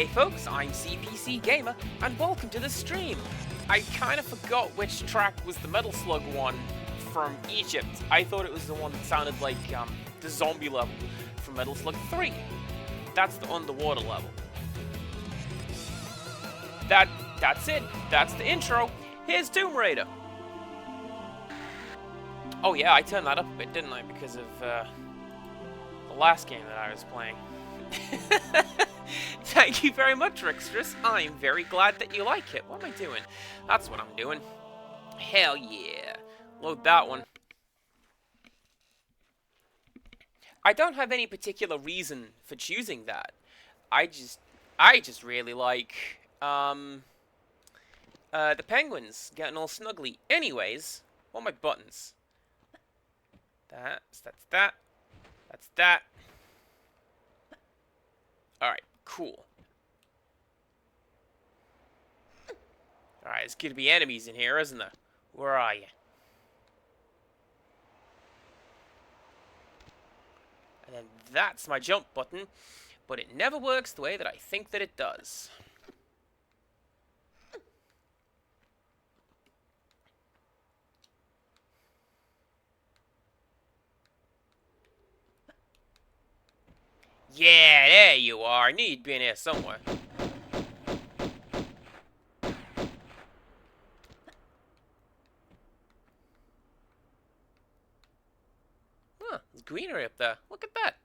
Hey folks, I'm CPC Gamer, and welcome to the stream. I kind of forgot which track was the Metal Slug one from Egypt. I thought it was the one that sounded like the zombie level from Metal Slug 3. That's the underwater level. That's it. That's the intro. Here's Tomb Raider. Oh yeah, I turned that up a bit, didn't I? Because of the last game that I was playing. Thank you very much, Rickstress. I'm very glad that you like it. What am I doing? That's what I'm doing. Hell yeah. Load that one. I don't have any particular reason for choosing that. I just really like the penguins getting all snuggly. Anyways, what are my buttons? That's that. That's that. Alright, cool. Alright, there's gonna be enemies in here, isn't there? Where are you? And then that's my jump button, but it never works the way that I think that it does. Yeah, there you are. I knew you'd be in here somewhere. Huh, there's greenery up there. Look at that.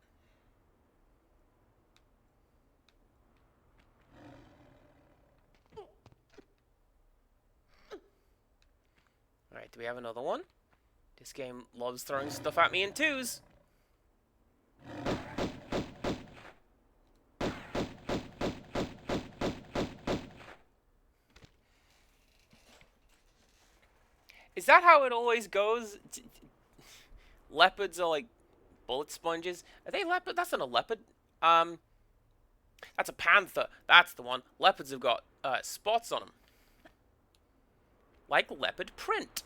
Alright, do we have another one? This game loves throwing stuff at me in twos. Is that how it always goes? Leopards are like bullet sponges. Are they leopard? That's not a leopard. That's a panther. That's the one. Leopards have got spots on them. Like leopard print.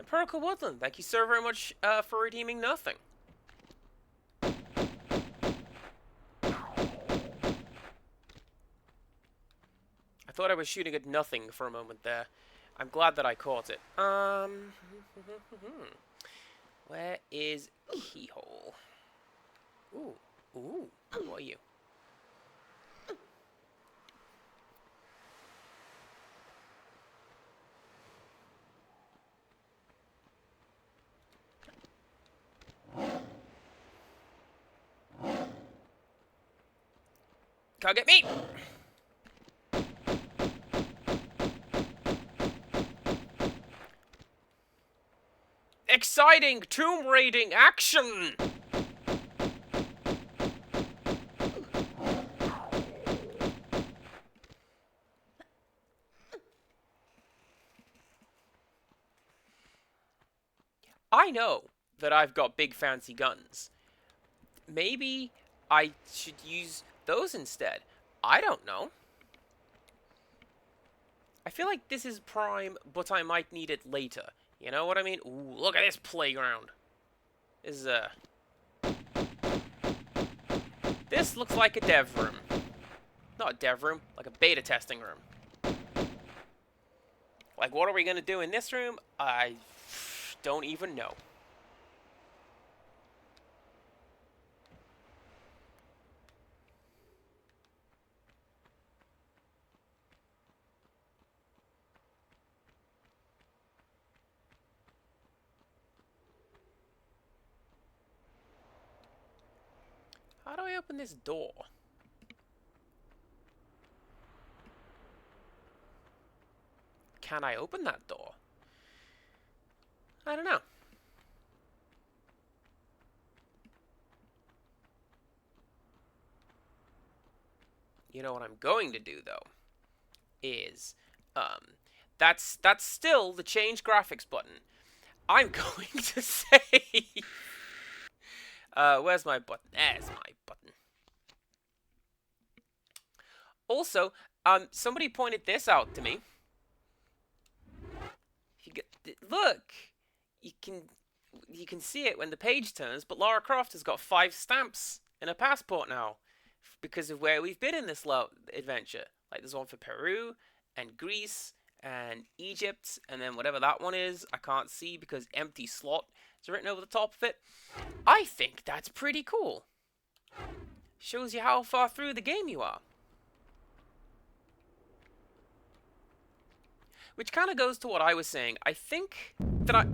Empirical Woodland, thank you so very much for redeeming nothing. I thought I was shooting at nothing for a moment there. I'm glad that I caught it. Where is Keyhole? Ooh, what are you? Can't get me! Exciting tomb raiding action! I know that I've got big fancy guns. Maybe I should use those instead. I don't know. I feel like this is prime, but I might need it later. You know what I mean? Ooh, look at this playground. This looks like a dev room. Not a dev room, like a beta testing room. Like, what are we gonna do in this room? I don't even know. How do I open this door? Can I open that door? I don't know. You know what I'm going to do, though, is, that's still the change graphics button. I'm going to say... where's my button? There's my button. Also, somebody pointed this out to me. Look! You can you can see it when the page turns, but Lara Croft has got 5 stamps in her passport now because of where we've been in this adventure. Like, there's one for Peru and Greece and Egypt, and then whatever that one is, I can't see because empty slot is written over the top of it. I think that's pretty cool. Shows you how far through the game you are. Which kind of goes to what I was saying. I think that I...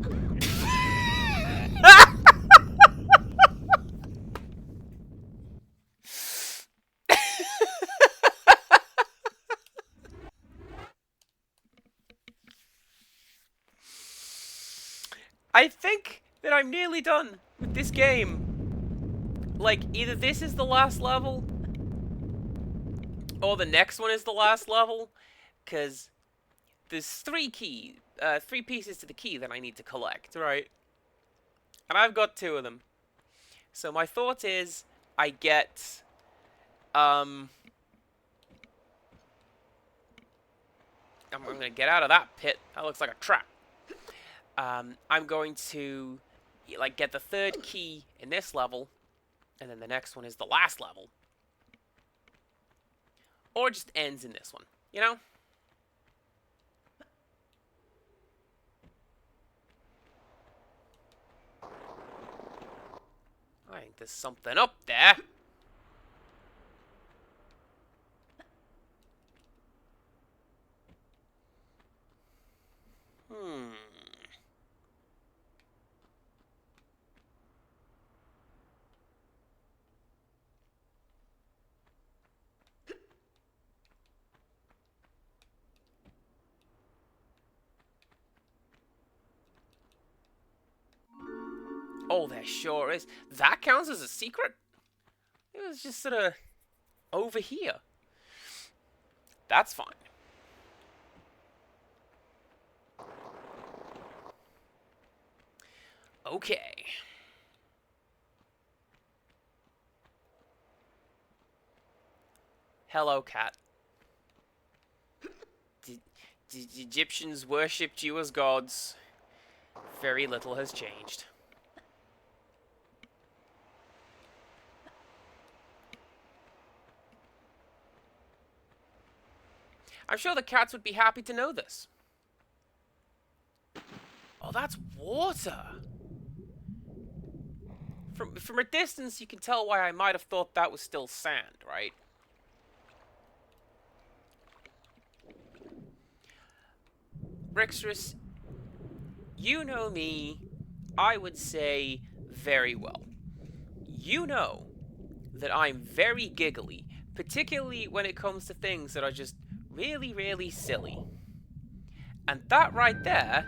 I think that I'm nearly done with this game. Like, either this is the last level, or the next one is the last level, because there's 3 pieces to the key that I need to collect, right? And I've got 2 of them. So my thought is, I get, I'm gonna get out of that pit. That looks like a trap. I'm going to, like, get the 3rd key in this level, and then the next one is the last level. Or it just ends in this one, you know? I think there's something up there. Oh, there sure is. That counts as a secret? It was just sort of over here. That's fine. Okay. Hello, cat. The Egyptians worshipped you as gods. Very little has changed. I'm sure the cats would be happy to know this. Oh, that's water. From a distance, you can tell why I might have thought that was still sand, right? Brixrus, you know me, I would say, very well. You know that I'm very giggly, particularly when it comes to things that are just really, really silly. And that right there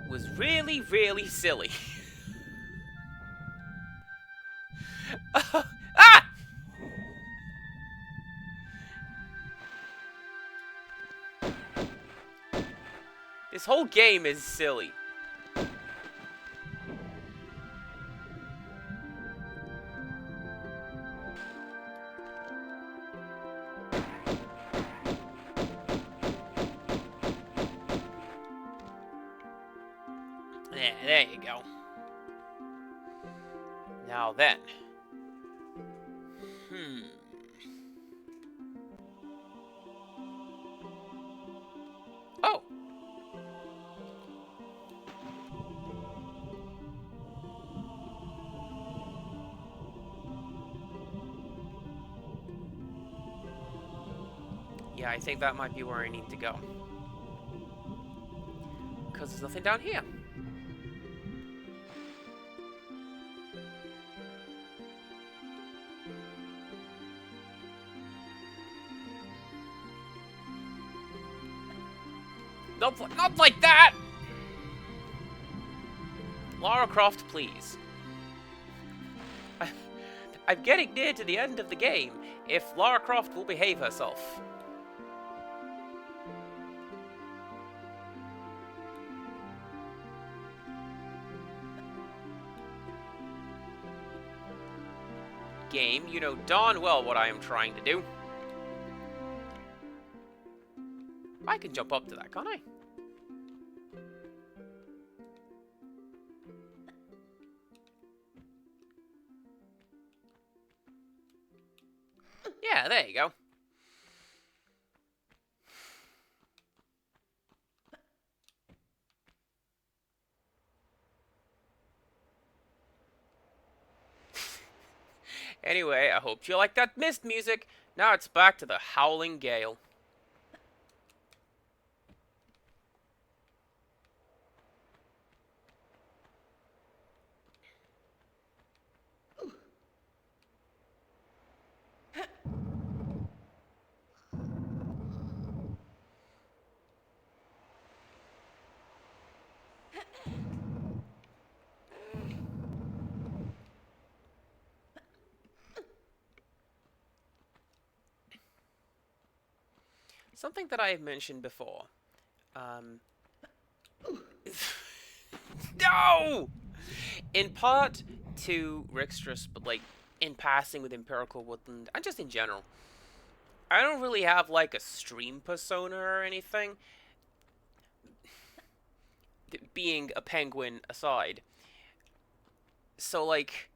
was really, really silly. Ah! This whole game is silly. There you go. Now then. Oh! Yeah, I think that might be where I need to go. Because there's nothing down here. Not like that! Lara Croft, please. I'm getting near to the end of the game if Lara Croft will behave herself. Game, you know darn well what I am trying to do. I can jump up to that, can't I? Yeah, there you go. Anyway, I hope you like that Myst music. Now it's back to the Howling Gale. Something that I have mentioned before. No! In part to Rixtrus, but like in passing with Empirical Woodland, and just in general, I don't really have like a stream persona or anything. Being a penguin aside. So like,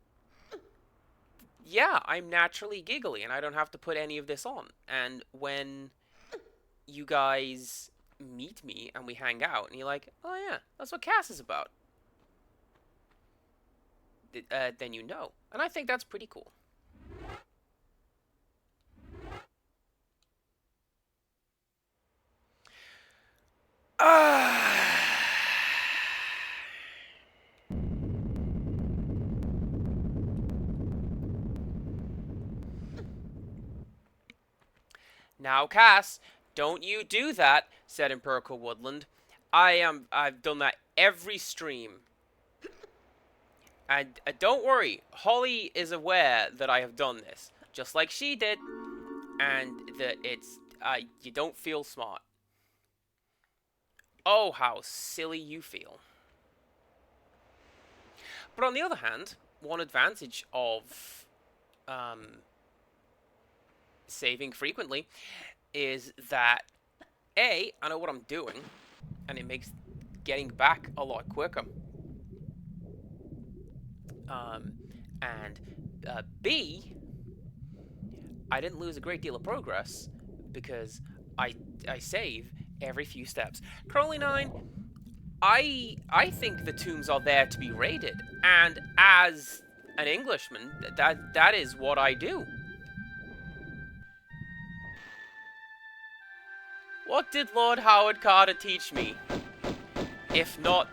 yeah, I'm naturally giggly and I don't have to put any of this on. And when you guys meet me and we hang out and you're like, oh yeah, that's what Cass is about, then you know. And I think that's pretty cool. Now, Cass, don't you do that, said Empirical Woodland. I've done that every stream. And don't worry, Holly is aware that I have done this, just like she did, and that you don't feel smart. Oh, how silly you feel. But on the other hand, one advantage of saving frequently is that I know what I'm doing, and it makes getting back a lot quicker. And B, I didn't lose a great deal of progress because I save every few steps. Crowley 9, I think the tombs are there to be raided, and as an Englishman, that is what I do. What did Lord Howard Carter teach me? If not,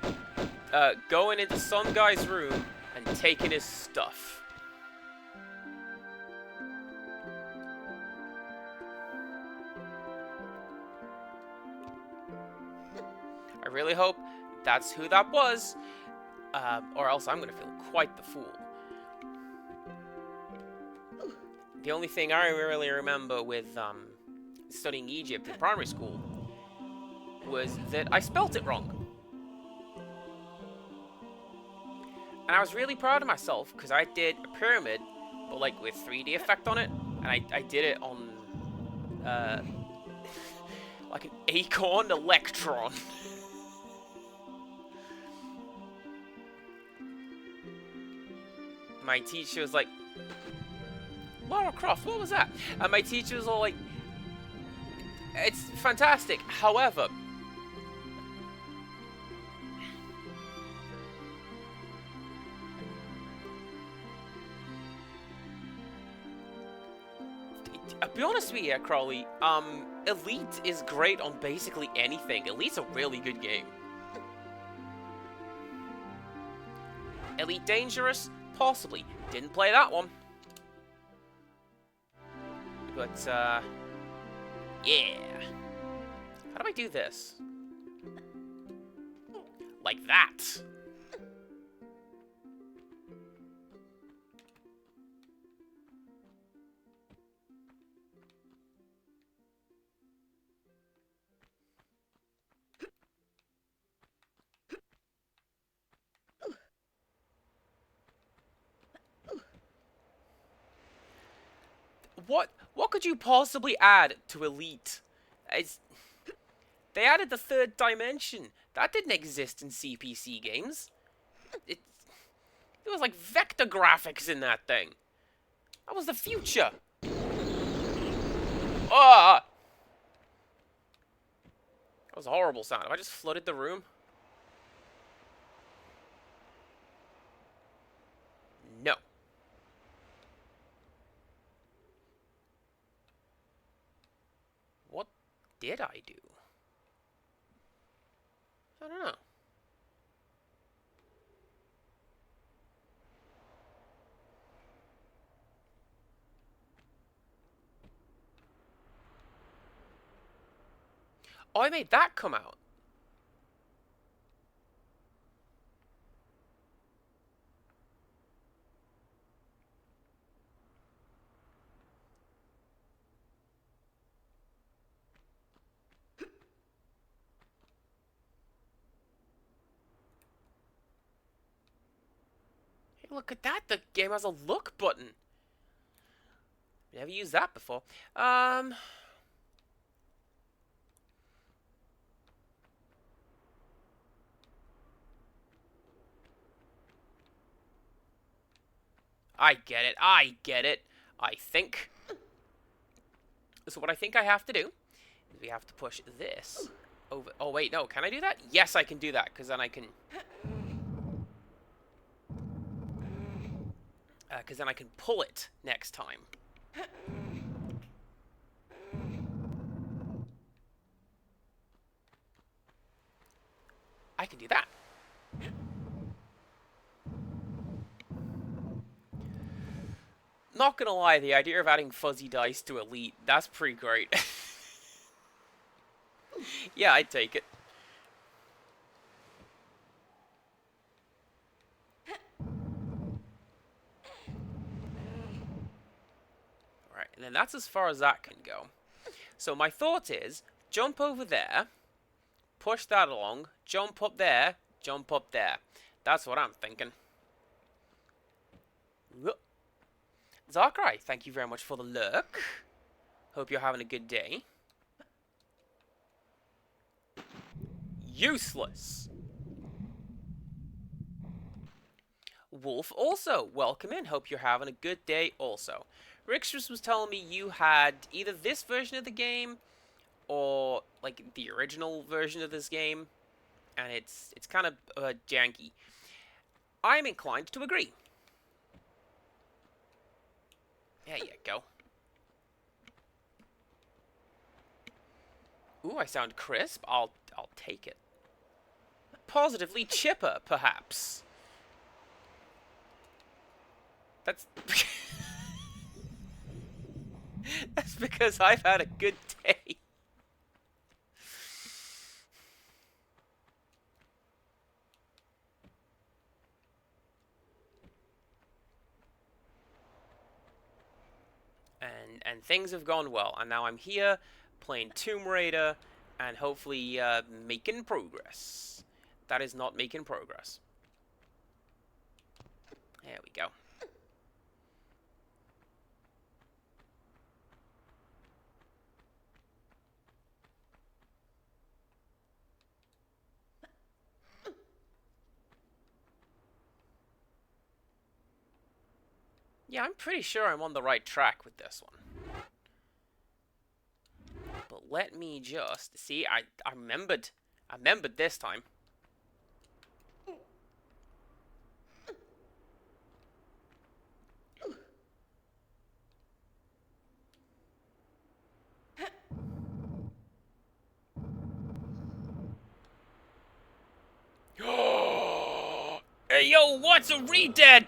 going into some guy's room and taking his stuff. I really hope that's who that was, or else I'm gonna feel quite the fool. The only thing I really remember with studying Egypt in primary school was that I spelt it wrong. And I was really proud of myself because I did a pyramid, but like with 3D effect on it, and I did it on like an acorn electron. My teacher was like, Lara Croft, what was that? And my teacher was all like, it's fantastic. However, I'll be honest with you, Crowley, Elite is great on basically anything. Elite's a really good game. Elite Dangerous? Possibly. Didn't play that one. But, yeah. How do I do this? Like that. What could you possibly add to Elite? They added the third dimension. That didn't exist in CPC games. There was like vector graphics in that thing. That was the future. Ah! That was a horrible sound. Have I just flooded the room? No. What did I do? I don't know. Oh, I made that come out. Hey, look at that. The game has a look button. Never used that before. I get it. I get it. I think. So what I think I have to do is we have to push this over. Oh, wait, no. Can I do that? Yes, I can do that, because then I can... Because then I can pull it next time. I can do that. Not gonna lie, the idea of adding fuzzy dice to Elite, that's pretty great. Yeah, I'd take it. Alright, and then that's as far as that can go. So my thought is, jump over there, push that along, jump up there, jump up there. That's what I'm thinking. Zarkrai, thank you very much for the lurk. Hope you're having a good day. Useless. Wolf also, welcome in. Hope you're having a good day also. Rixus was telling me you had either this version of the game or like the original version of this game, and it's kind of janky. I'm inclined to agree. There you go. Ooh, I sound crisp. I'll take it. Positively chipper, perhaps. That's that's because I've had a good day. And things have gone well, and now I'm here playing Tomb Raider and hopefully making progress. That is not making progress. There we go. Yeah, I'm pretty sure I'm on the right track with this one. But let me just see. I remembered. I remembered this time. Hey yo, what's a re-dead?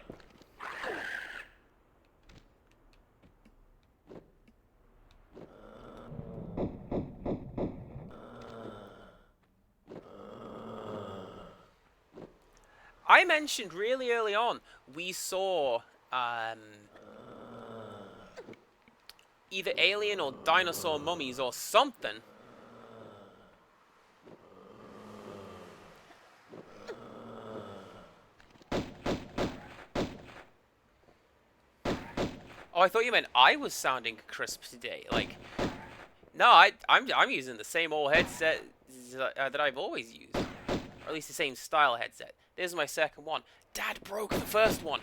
I mentioned really early on, we saw either alien or dinosaur mummies or something. Oh, I thought you meant I was sounding crisp today. Like, no, I'm using the same old headset that I've always used, or at least the same style headset. This is my second one. Dad broke the first one.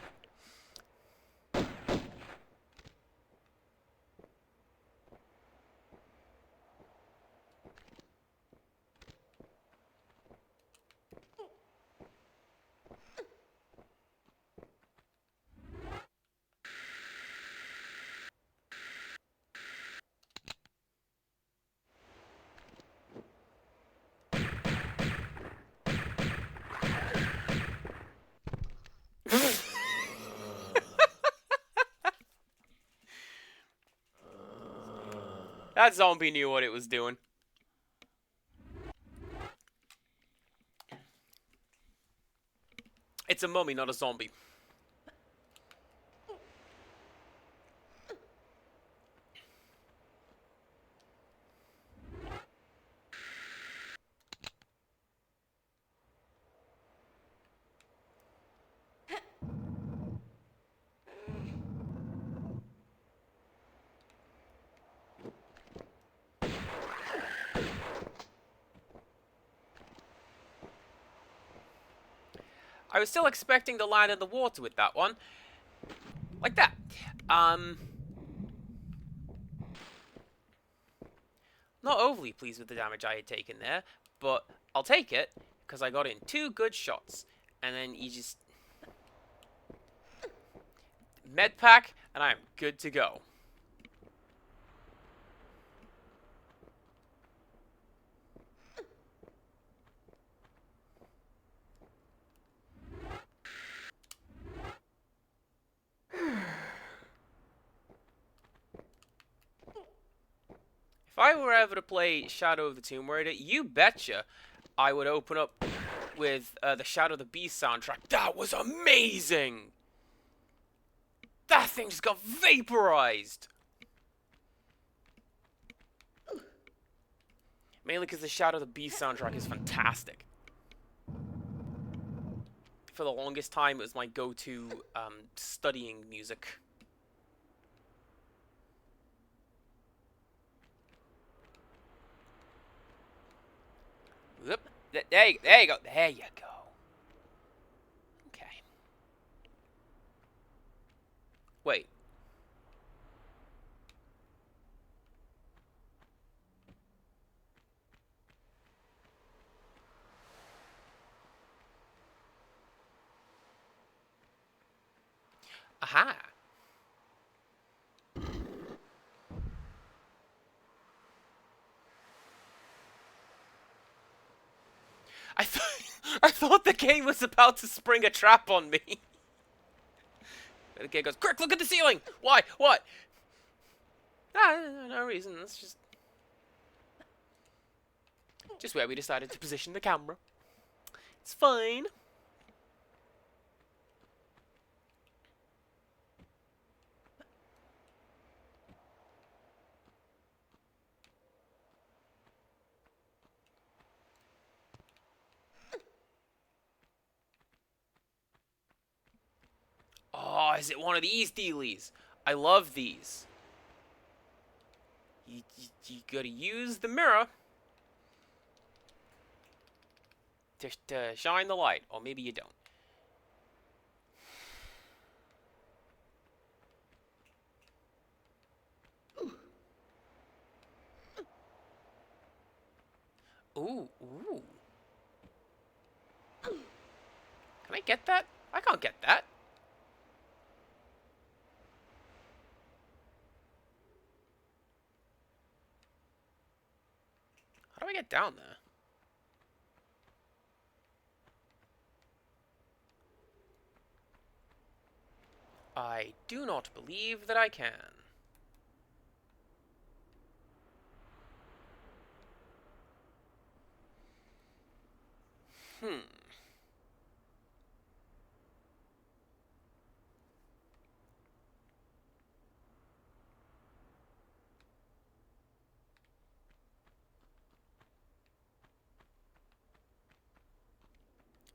That zombie knew what it was doing. It's a mummy, not a zombie. I was still expecting to land in the water with that one. Like that. Not overly pleased with the damage I had taken there, but I'll take it, because I got in 2 good shots. And then you just... med pack, and I'm good to go. If I were ever to play Shadow of the Tomb Raider, you betcha I would open up with the Shadow of the Beast soundtrack. That was amazing! That thing just got vaporized! Mainly because the Shadow of the Beast soundtrack is fantastic. For the longest time, it was my go-to studying music. Whoop. There you go. There you go. Okay. Wait. Aha. I thought the game was about to spring a trap on me. The game goes, quick, look at the ceiling! Why? What? Ah, no reason. It's just where we decided to position the camera. It's fine. Oh, is it one of these dealies? I love these. You gotta use the mirror to shine the light. Or maybe you don't. Ooh, ooh. Can I get that? I can't get that. How do I get down there? I do not believe that I can.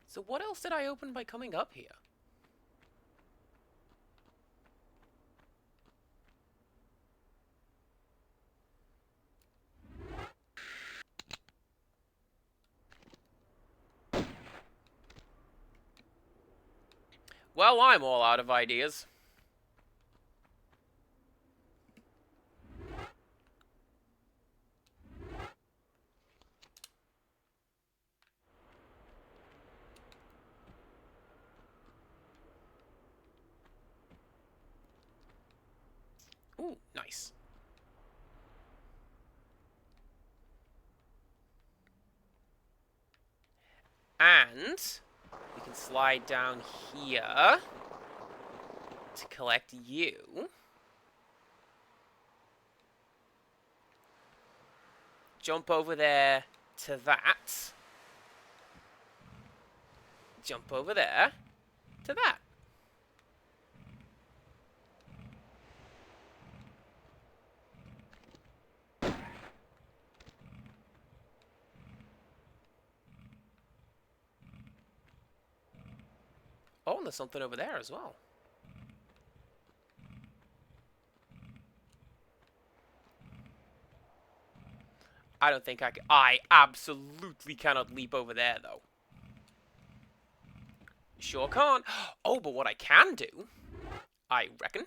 So what else did I open by coming up here? Well, I'm all out of ideas. Ooh, nice. And we can slide down here to collect you. Jump over there to that. Jump over there to that. Oh, and there's something over there as well. I don't think I can. I absolutely cannot leap over there, though. Sure can't. Oh, but what I can do, I reckon.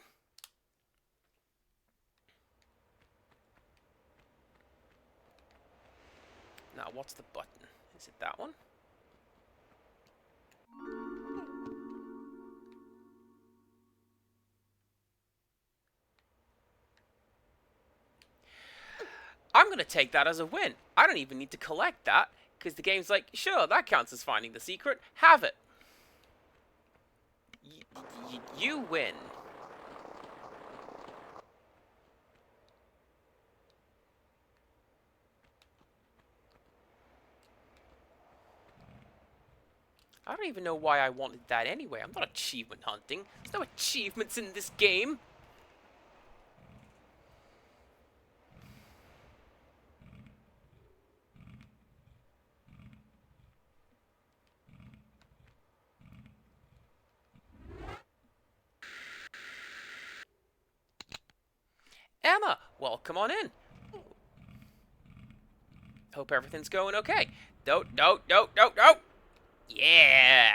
Now, what's the button? Is it that one? I'm going to take that as a win. I don't even need to collect that, because the game's like, sure, that counts as finding the secret. Have it. You win. I don't even know why I wanted that anyway. I'm not achievement hunting. There's no achievements in this game. Emma, welcome on in. Hope everything's going okay. Don't. Yeah.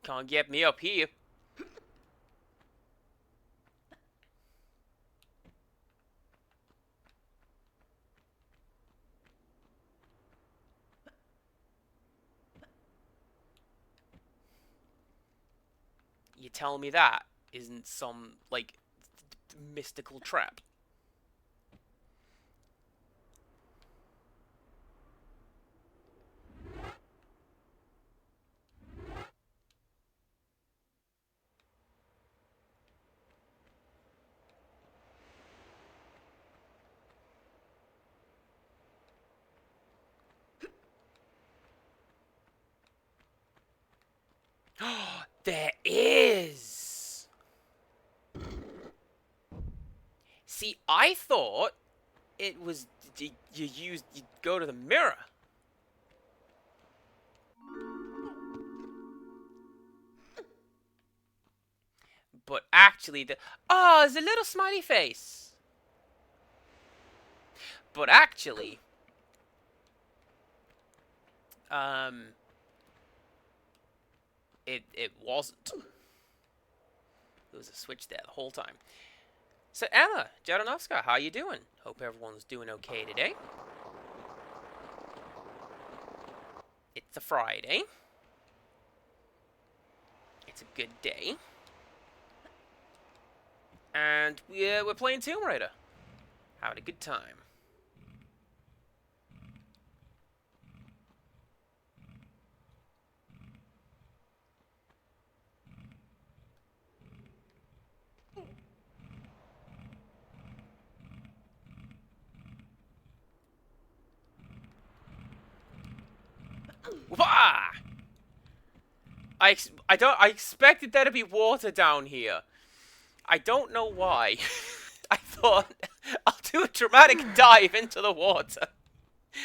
Can't get me up here. You tell me that isn't some, like, mystical trap. There is! See, I thought it was you go to the mirror. But actually, oh, there's a little smiley face. But actually, it wasn't. There was a switch there the whole time. So Emma Jaranovska, how you doing? Hope everyone's doing okay today. It's a Friday. It's a good day. And we're playing Tomb Raider. Having a good time. Wah! I expected there to be water down here. I don't know why. I thought, I'll do a dramatic dive into the water.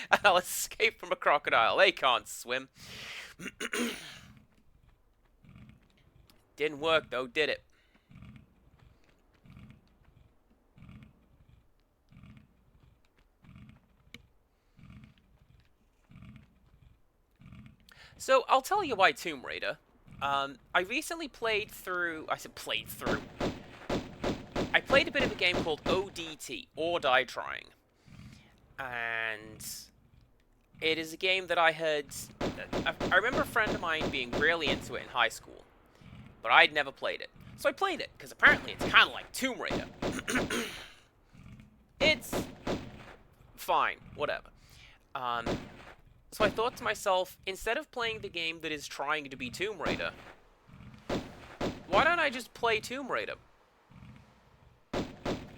And I'll escape from a crocodile. They can't swim. Didn't work though, did it? So, I'll tell you why Tomb Raider. I recently played through... I played a bit of a game called ODT, Or Die Trying. And it is a game that I had... I remember a friend of mine being really into it in high school. But I'd never played it. So I played it, because apparently it's kind of like Tomb Raider. It's... fine, whatever. So I thought to myself, instead of playing the game that is trying to be Tomb Raider, Why don't I just play Tomb Raider?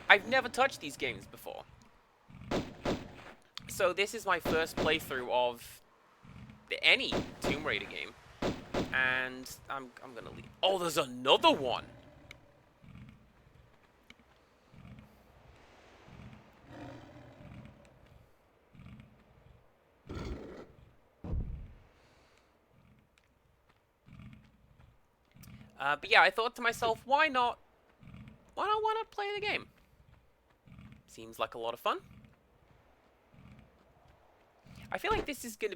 I've never touched these games before. So this is my first playthrough of any Tomb Raider game. And I'm gonna leave. Oh, there's another one! But yeah, I thought to myself, why not play the game? Seems like a lot of fun. I feel like this is gonna...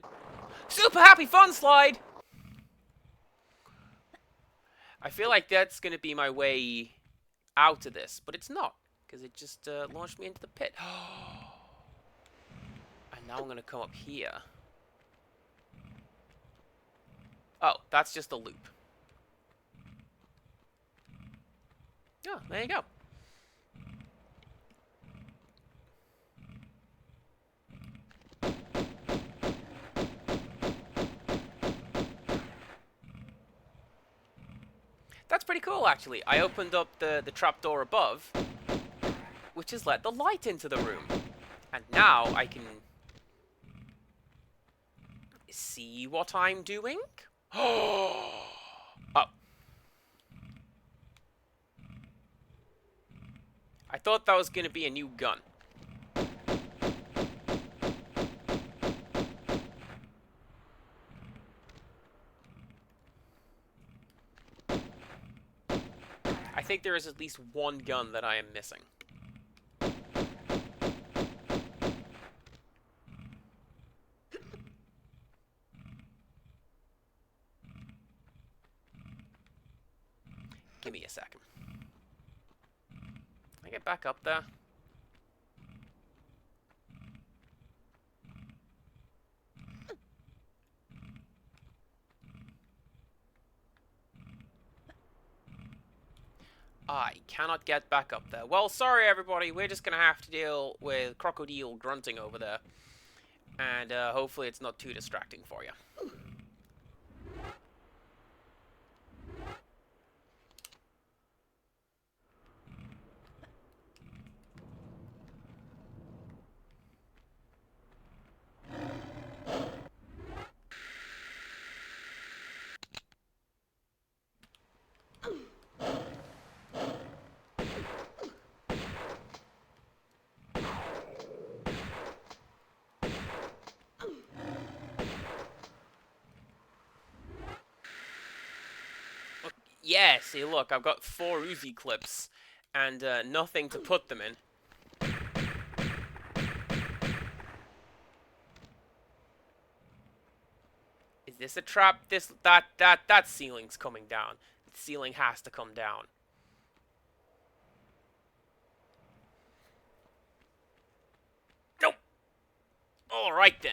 Super Happy Fun Slide! I feel like that's gonna be my way out of this, but it's not. Because it just launched me into the pit. And now I'm gonna come up here. Oh, that's just a loop. Oh, there you go. That's pretty cool, actually. I opened up the trapdoor above, which has let the light into the room. And now I can see what I'm doing. Oh. I thought that was going to be a new gun. I think there is at least one gun that I am missing. Give me a second. Can I get back up there? I cannot get back up there. Well, sorry everybody, we're just gonna have to deal with Crocodile grunting over there. And hopefully it's not too distracting for you. Yeah, see, look, I've got 4 Uzi clips and nothing to put them in. Is this a trap? That ceiling's coming down. The ceiling has to come down. Nope. All right then.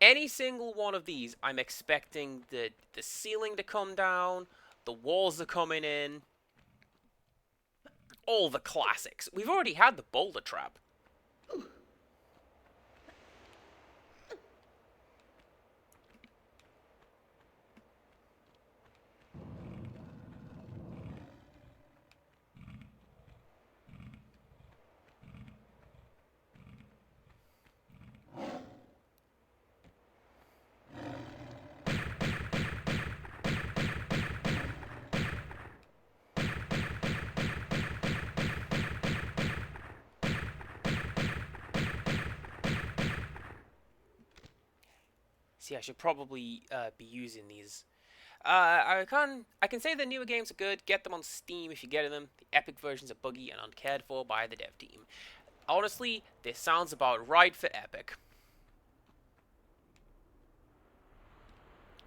Any single one of these, I'm expecting the ceiling to come down, the walls are coming in, all the classics. We've already had the boulder trap. See, I should probably be using these. I can say the newer games are good. Get them on Steam if you get them. The Epic versions are buggy and uncared for by the dev team. Honestly, this sounds about right for Epic.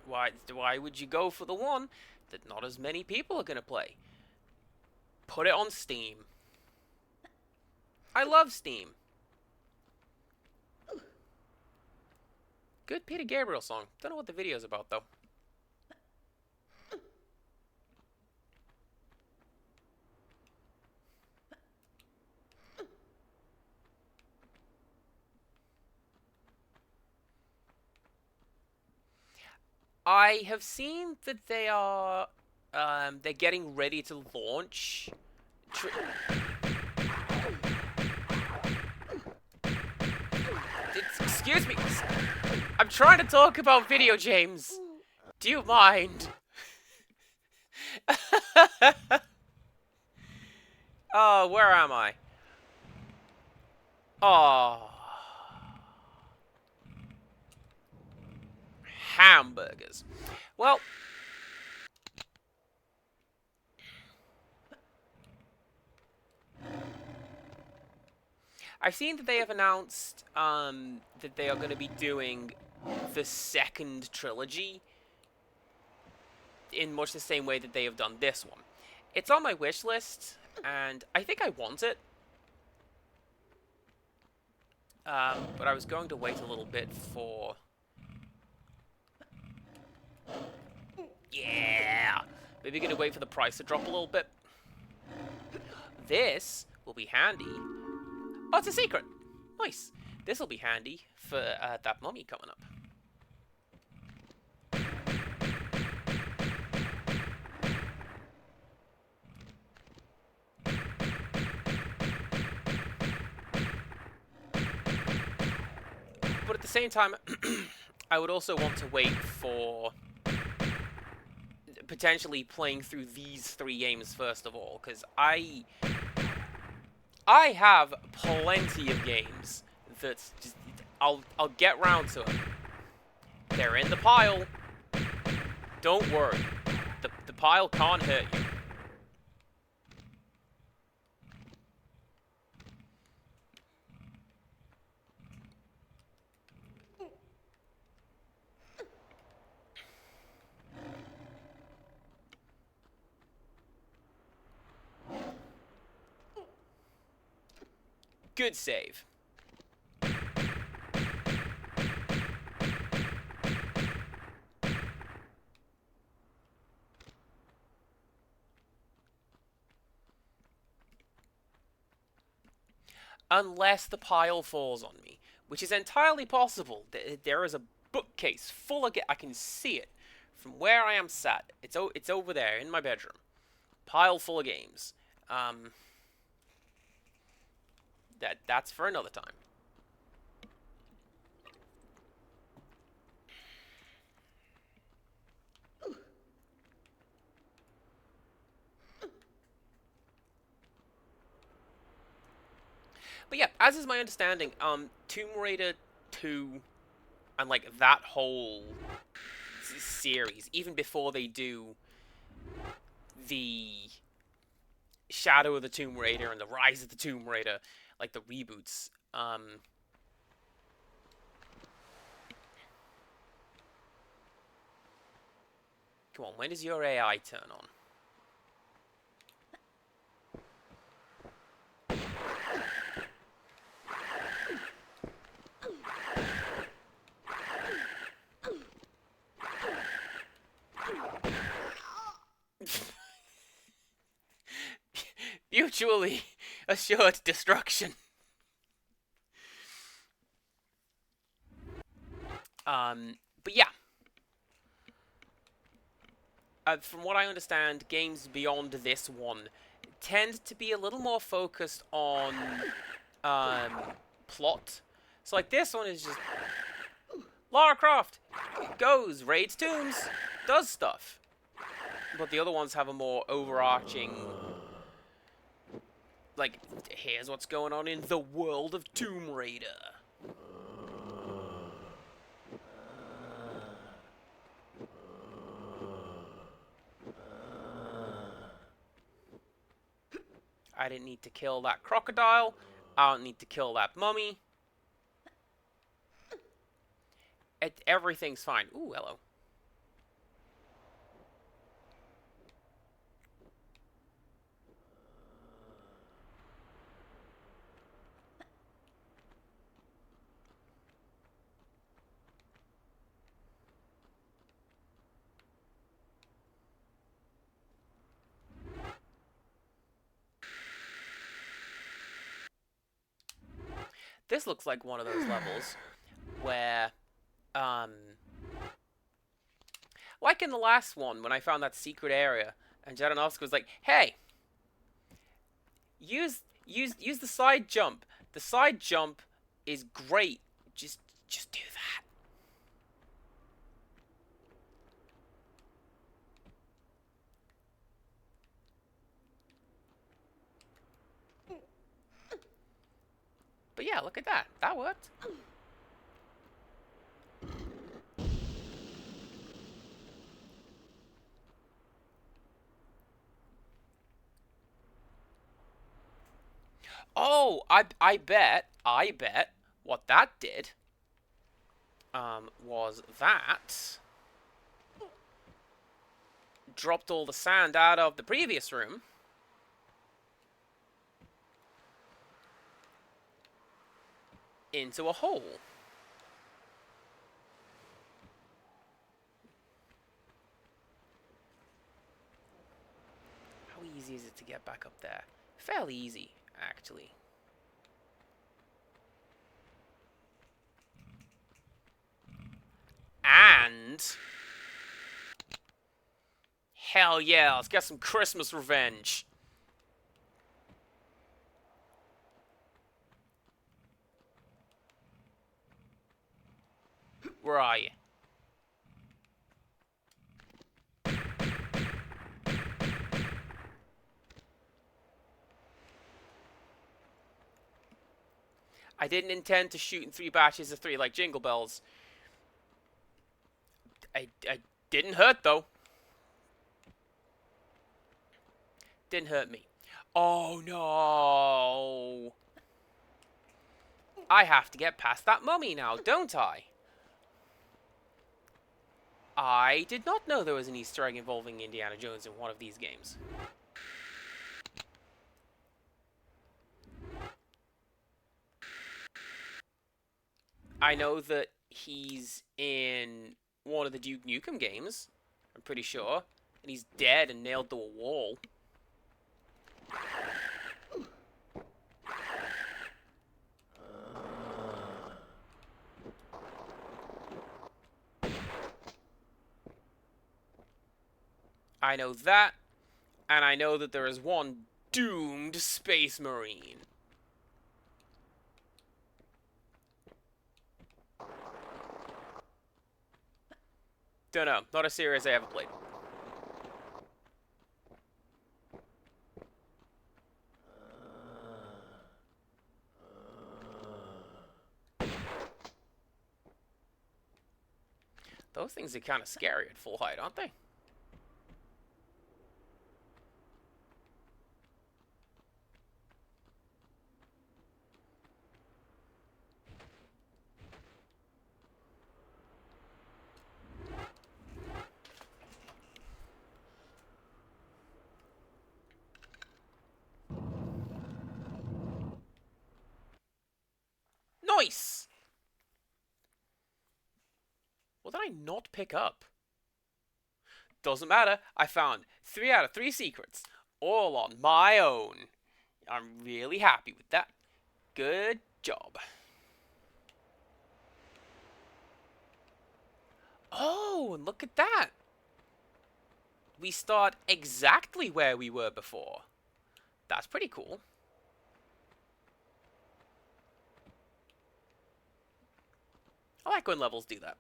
Why would you go for the one that not as many people are going to play? Put it on Steam. I love Steam. Good Peter Gabriel song. Don't know what the video's about, though. I have seen that they're getting ready to launch. Excuse me. I'm trying to talk about video games. Do you mind? Oh, where am I? Oh. Hamburgers. Well, I've seen that they have announced that they are going to be doing the second trilogy in much the same way that they have done this one. It's on my wish list, and I think I want it. But I was going to wait a little bit for... Yeah! Maybe going to wait for the price to drop a little bit. This will be handy. Oh, it's a secret! Nice. This will be handy for that mummy coming up. But at the same time, I would also want to wait for potentially playing through these 3 games first of all, because I have plenty of games that just I'll get round to them. They're in the pile. Don't worry, the pile can't hurt you. Good save. Unless the pile falls on me, which is entirely possible. There is a bookcase full of I can see it from where I am sat. It's over there in my bedroom. Pile full of games. That's for another time. But yeah, as is my understanding, Tomb Raider 2 and like that whole series, even before they do the Shadow of the Tomb Raider and the Rise of the Tomb Raider, like the reboots, come on, when does your AI turn on? Mutually assured destruction. But yeah. From what I understand, games beyond this one tend to be a little more focused on plot. So like this one is just Lara Croft goes, raids tombs, does stuff. But the other ones have a more overarching, like, here's what's going on in the world of Tomb Raider. I didn't need to kill that crocodile. I don't need to kill that mummy. Everything's fine. Ooh, hello. This looks like one of those levels where, Like in the last one, when I found that secret area, and Jadanovsky was like, "Hey, use the side jump. The side jump is great. Just do that." But yeah, look at that. That worked. Oh, I bet what that did was that dropped all the sand out of the previous room into a hole. How easy is it to get back up there? Fairly easy, actually. And hell yeah, let's get some Christmas revenge. Where are you? I didn't intend to shoot in 3 batches of 3 like Jingle Bells. I didn't hurt, though. Didn't hurt me. Oh, no. I have to get past that mummy now, don't I? I did not know there was an Easter egg involving Indiana Jones in one of these games. I know that he's in one of the Duke Nukem games, I'm pretty sure. And he's dead and nailed to a wall. I know that, and I know that there is one doomed Space Marine. Don't know. Not a series I ever played. Those things are kind of scary at full height, aren't they? Nice! What did I not pick up? Doesn't matter. I found 3 out of 3 secrets. All on my own. I'm really happy with that. Good job. Oh, and look at that. We start exactly where we were before. That's pretty cool. I like when levels do that.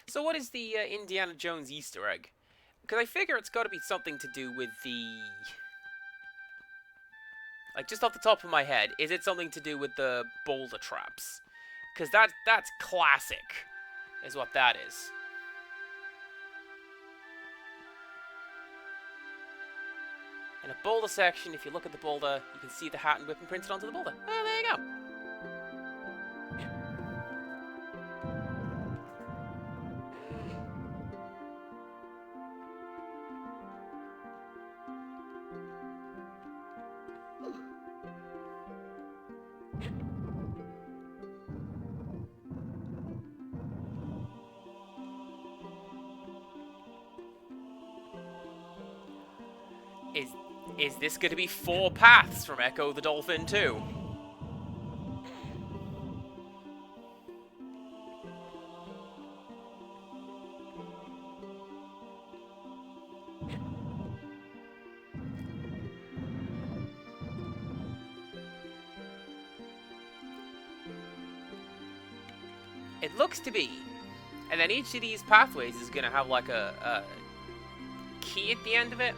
So what is the Indiana Jones Easter egg? Because I figure it's got to be something to do with the... Like, just off the top of my head, is it something to do with the boulder traps? Because that's classic, is what that is. In a boulder section, if you look at the boulder, you can see the hat and whip imprinted onto the boulder. Oh, there you go. Is is this going to be 4 paths from Echo the Dolphin too? It looks to be. And then each of these pathways is going to have like a key at the end of it.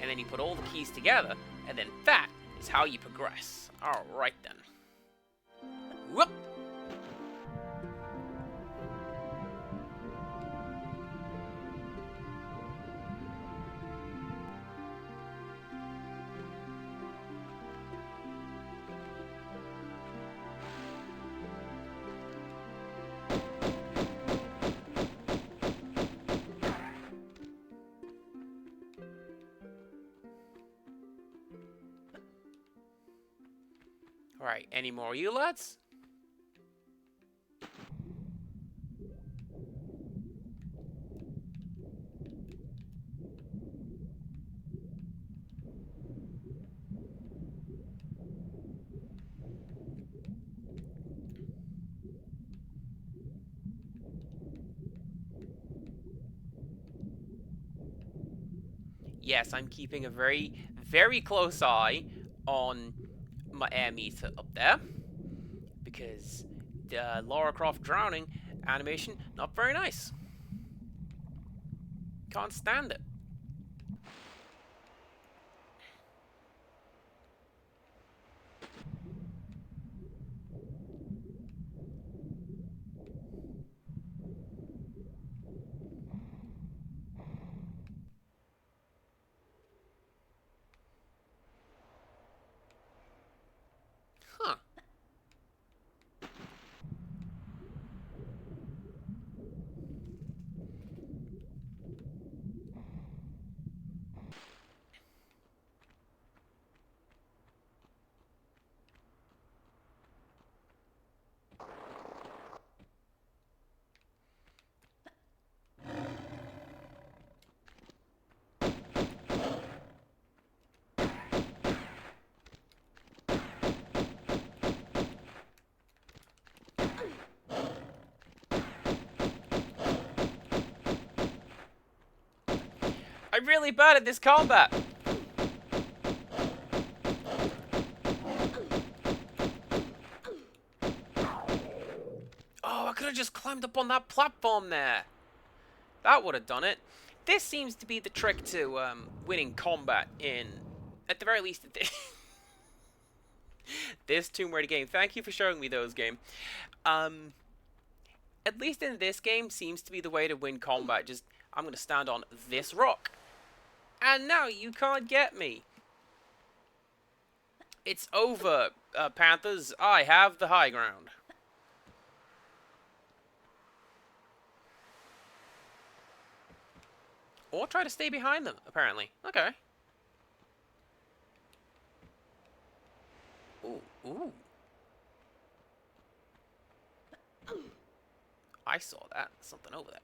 And then you put all the keys together. And then that is how you progress. Alright then. Whoop! Alright, any more of you lads? Yes, I'm keeping a very, very close eye on my air meter up there. Because the Lara Croft drowning animation, not very nice. Can't stand it. Huh. I'm really bad at this combat. Oh, I could have just climbed up on that platform there. That would have done it. This seems to be the trick to winning combat in, at the very least, this Tomb Raider game. Thank you for showing me those, game. At least in this game, seems to be the way to win combat. Just, I'm going to stand on this rock. And now you can't get me. It's over, Panthers. I have the high ground. Or try to stay behind them, apparently. Okay. Ooh, ooh. I saw that. Something over there.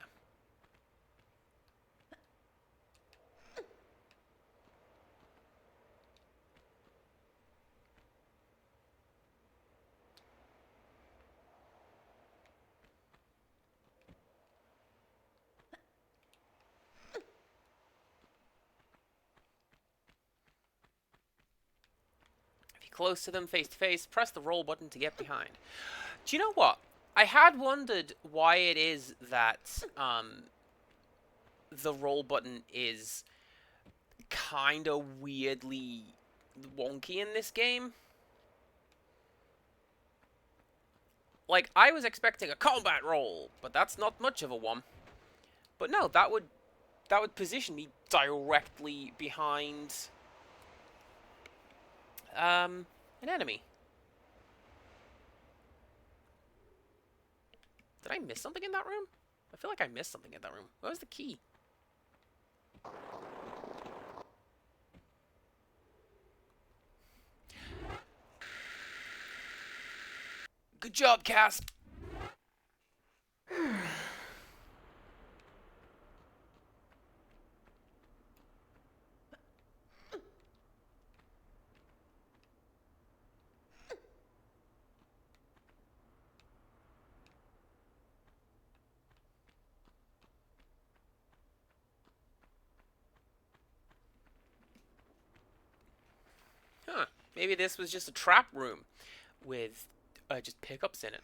Close to them, face to face, press the roll button to get behind. Do you know what? I had wondered why it is that the roll button is kind of weirdly wonky in this game. Like, I was expecting a combat roll, but that's not much of a one. But no, that would position me directly behind an enemy. Did I miss something in that room? I feel like I missed something in that room. Where was the key? Good job, Cass. Maybe this was just a trap room with just pickups in it.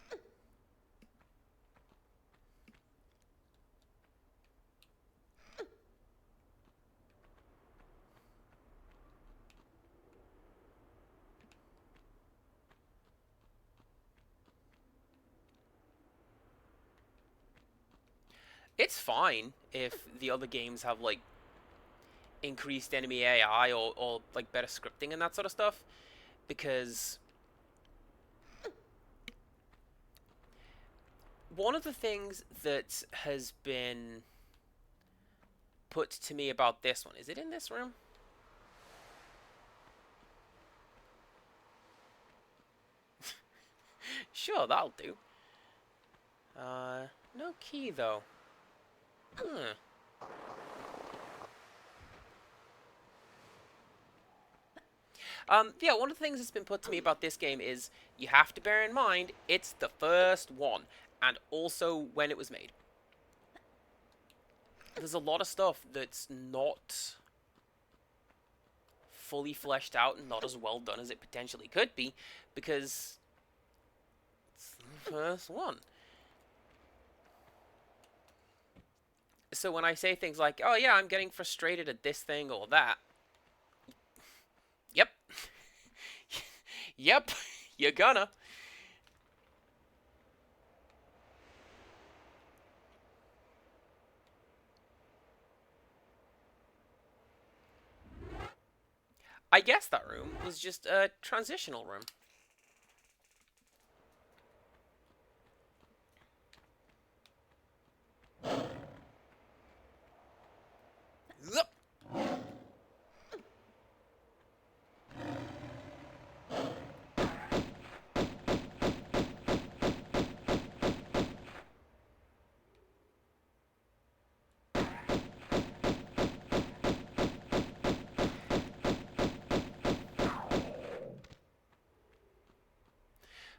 It's fine if the other games have like increased enemy AI or like better scripting and that sort of stuff, because one of the things that has been put to me about this one, is it in this room? Sure, that'll do. No key though. Hmm. Yeah, one of the things that's been put to me about this game is you have to bear in mind it's the first one, and also when it was made. There's a lot of stuff that's not fully fleshed out and not as well done as it potentially could be, because it's the first one. So when I say things like, oh yeah, I'm getting frustrated at this thing or that, yep. Yep, you're gonna. I guess that room was just a transitional room. Yup.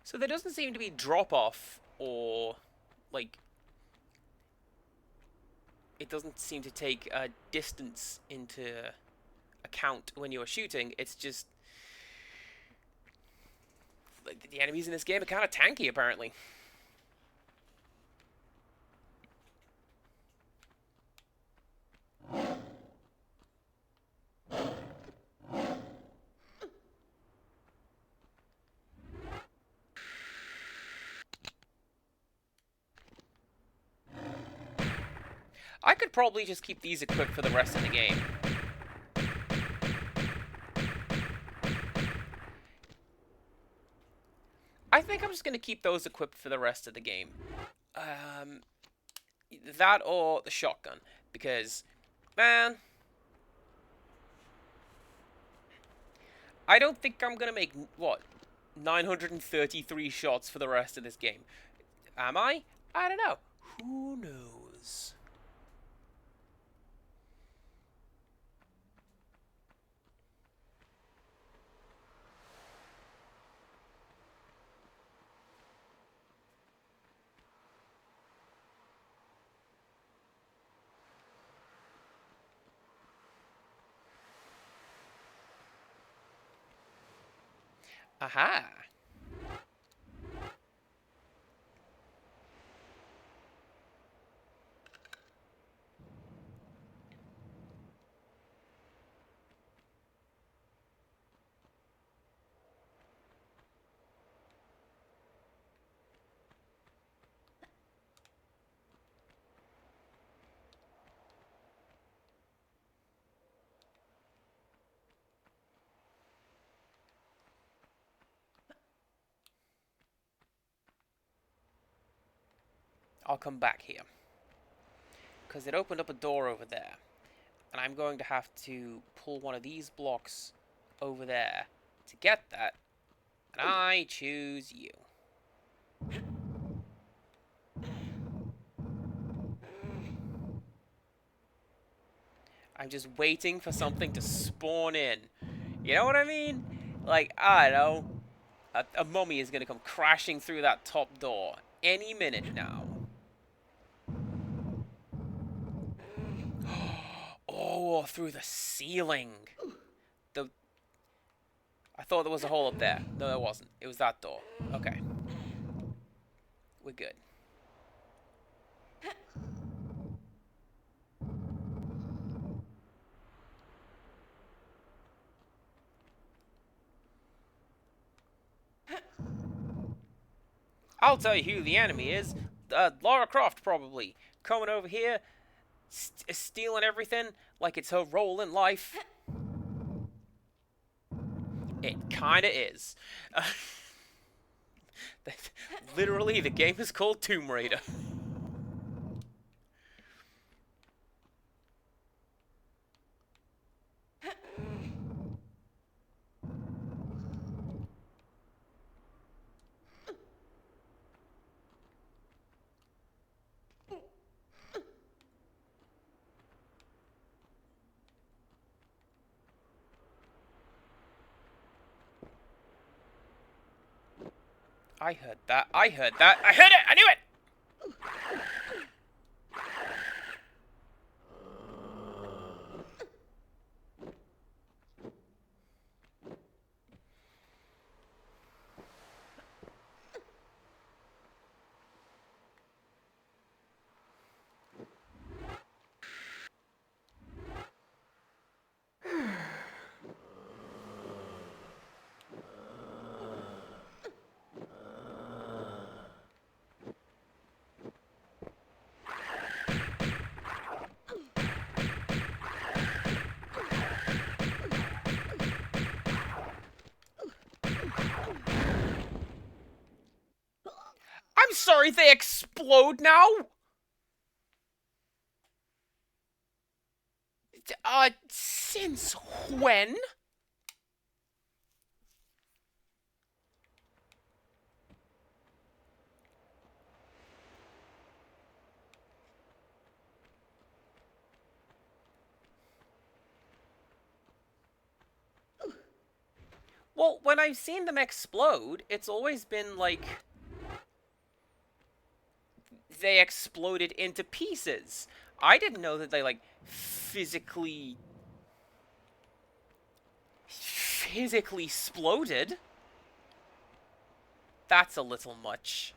So there doesn't seem to be drop off or like it doesn't seem to take distance into account when you're shooting. It's just like the enemies in this game are kind of tanky apparently. I could probably just keep these equipped for the rest of the game. I think I'm just going to keep those equipped for the rest of the game. Um, that or the shotgun. Because, man, I don't think I'm going to make, what, 933 shots for the rest of this game. Am I? I don't know. Who knows? Aha. I'll come back here. Because it opened up a door over there. And I'm going to have to pull one of these blocks over there to get that. And I choose you. I'm just waiting for something to spawn in. You know what I mean? Like, I don't know. A mummy is going to come crashing through that top door any minute now. Oh, through the ceiling. The I thought there was a hole up there. No, there wasn't. It was that door. Okay. We're good. I'll tell you who the enemy is. Lara Croft, probably. Coming over here, stealing everything like it's her role in life. It kinda is. Literally, the game is called Tomb Raider. I heard that. I heard that. I heard it! I knew it! I'm sorry, they explode now? Since when? Well, when I've seen them explode, it's always been like they exploded into pieces. I didn't know that they, like, physically exploded. That's a little much.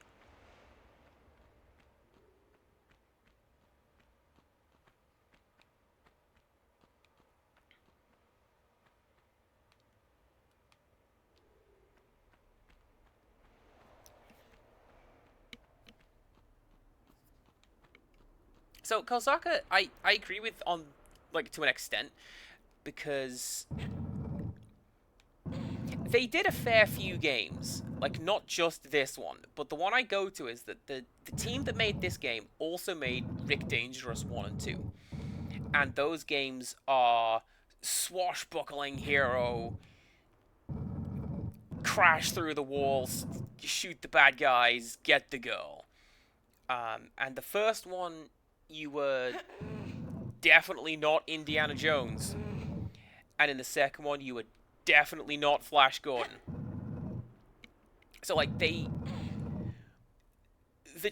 So, Kozaka, I agree with on, like, to an extent, because they did a fair few games. Like, not just this one, but the one I go to is that the team that made this game also made Rick Dangerous 1 and 2. And those games are swashbuckling hero, crash through the walls, shoot the bad guys, get the girl. And the first one, you were definitely not Indiana Jones. And in the second one, you were definitely not Flash Gordon. So, like, the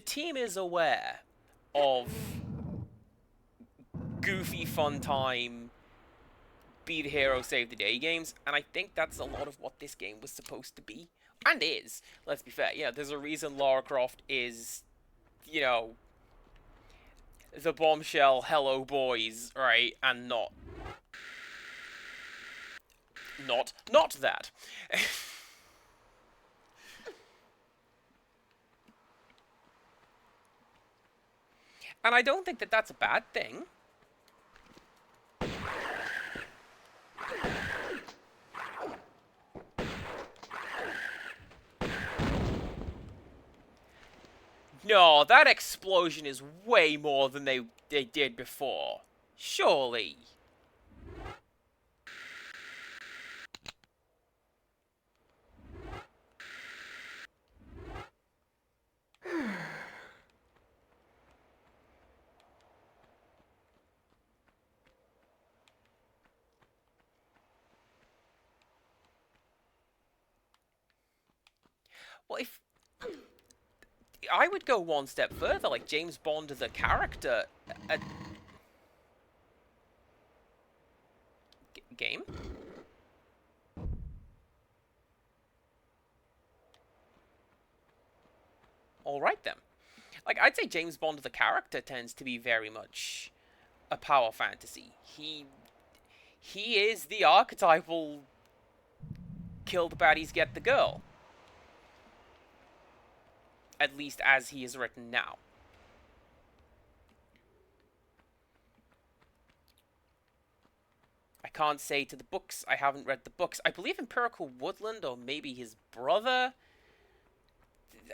team is aware of goofy, fun time, be the hero, save the day games, and I think that's a lot of what this game was supposed to be. And is. Let's be fair. You know, there's a reason Lara Croft is, you know, the bombshell hello boys, right? And not that. And I don't think that that's a bad thing. No, that explosion is way more than they did before. Surely. Well, if I would go one step further, like James Bond the character, game. alright then. Like, I'd say James Bond, the character, tends to be very much a power fantasy. He is the archetypal kill the baddies, get the girl. At least as he is written now. I can't say to the books. I haven't read the books. I believe Empirical Woodland, or maybe his brother,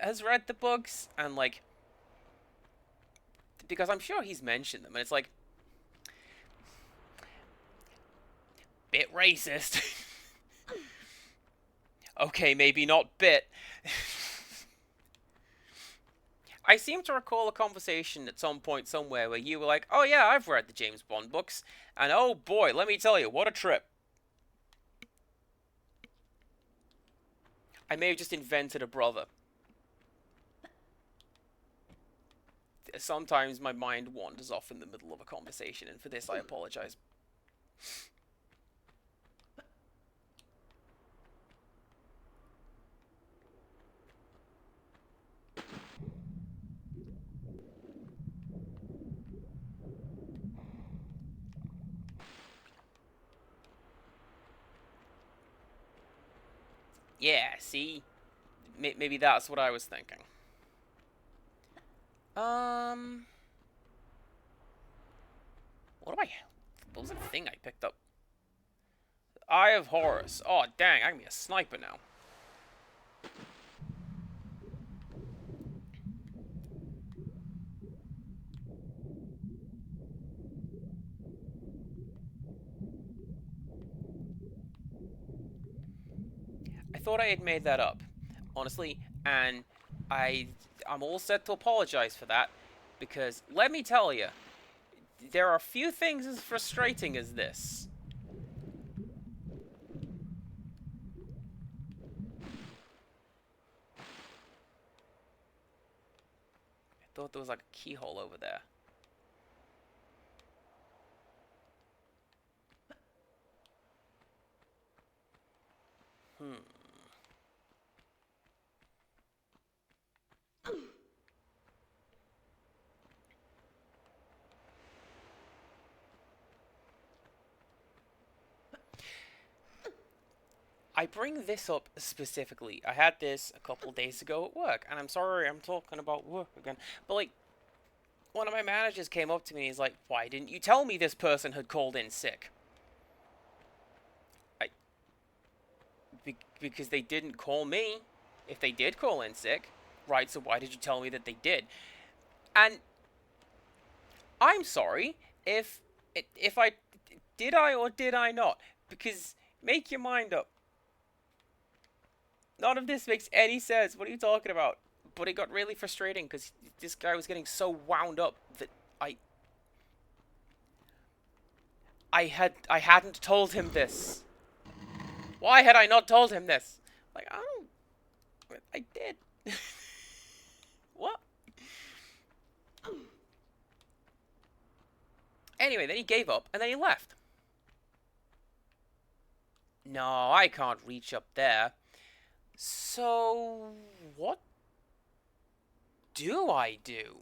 has read the books. And, like, because I'm sure he's mentioned them. And it's like, bit racist. Okay, maybe not bit. I seem to recall a conversation at some point somewhere where you were like, oh yeah, I've read the James Bond books, and oh boy, let me tell you, what a trip. I may have just invented a brother. Sometimes my mind wanders off in the middle of a conversation, and for this I apologize. Yeah, see? Maybe that's what I was thinking. What was the thing I picked up? Eye of Horus. Oh, dang, I can be a sniper now. I thought I had made that up, honestly, and I'm all set to apologize for that, because let me tell you, there are few things as frustrating as this. I thought there was like a keyhole over there. I bring this up specifically. I had this a couple days ago at work, and I'm sorry I'm talking about work again, but like, one of my managers came up to me and he's like, why didn't you tell me this person had called in sick? Because they didn't call me. If they did call in sick, right, so why did you tell me that they did? And I'm sorry if I did I or did I not, because make your mind up. None of this makes any sense. What are you talking about? But it got really frustrating because this guy was getting so wound up that I hadn't told him this. Why had I not told him this? Like, I did. What? Anyway, then he gave up and then he left. No, I can't reach up there. So, what do I do?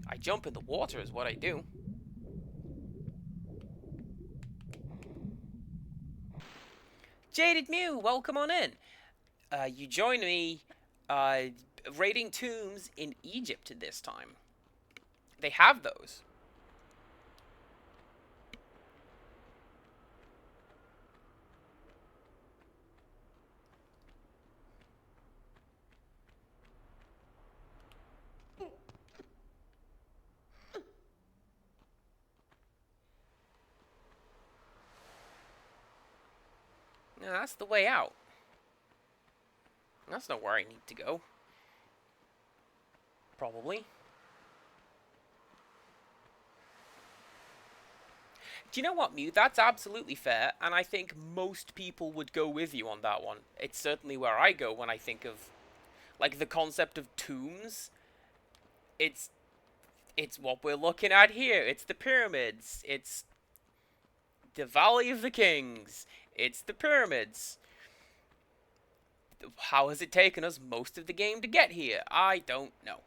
I jump in the water is what I do. Jaded Mew, welcome on in. You join me raiding tombs in Egypt this time. They have those. No, that's the way out. That's not where I need to go. Probably. Do you know what, Mew? That's absolutely fair, and I think most people would go with you on that one. It's certainly where I go when I think of, like, the concept of tombs. It's what we're looking at here. It's the pyramids. It's the Valley of the Kings. It's the pyramids. How has it taken us most of the game to get here? I don't know.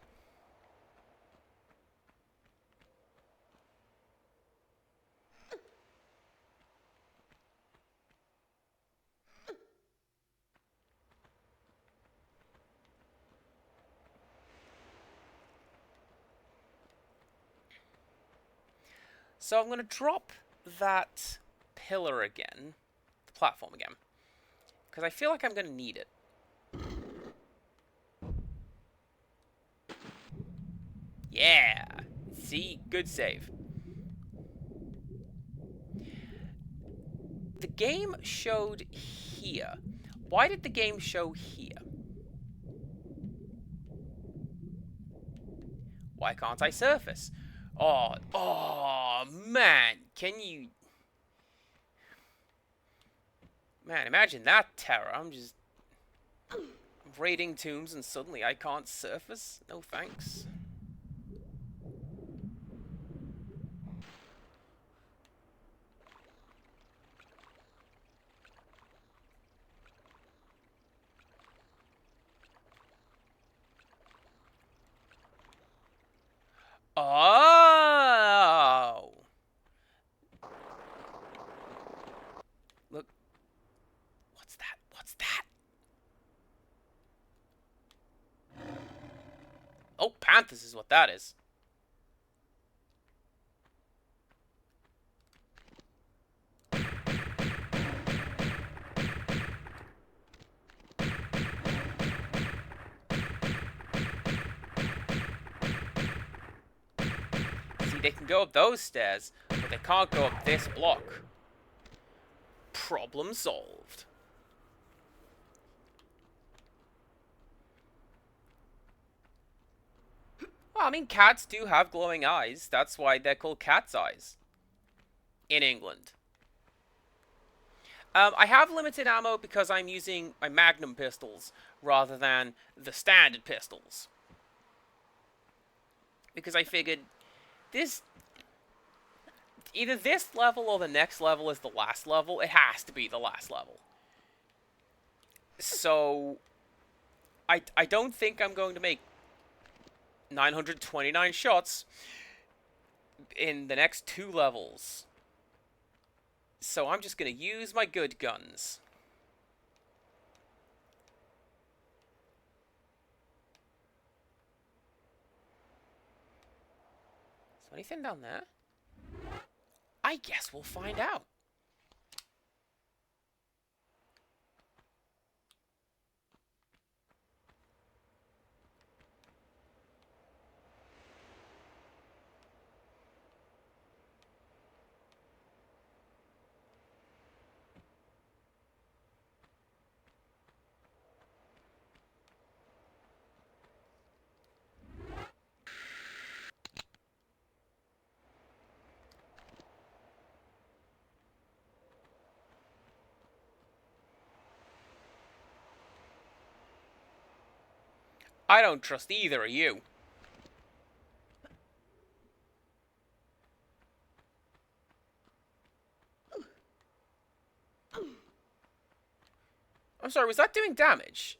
So I'm going to drop that pillar again, the platform again, because I feel like I'm going to need it. Yeah! See? Good save. The game showed here. Why did the game show here? Why can't I surface? Oh, man. Can you... Man, imagine that terror. I'm just raiding tombs and suddenly I can't surface? No thanks. Oh! Look. What's that? What's that? Oh, Panthers is what that is. See, they can go up those stairs, but they can't go up this block. Problem solved. Well, I mean, cats do have glowing eyes. That's why they're called cat's eyes. In England. I have limited ammo because I'm using my Magnum pistols rather than the standard pistols. Because I figured this... Either this level or the next level is the last level. It has to be the last level. So... I don't think I'm going to make 929 shots in the next 2 levels. So I'm just going to use my good guns. Is there anything down there? I guess we'll find out. I don't trust either of you. I'm sorry, was that doing damage?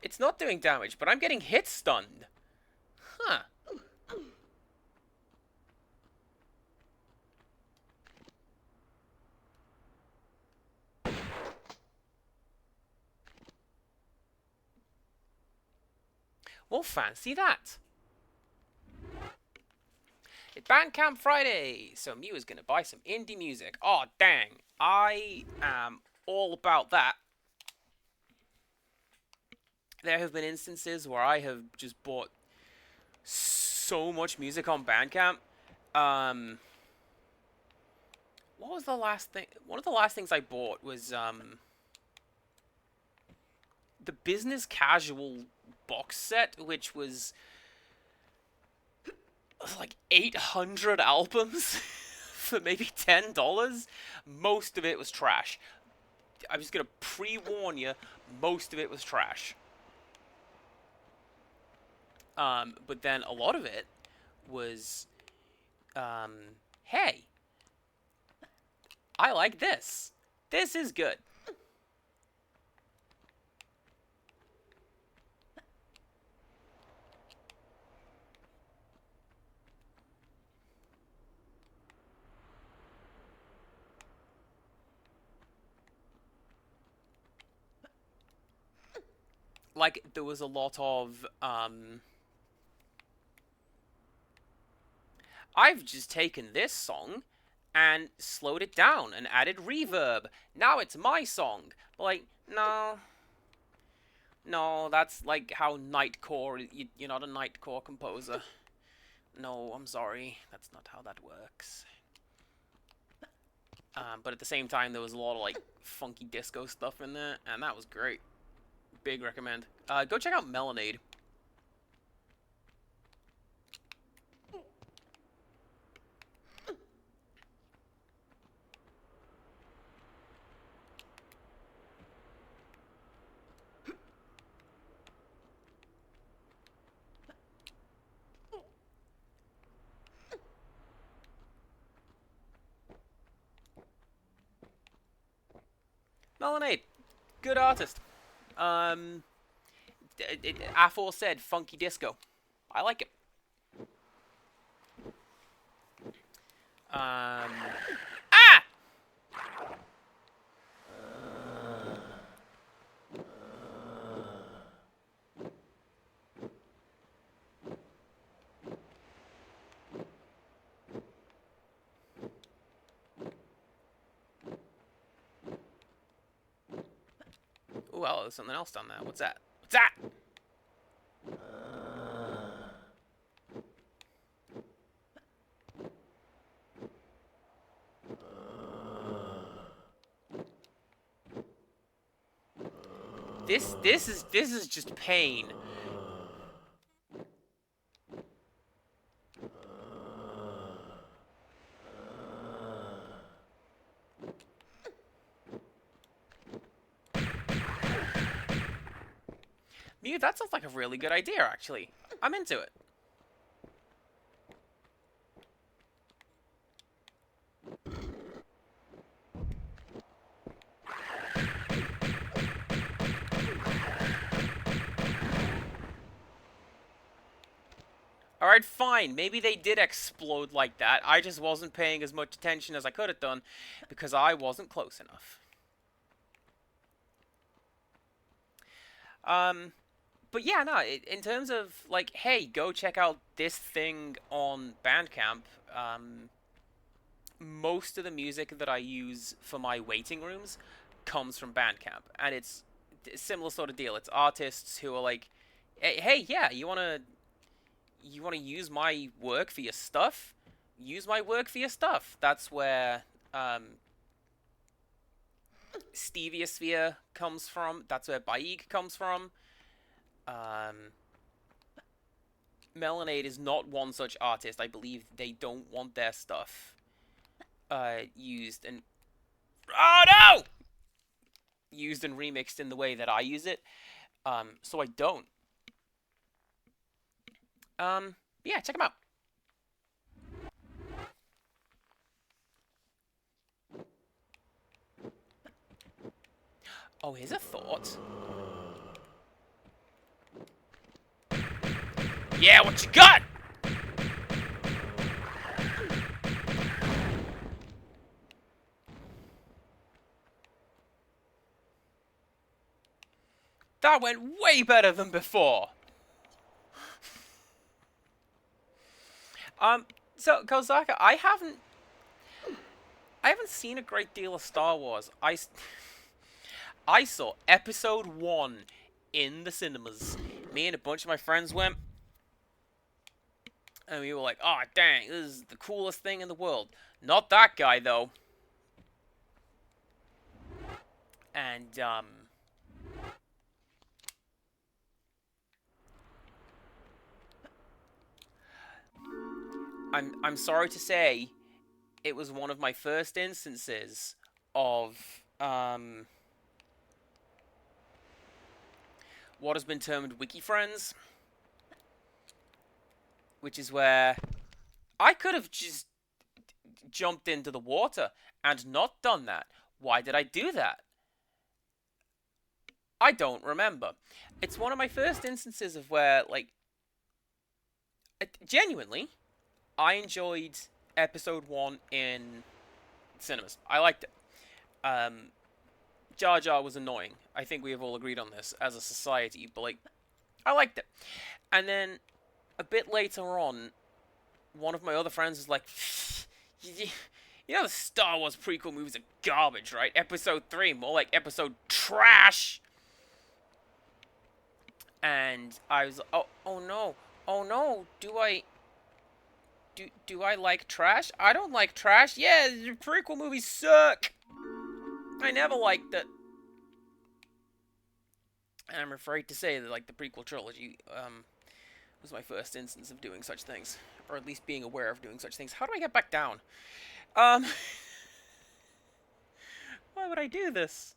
It's not doing damage, but I'm getting hit stunned. Huh. Well, fancy that. It's Bandcamp Friday, so Mew is going to buy some indie music. Oh, dang. I am all about that. There have been instances where I have just bought so much music on Bandcamp. What was the last thing? One of the last things I bought was the Business Casual box set, which was like 800 albums for maybe $10. Most of it was trash. I'm just gonna pre-warn you, most of it was trash. But then a lot of it was, hey, I like this. This is good. Like, there was a lot of, I've just taken this song and slowed it down and added reverb. Now it's my song. Like, no. No, that's like how Nightcore, you're not a Nightcore composer. No, I'm sorry. That's not how that works. But at the same time, there was a lot of like funky disco stuff in there, and that was great. Big recommend. Go check out Melonade. Melonade, good artist. Aforesaid funky disco. I like it. Ah! Ooh, well, there's something else down there. What's that? What's that? This is just pain. Mew, that sounds like a really good idea, actually. I'm into it. Alright, fine. Maybe they did explode like that. I just wasn't paying as much attention as I could have done because I wasn't close enough. But yeah, no, in terms of, like, hey, go check out this thing on Bandcamp, most of the music that I use for my waiting rooms comes from Bandcamp. And it's a similar sort of deal. It's artists who are like, hey, yeah, you wanna use my work for your stuff? Use my work for your stuff. That's where Stevia Sphere comes from. That's where Baig comes from. Melonade is not one such artist. I believe they don't want their stuff used and oh no, used and remixed in the way that I use it. So I don't. Yeah, check them out. Oh, here's a thought. Yeah, what you got? That went way better than before. So Kozaka, I haven't seen a great deal of Star Wars. I saw Episode 1 in the cinemas. Me and a bunch of my friends went, and we were like, "Oh, dang, this is the coolest thing in the world." Not that guy though. And I'm sorry to say, it was one of my first instances of what has been termed wiki friends. which is where I could have just jumped into the water and not done that. Why did I do that? I don't remember. It's one of my first instances of where, like, genuinely, I enjoyed episode 1 in cinemas. I liked it. Jar Jar was annoying. I think we have all agreed on this as a society, but, like, I liked it. And then, a bit later on, one of my other friends was like, you know the Star Wars prequel movies are garbage, right? Episode 3, more like episode trash. And I was, oh no, do I like trash? I don't like trash. Yeah, the prequel movies suck. I never liked it. And I'm afraid to say that, like, the prequel trilogy, was my first instance of doing such things. Or at least being aware of doing such things. How do I get back down? Why would I do this?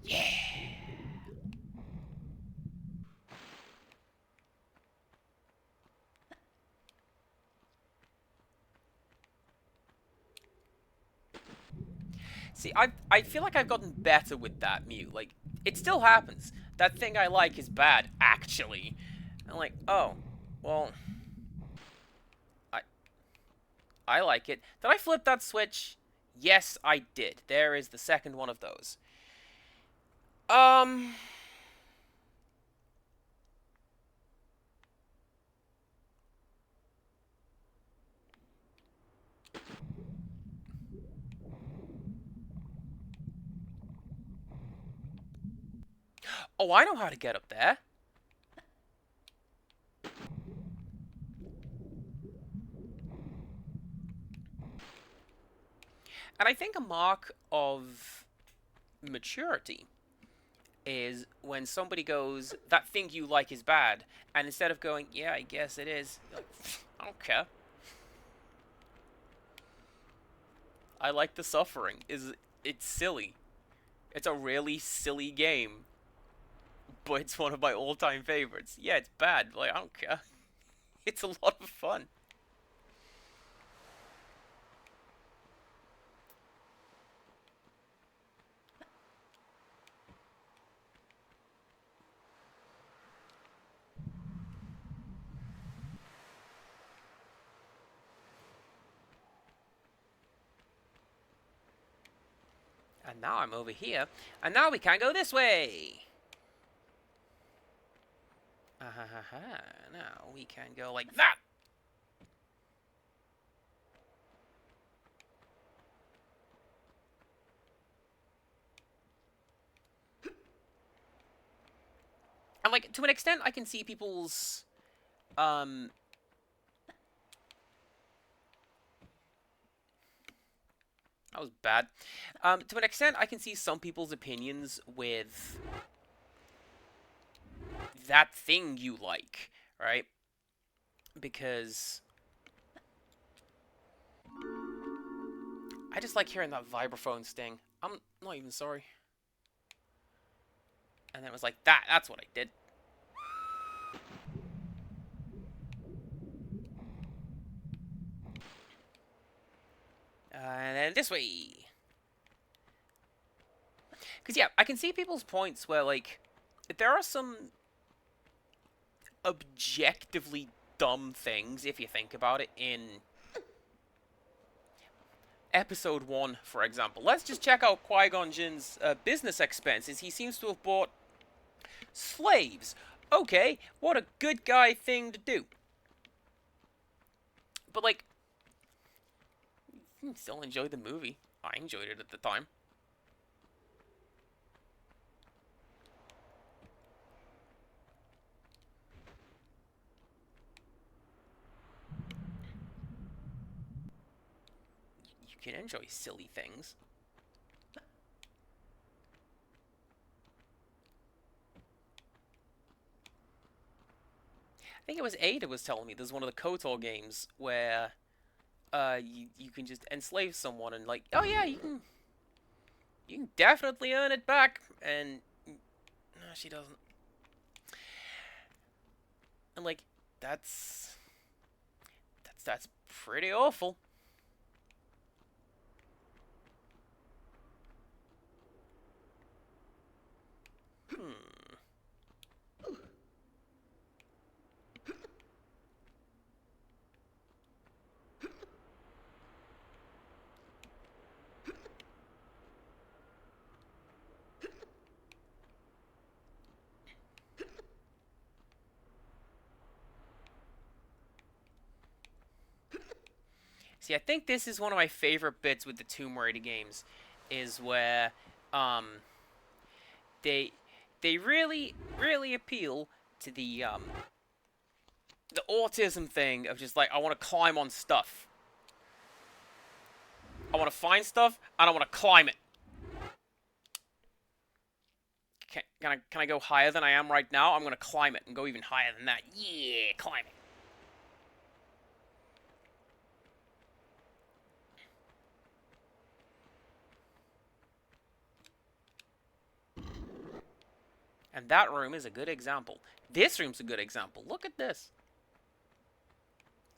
Yeah. See, I feel like I've gotten better with that mute. Like, it still happens. That thing I like is bad, actually. I'm like, oh, well, I I like it. Did I flip that switch? Yes, I did. There is the second one of those. Um. Oh, I know how to get up there. And I think a mark of maturity is when somebody goes, that thing you like is bad, and instead of going, yeah, I guess it is, you're like, I don't care. I like the suffering. It's silly. It's a really silly game, but it's one of my all-time favorites. Yeah, it's bad. Like, I don't care. It's a lot of fun. And now I'm over here, and now we can go this way. Now we can go like that. And, like, to an extent, I can see people's, that was bad. To an extent, I can see some people's opinions with that thing you like, right? Because I just like hearing that vibraphone sting. I'm not even sorry. And then it was like, that's what I did. And then this way. Because, yeah, I can see people's points where, like, there are some objectively dumb things, if you think about it, in episode 1, for example. Let's just check out Qui-Gon Jinn's business expenses. He seems to have bought slaves. Okay, what a good guy thing to do. But, like, you can still enjoy the movie. I enjoyed it at the time. You can enjoy silly things. think it was Ada was telling me there's one of the KOTOR games where you can just enslave someone and like, oh yeah, you can definitely earn it back, and no, she doesn't. And like, that's pretty awful. Hmm. See, I think this is one of my favorite bits with the Tomb Raider games, is where um they they really appeal to the autism thing of just like, I want to climb on stuff. I want to find stuff and I want to climb it. Can I go higher than I am right now? I'm gonna climb it and go even higher than that. Yeah, climb it. And that room is a good example. This room's a good example. Look at this.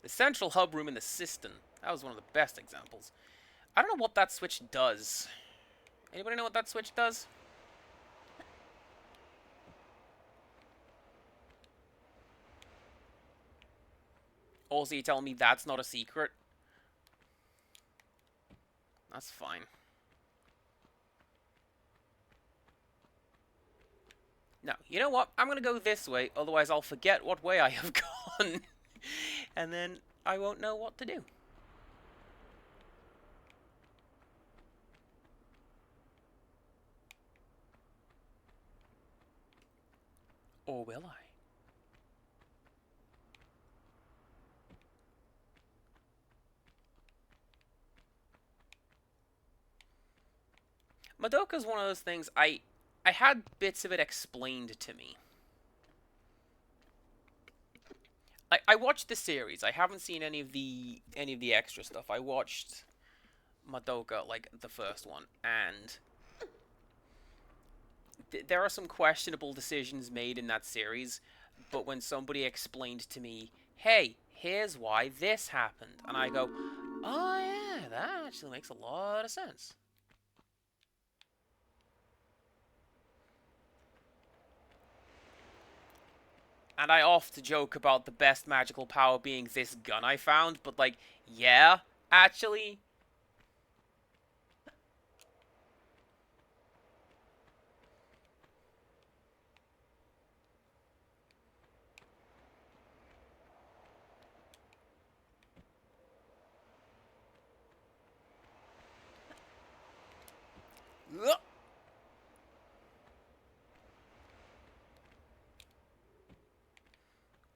The central hub room in the cistern. That was one of the best examples. I don't know what that switch does. Anybody know what that switch does? Also, you telling me that's not a secret? That's fine. No, you know what? I'm gonna go this way, otherwise I'll forget what way I have gone. And then I won't know what to do. Or will I? Madoka's one of those things, I had bits of it explained to me. I watched the series. I haven't seen any of the extra stuff. I watched Madoka, like the first one, and there are some questionable decisions made in that series, but when somebody explained to me, hey, here's why this happened, and I go, oh yeah, that actually makes a lot of sense. And I often joke about the best magical power being this gun I found, but like, yeah, actually. Ugh.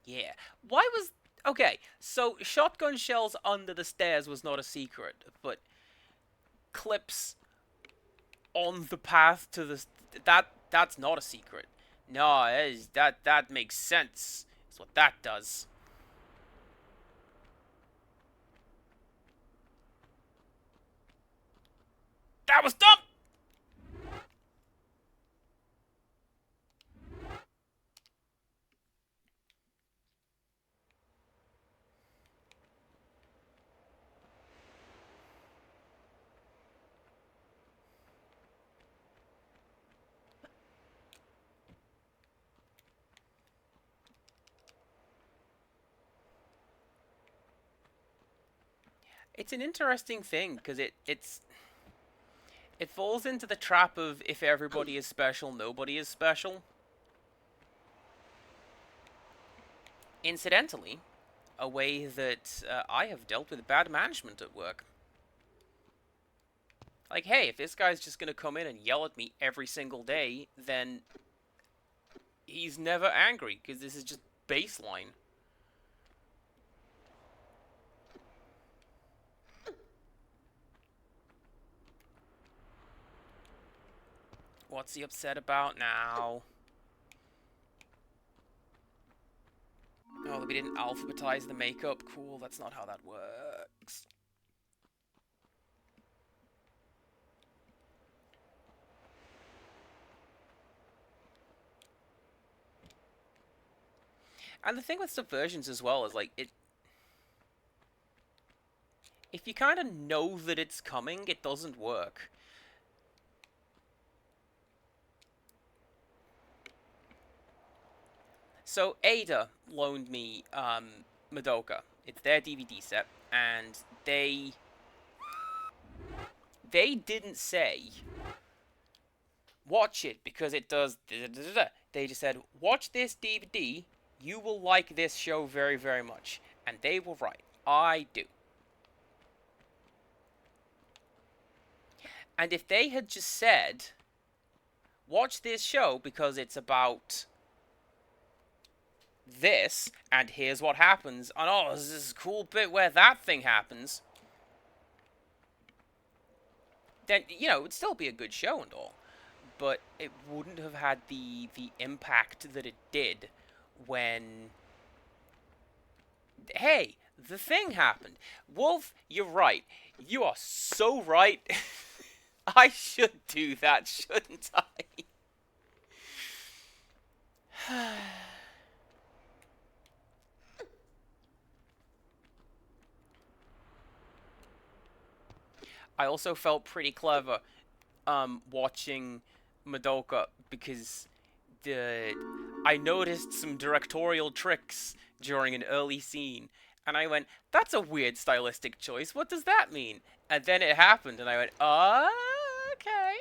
Yeah. Why was... Okay, so shotgun shells under the stairs was not a secret, but clips on the path to the... That's not a secret. No, that makes sense. That's what that does. That was dumb! It's an interesting thing, because it falls into the trap of if everybody is special, nobody is special. Incidentally, a way that I have dealt with bad management at work. Like, hey, if this guy's just gonna come in and yell at me every single day, then he's never angry, because this is just baseline. What's he upset about now? Oh, that we didn't alphabetize the makeup. Cool, that's not how that works. And the thing with subversions as well is, like, if you kind of know that it's coming, it doesn't work. So Ada loaned me Madoka. It's their DVD set, and they didn't say watch it because it does da, da, da, da. They just said watch this DVD. You will like this show very, very much. And they were right. I do. And if they had just said watch this show because it's about this, and here's what happens, and oh, there's this cool bit where that thing happens, then, you know, it would still be a good show and all, but it wouldn't have had the impact that it did when, hey, the thing happened. Wolf, you're right. You are so right. I should do that, shouldn't I? I also felt pretty clever watching Madoka because I noticed some directorial tricks during an early scene, and I went, that's a weird stylistic choice, what does that mean? And then it happened, and I went, okay.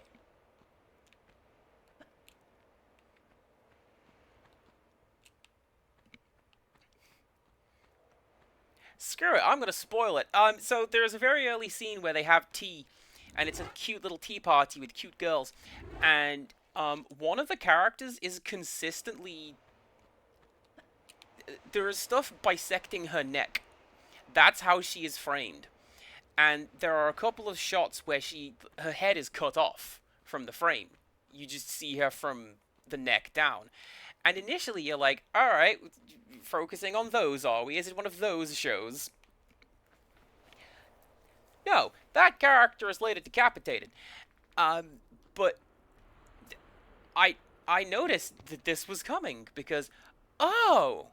Screw it, I'm gonna spoil it. So there's a very early scene where they have tea, and it's a cute little tea party with cute girls, and one of the characters is consistently, there is stuff bisecting her neck. That's how she is framed. And there are a couple of shots where her head is cut off from the frame. You just see her from the neck down. And initially you're like, alright, focusing on those, are we? Is it one of those shows? No, that character is later decapitated. But I noticed that this was coming because, oh,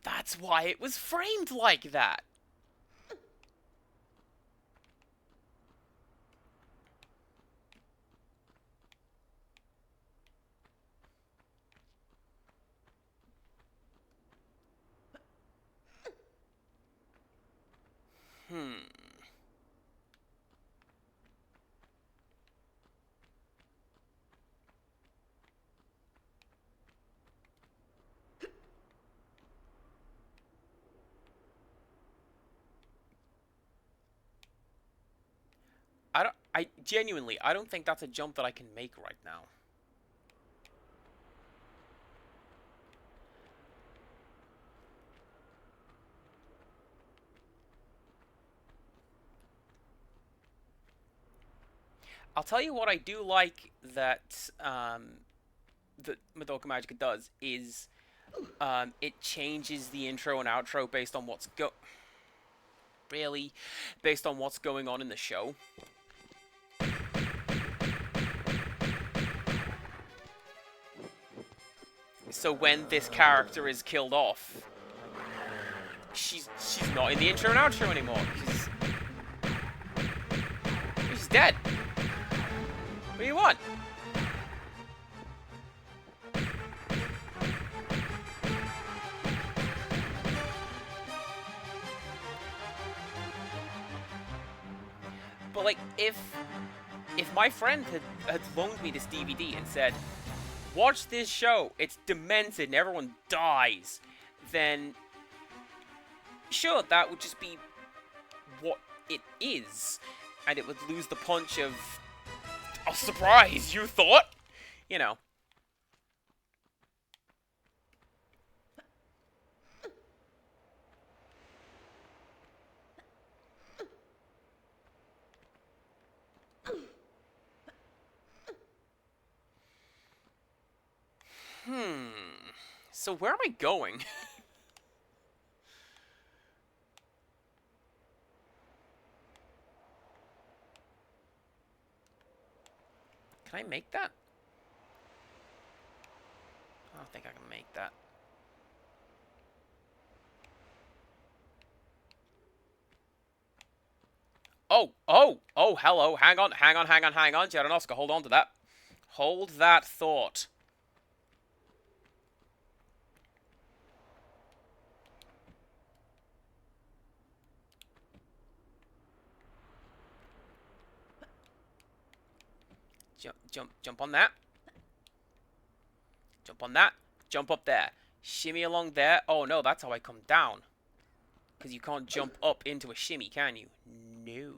that's why it was framed like that. I genuinely, I don't think that's a jump that I can make right now. I'll tell you what I do like that Madoka Magica does is it changes the intro and outro based on based on what's going on in the show. So when this character is killed off, she's not in the intro and outro anymore. She's dead. What do you want? But like, if my friend had loaned me this DVD and said, watch this show, it's demented and everyone dies, then sure, that would just be what it is, and it would lose the punch of, oh, surprise, you thought? You know. So where am I going? Can I make that? I don't think I can make that. Oh, hello. Hang on. Jaronoska, hold on to that. Hold that thought. Jump on that. Jump on that. Jump up there. Shimmy along there. Oh, no, that's how I come down. Because you can't jump up into a shimmy, can you? No.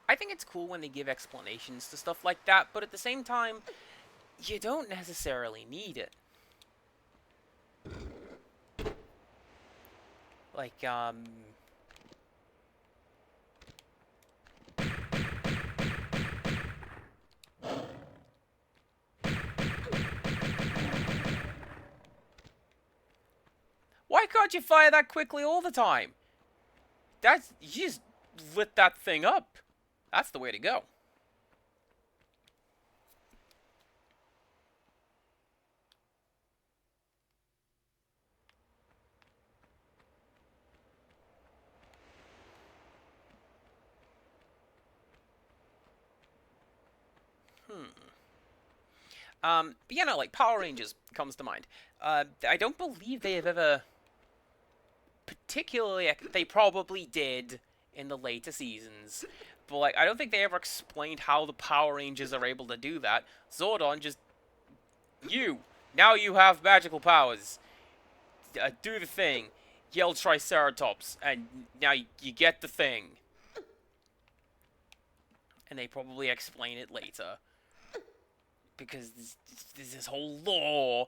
I think it's cool when they give explanations to stuff like that, but at the same time, you don't necessarily need it. Like, why can't you fire that quickly all the time? You just lit that thing up. That's the way to go. But you know, like, Power Rangers comes to mind. I don't believe they have ever particularly... They probably did in the later seasons. But, like, I don't think they ever explained how the Power Rangers are able to do that. Zordon just... Now you have magical powers. Do the thing. Yell Triceratops. And now you get the thing. And they probably explain it later. Because there's this whole lore.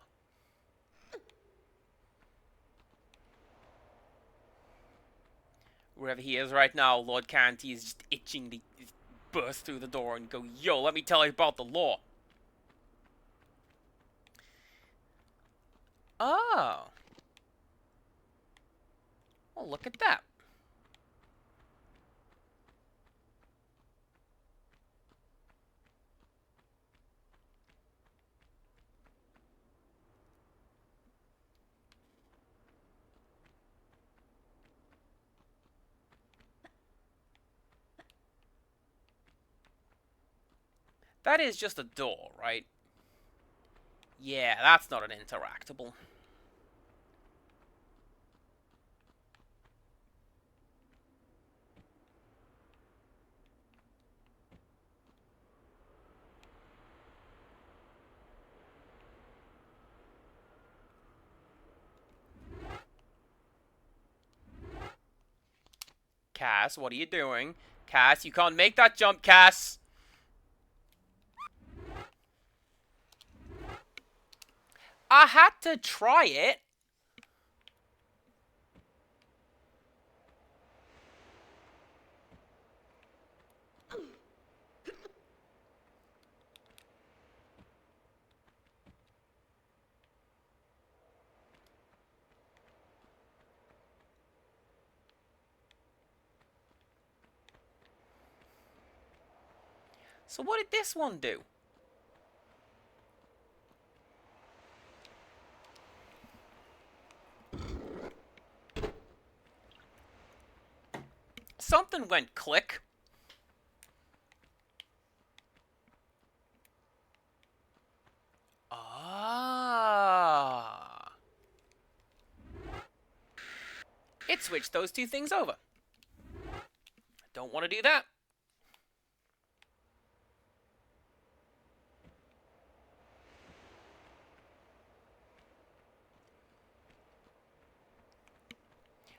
Wherever he is right now, Lord Canty is just itching to burst through the door and go, yo, let me tell you about the lore. Oh. Well, look at that. That is just a door, right? Yeah, that's not an interactable. Cass, what are you doing? Cass, you can't make that jump, Cass! I had to try it. So what did this one do? Something went click. It switched those two things over. Don't want to do that.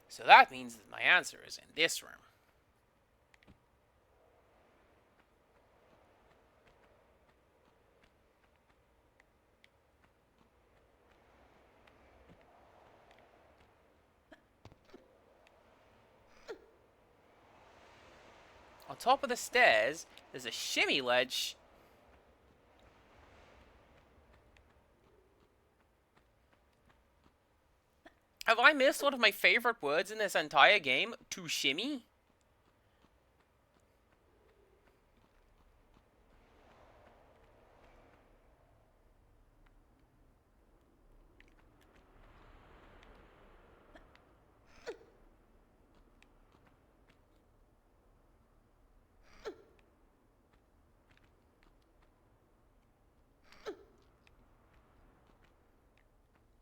So that means that my answer is in this room. On top of the stairs, there's a shimmy ledge. Have I missed one of my favorite words in this entire game? To shimmy?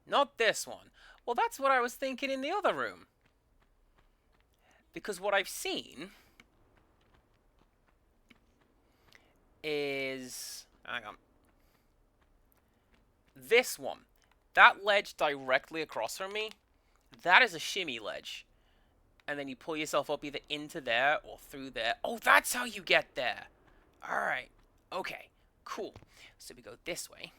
Not this one. Well, that's what I was thinking in the other room. Because what I've seen is... hang on. This one. That ledge directly across from me, that is a shimmy ledge. And then you pull yourself up either into there or through there. Oh, that's how you get there. Alright. Okay. Cool. So we go this way.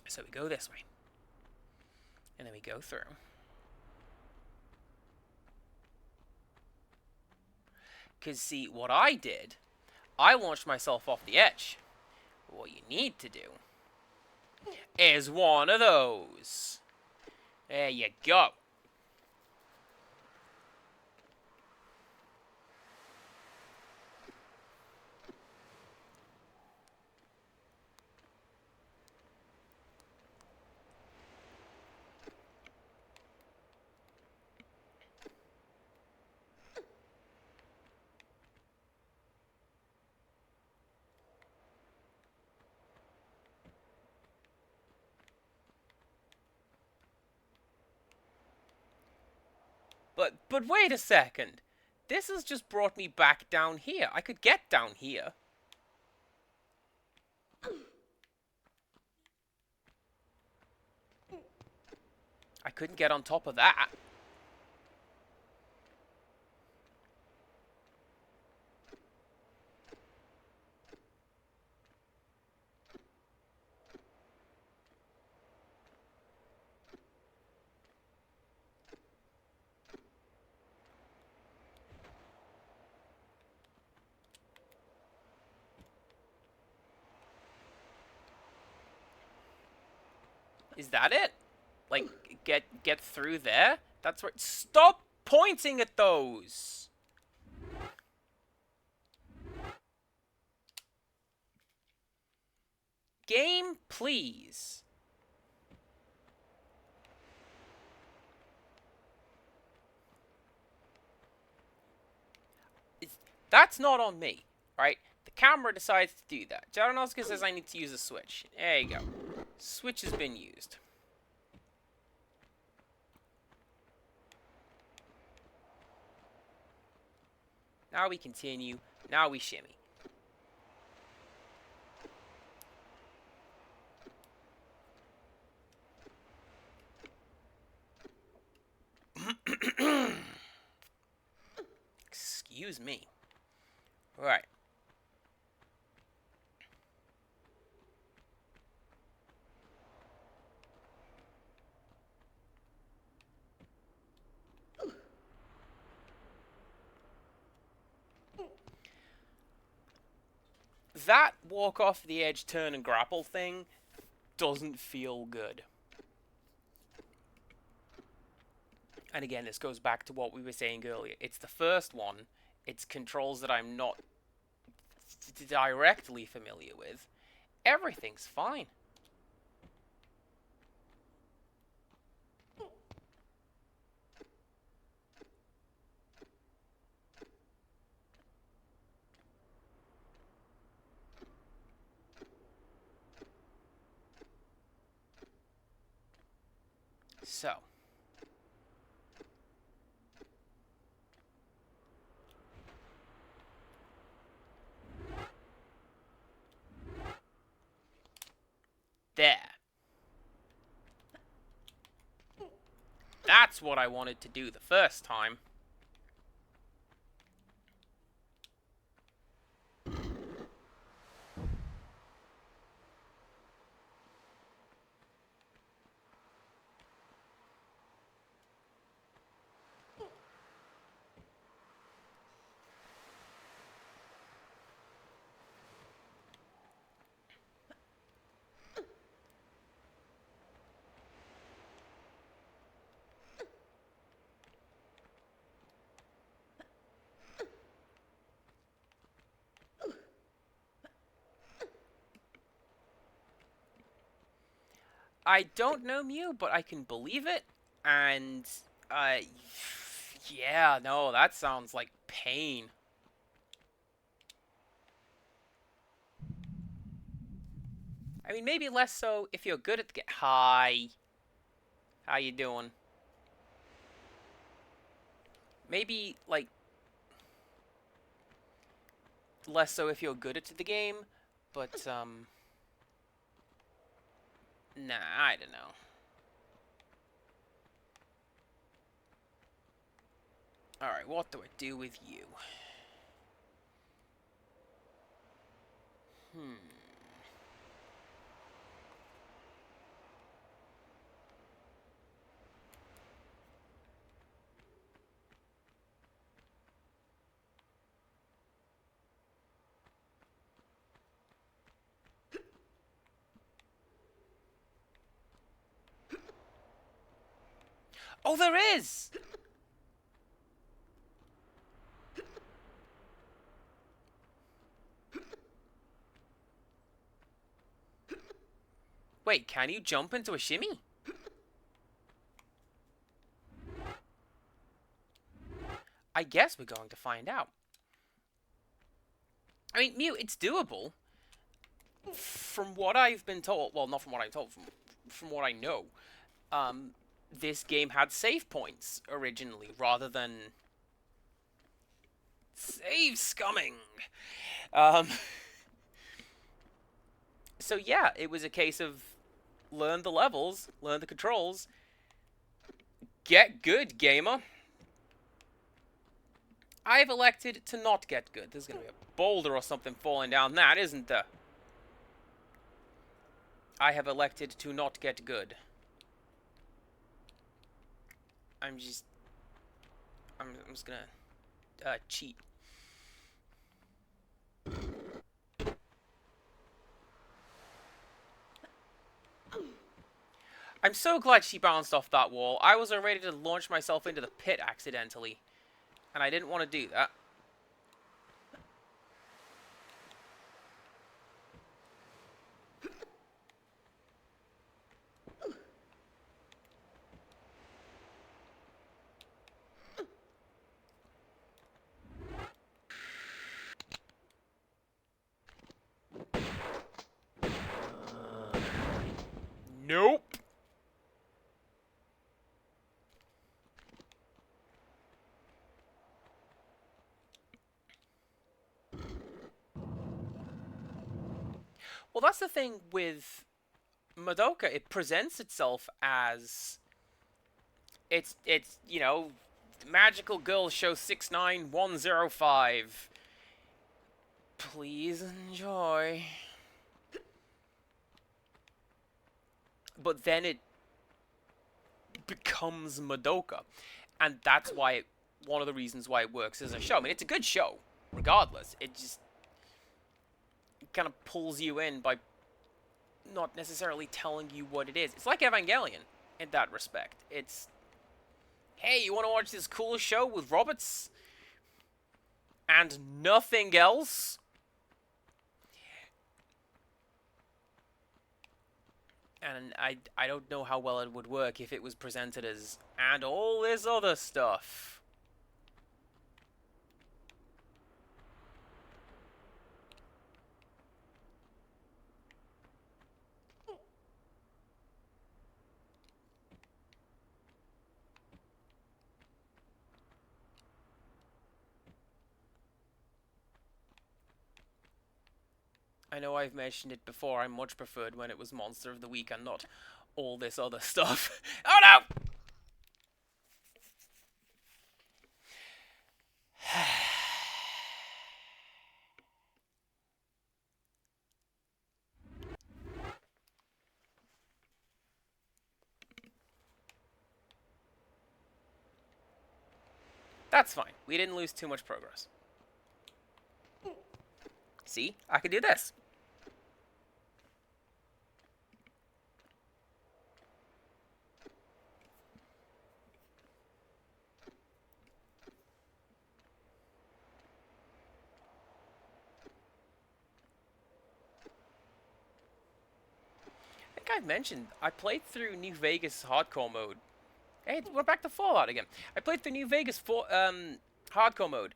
So we go this way. And then we go through. Because, see, what I did, I launched myself off the edge. What you need to do is one of those. There you go. But wait a second. This has just brought me back down here. I could get down here. I couldn't get on top of that. Is that it? Like, get through there? That's right. Stop pointing at those! Game, please. That's not on me, right? The camera decides to do that. Jaranowska says I need to use a switch. There you go. Switch has been used. Now we continue. Now we shimmy. Excuse me. Right. That walk off the edge, turn and grapple thing doesn't feel good. And again, this goes back to what we were saying earlier. It's the first one. It's controls that I'm not directly familiar with. Everything's fine. So. There. That's what I wanted to do the first time. I don't know Mew, but I can believe it. And, yeah, no, that sounds like pain. I mean, maybe less so if you're good at the game. Hi. How you doing? Maybe, like, less so if you're good at the game, but, nah, I don't know. Alright, what do I do with you? Oh, there is! Wait, can you jump into a shimmy? I guess we're going to find out. I mean, Mew, it's doable. From what I've been told, well, not from what I'm told, from what I know, this game had save points originally, rather than save scumming. So yeah, it was a case of learn the levels, learn the controls, get good, gamer. I've elected to not get good. There's gonna be a boulder or something falling down that, isn't there? I have elected to not get good. I'm just gonna cheat. I'm so glad she bounced off that wall. I was ready to launch myself into the pit accidentally, and I didn't want to do that. Nope. Well, that's the thing with Madoka. It presents itself as it's you know, magical girl show 69105. Please enjoy. But then it becomes Madoka, and that's why one of the reasons why it works as a show. I mean, it's a good show, regardless. It just kind of pulls you in by not necessarily telling you what it is. It's like Evangelion in that respect. It's, hey, you want to watch this cool show with robots and nothing else? And I don't know how well it would work if it was presented as, and all this other stuff. I know I've mentioned it before, I much preferred when it was Monster of the Week and not all this other stuff. Oh no! That's fine. We didn't lose too much progress. See? I can do this. I think I've mentioned, I played through New Vegas hardcore mode. Hey, we're back to Fallout again. I played through New Vegas hardcore mode,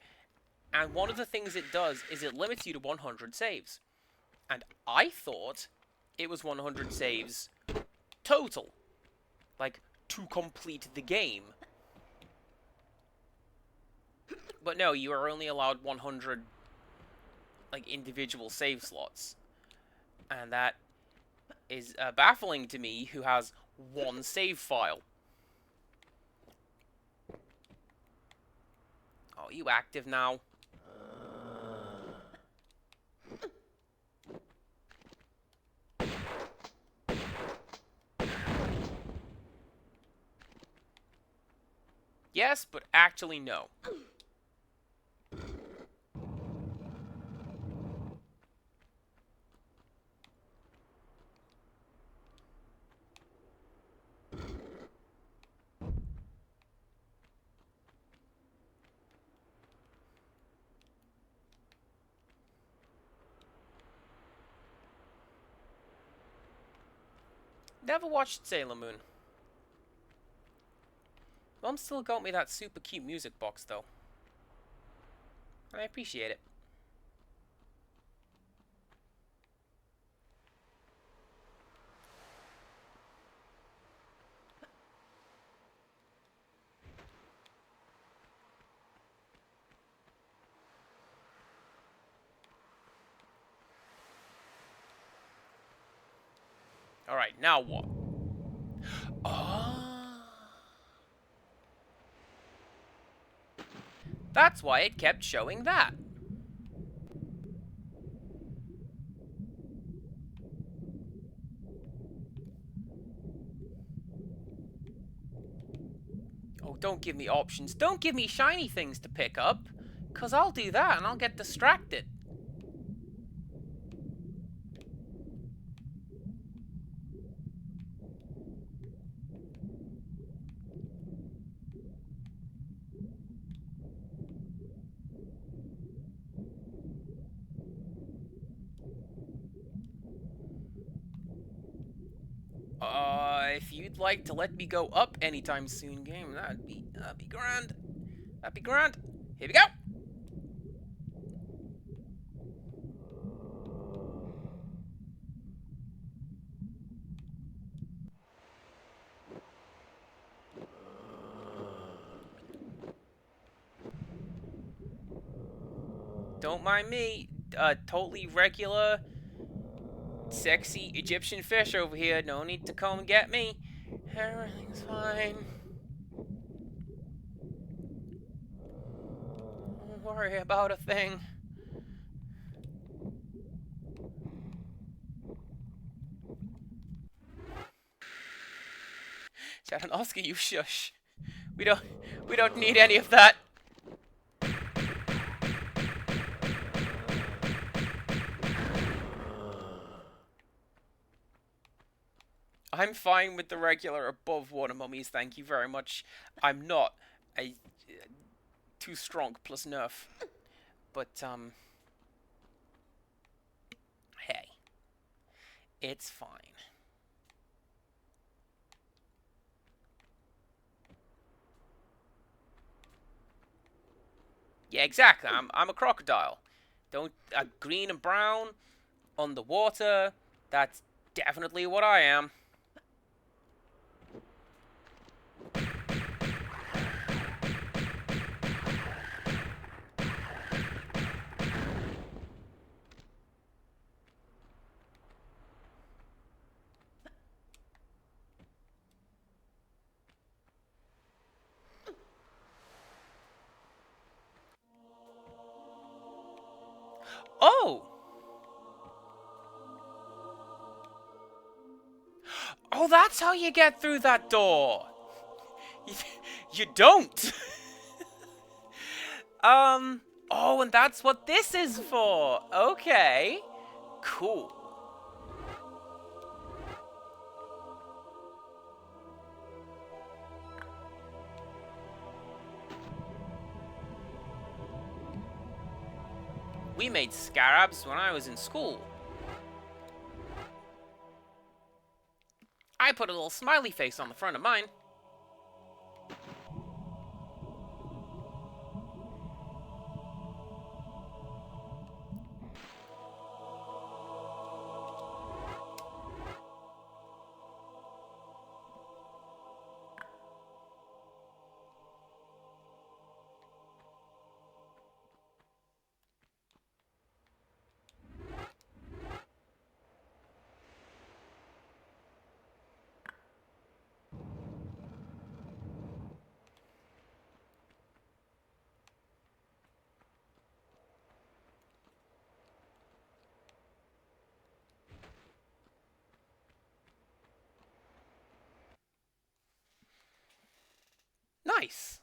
and one of the things it does is it limits you to 100 saves. And I thought it was 100 saves total. Like, to complete the game. But no, you are only allowed 100, like, individual save slots. And that is baffling to me, who has one save file. Oh, you active now? Yes, but actually no. Never watched Sailor Moon. Mom still got me that super cute music box, though. And I appreciate it. Alright, now what? Oh. That's why it kept showing that. Oh, don't give me options. Don't give me shiny things to pick up. Because I'll do that and I'll get distracted. If you'd like to let me go up anytime soon, game, that'd be grand. That'd be grand. Here we go. Don't mind me. Totally regular, sexy Egyptian fish over here. No need to come and get me. Everything's fine. Don't worry about a thing. Shadonosky, you shush. We don't need any of that. I'm fine with the regular above water mummies, thank you very much. I'm not a too strong plus nerf. But hey. It's fine. Yeah, exactly. I'm a crocodile. Don't green and brown on the water. That's definitely what I am. Oh! Oh, that's how you get through that door! You don't! Oh, and that's what this is for! Okay. Cool. We made scarabs when I was in school. I put a little smiley face on the front of mine. Nice.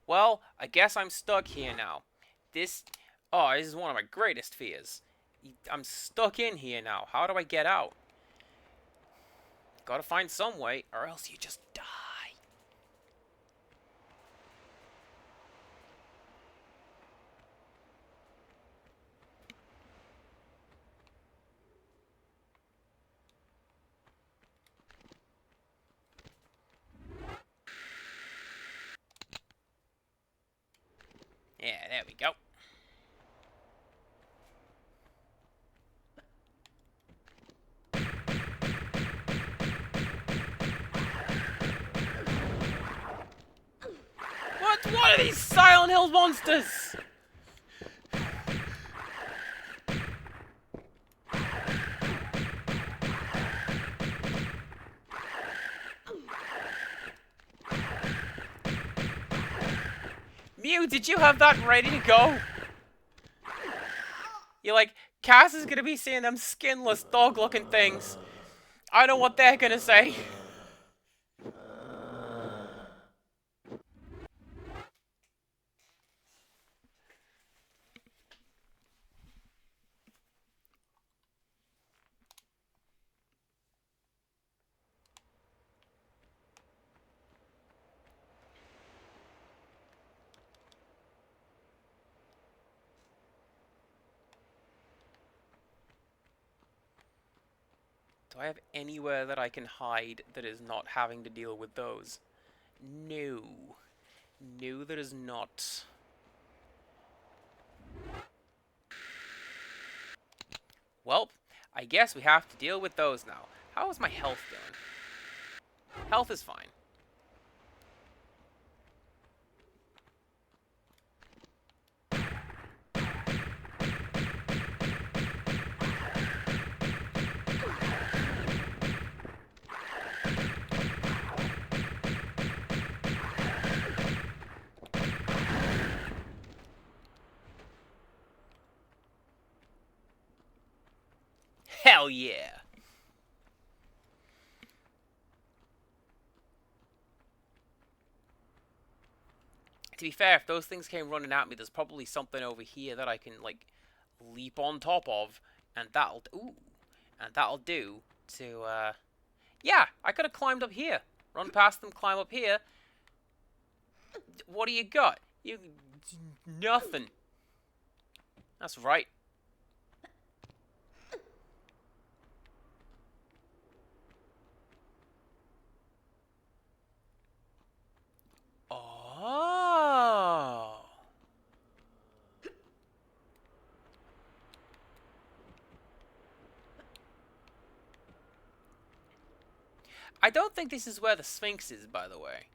Well, I guess I'm stuck here now. This is one of my greatest fears. I'm stuck in here now. How do I get out? Gotta find some way, or else you just die. Yeah, there we go. What are these Silent Hill monsters? Mew, did you have that ready to go? You're like, Cass is gonna be seeing them skinless dog-looking things. I know what they're gonna say. Do I have anywhere that I can hide that is not having to deal with those? No. No, there is not. Well, I guess we have to deal with those now. How is my health doing? Health is fine. Hell yeah! To be fair, if those things came running at me, there's probably something over here that I can, like, leap on top of, and that'll do to, yeah, I could have climbed up here. Run past them, climb up here. What do you got? Nothing. That's right. Oh. I don't think this is where the Sphinx is, by the way.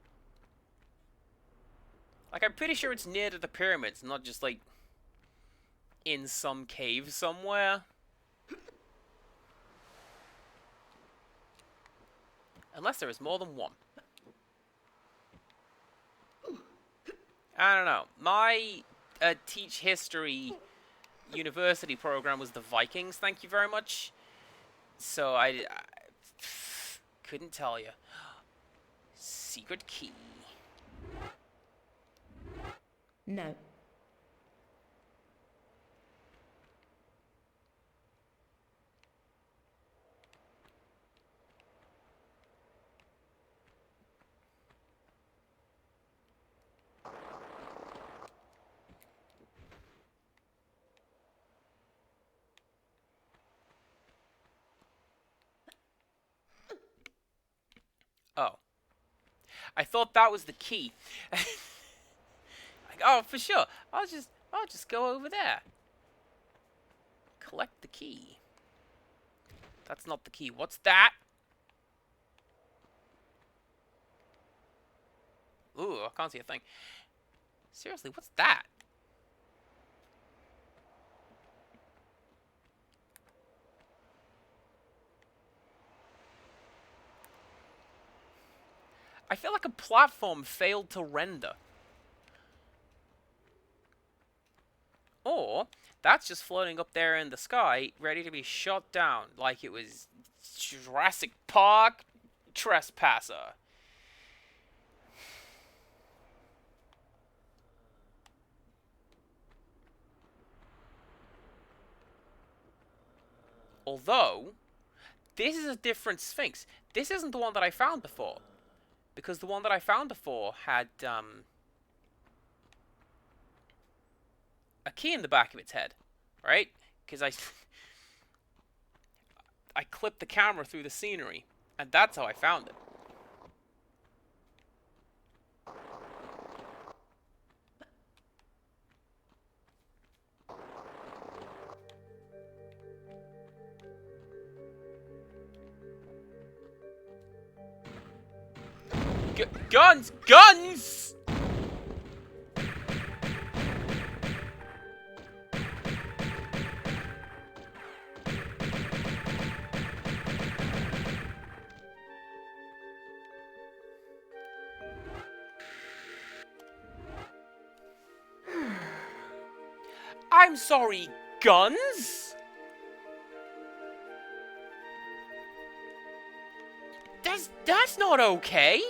Like, I'm pretty sure it's near to the pyramids, not just, like, in some cave somewhere. Unless there is more than one. I don't know. My teach history university program was the Vikings, thank you very much. So I couldn't tell you. Secret key. No. Oh. I thought that was the key. Like, oh, for sure. I'll just go over there. Collect the key. That's not the key. What's that? Ooh, I can't see a thing. Seriously, what's that? I feel like a platform failed to render. Or, that's just floating up there in the sky, ready to be shot down, like it was Jurassic Park Trespasser. Although, this is a different Sphinx. This isn't the one that I found before. Because the one that I found before had, a key in the back of its head. Right? Because I clipped the camera through the scenery. And that's how I found it. Guns! Guns! I'm sorry, guns? That's not okay.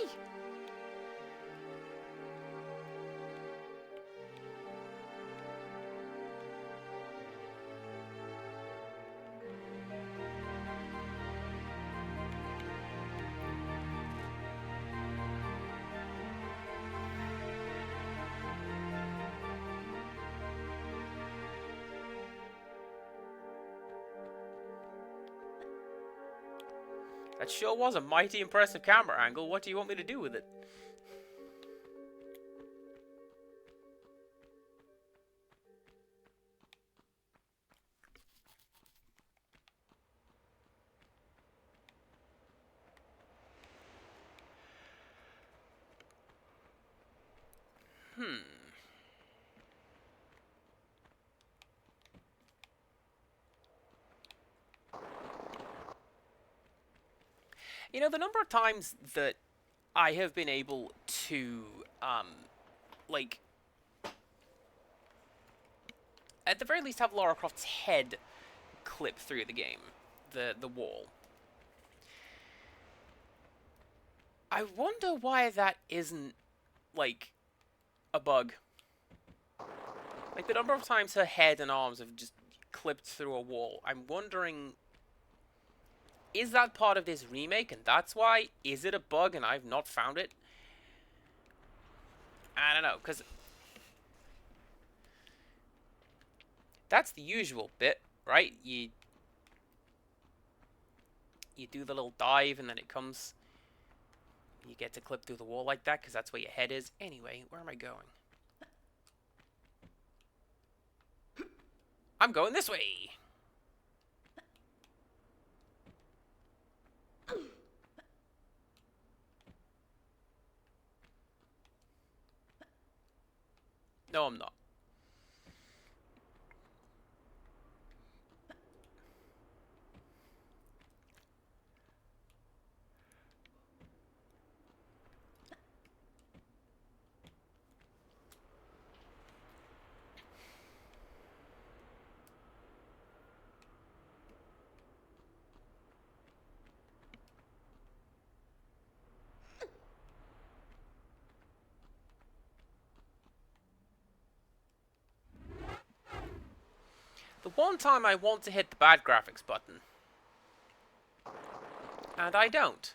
That sure was a mighty impressive camera angle. What do you want me to do with it? You know, the number of times that I have been able to, like, at the very least have Lara Croft's head clip through the game, the wall. I wonder why that isn't, like, a bug. Like, the number of times her head and arms have just clipped through a wall. I'm wondering, is that part of this remake and that's why? Is it a bug and I've not found it? I don't know, because that's the usual bit, right? You do the little dive and then it comes. You get to clip through the wall like that because that's where your head is. Anyway, where am I going? I'm going this way! No, I'm not. The one time I want to hit the bad graphics button. And I don't.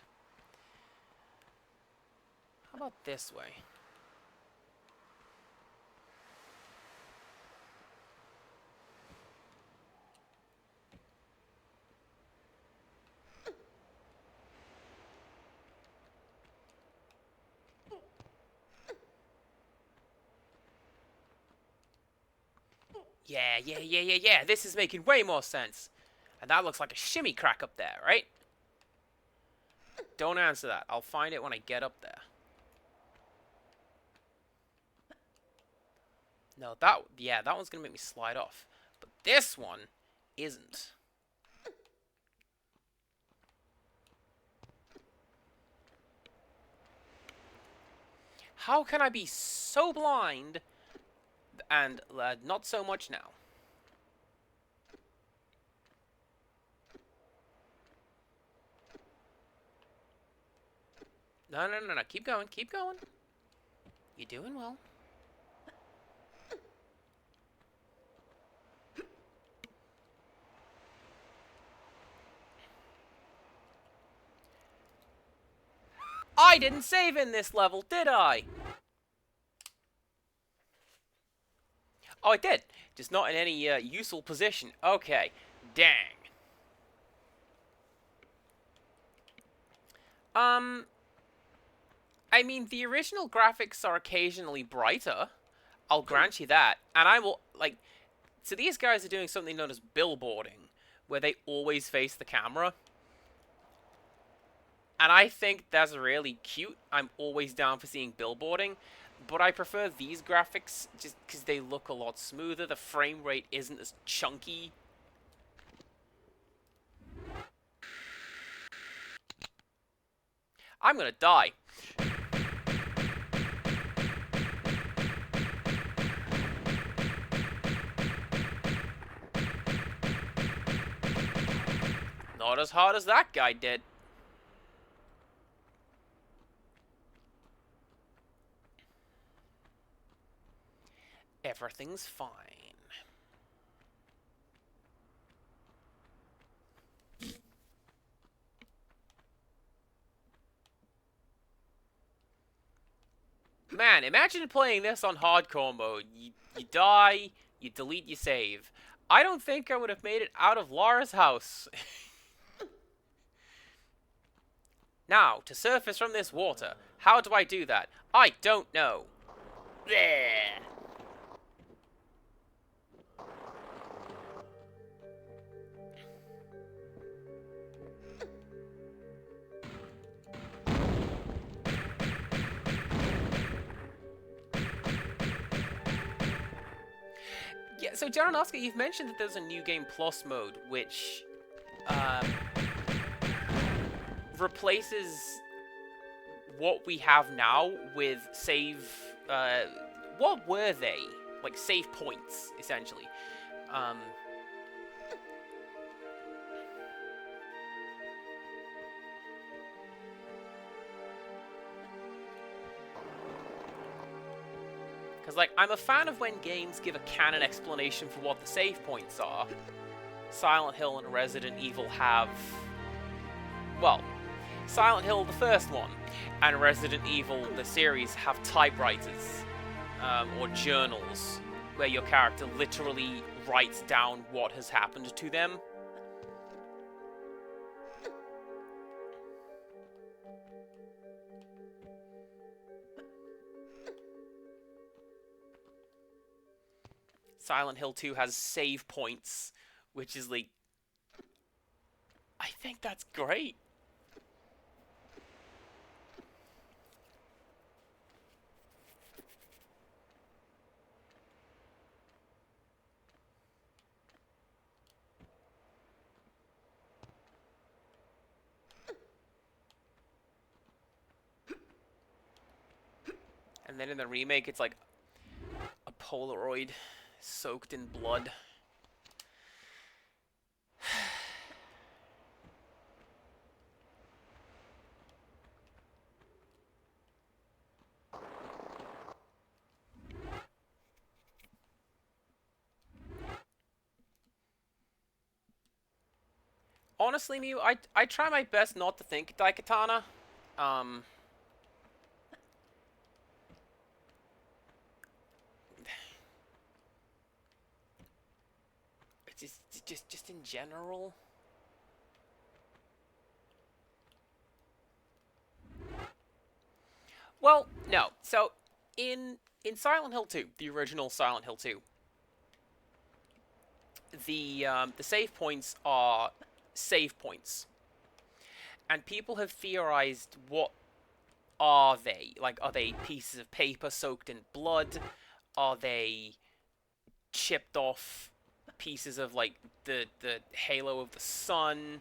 How about this way? Yeah. This is making way more sense. And that looks like a shimmy crack up there, right? Don't answer that. I'll find it when I get up there. No, that one's gonna make me slide off. But this one isn't. How can I be so blind and not so much now? No. Keep going. You're doing well. I didn't save in this level, did I? Oh, I did. Just not in any useful position. Okay. Dang. I mean, the original graphics are occasionally brighter. I'll grant you that. And I will, like... So these guys are doing something known as billboarding, where they always face the camera. And I think that's really cute. I'm always down for seeing billboarding. But I prefer these graphics just because they look a lot smoother. The frame rate isn't as chunky. I'm gonna die. Not as hard as that guy did. Everything's fine. Man, imagine playing this on hardcore mode. You die, you delete your save. I don't think I would have made it out of Lara's house. Now, to surface from this water. How do I do that? I don't know. Blech. Yeah, so Janonovsky, you've mentioned that there's a New Game Plus mode, which replaces what we have now with save... what were they? Like, save points, essentially. Because, like, I'm a fan of when games give a canon explanation for what the save points are. Silent Hill and Resident Evil have... Well, Silent Hill, the first one, and Resident Evil, the series, have typewriters, or journals, where your character literally writes down what has happened to them. Silent Hill 2 has save points, which is like... I think that's great. And then in the remake, it's like a Polaroid soaked in blood. Honestly, Mew, I try my best not to think Daikatana. Um, just in general. Well, no. So, in Silent Hill 2, the original Silent Hill 2, the save points are save points, and people have theorized what are they? Like, are they pieces of paper soaked in blood? Are they chipped off pieces of like the halo of the sun?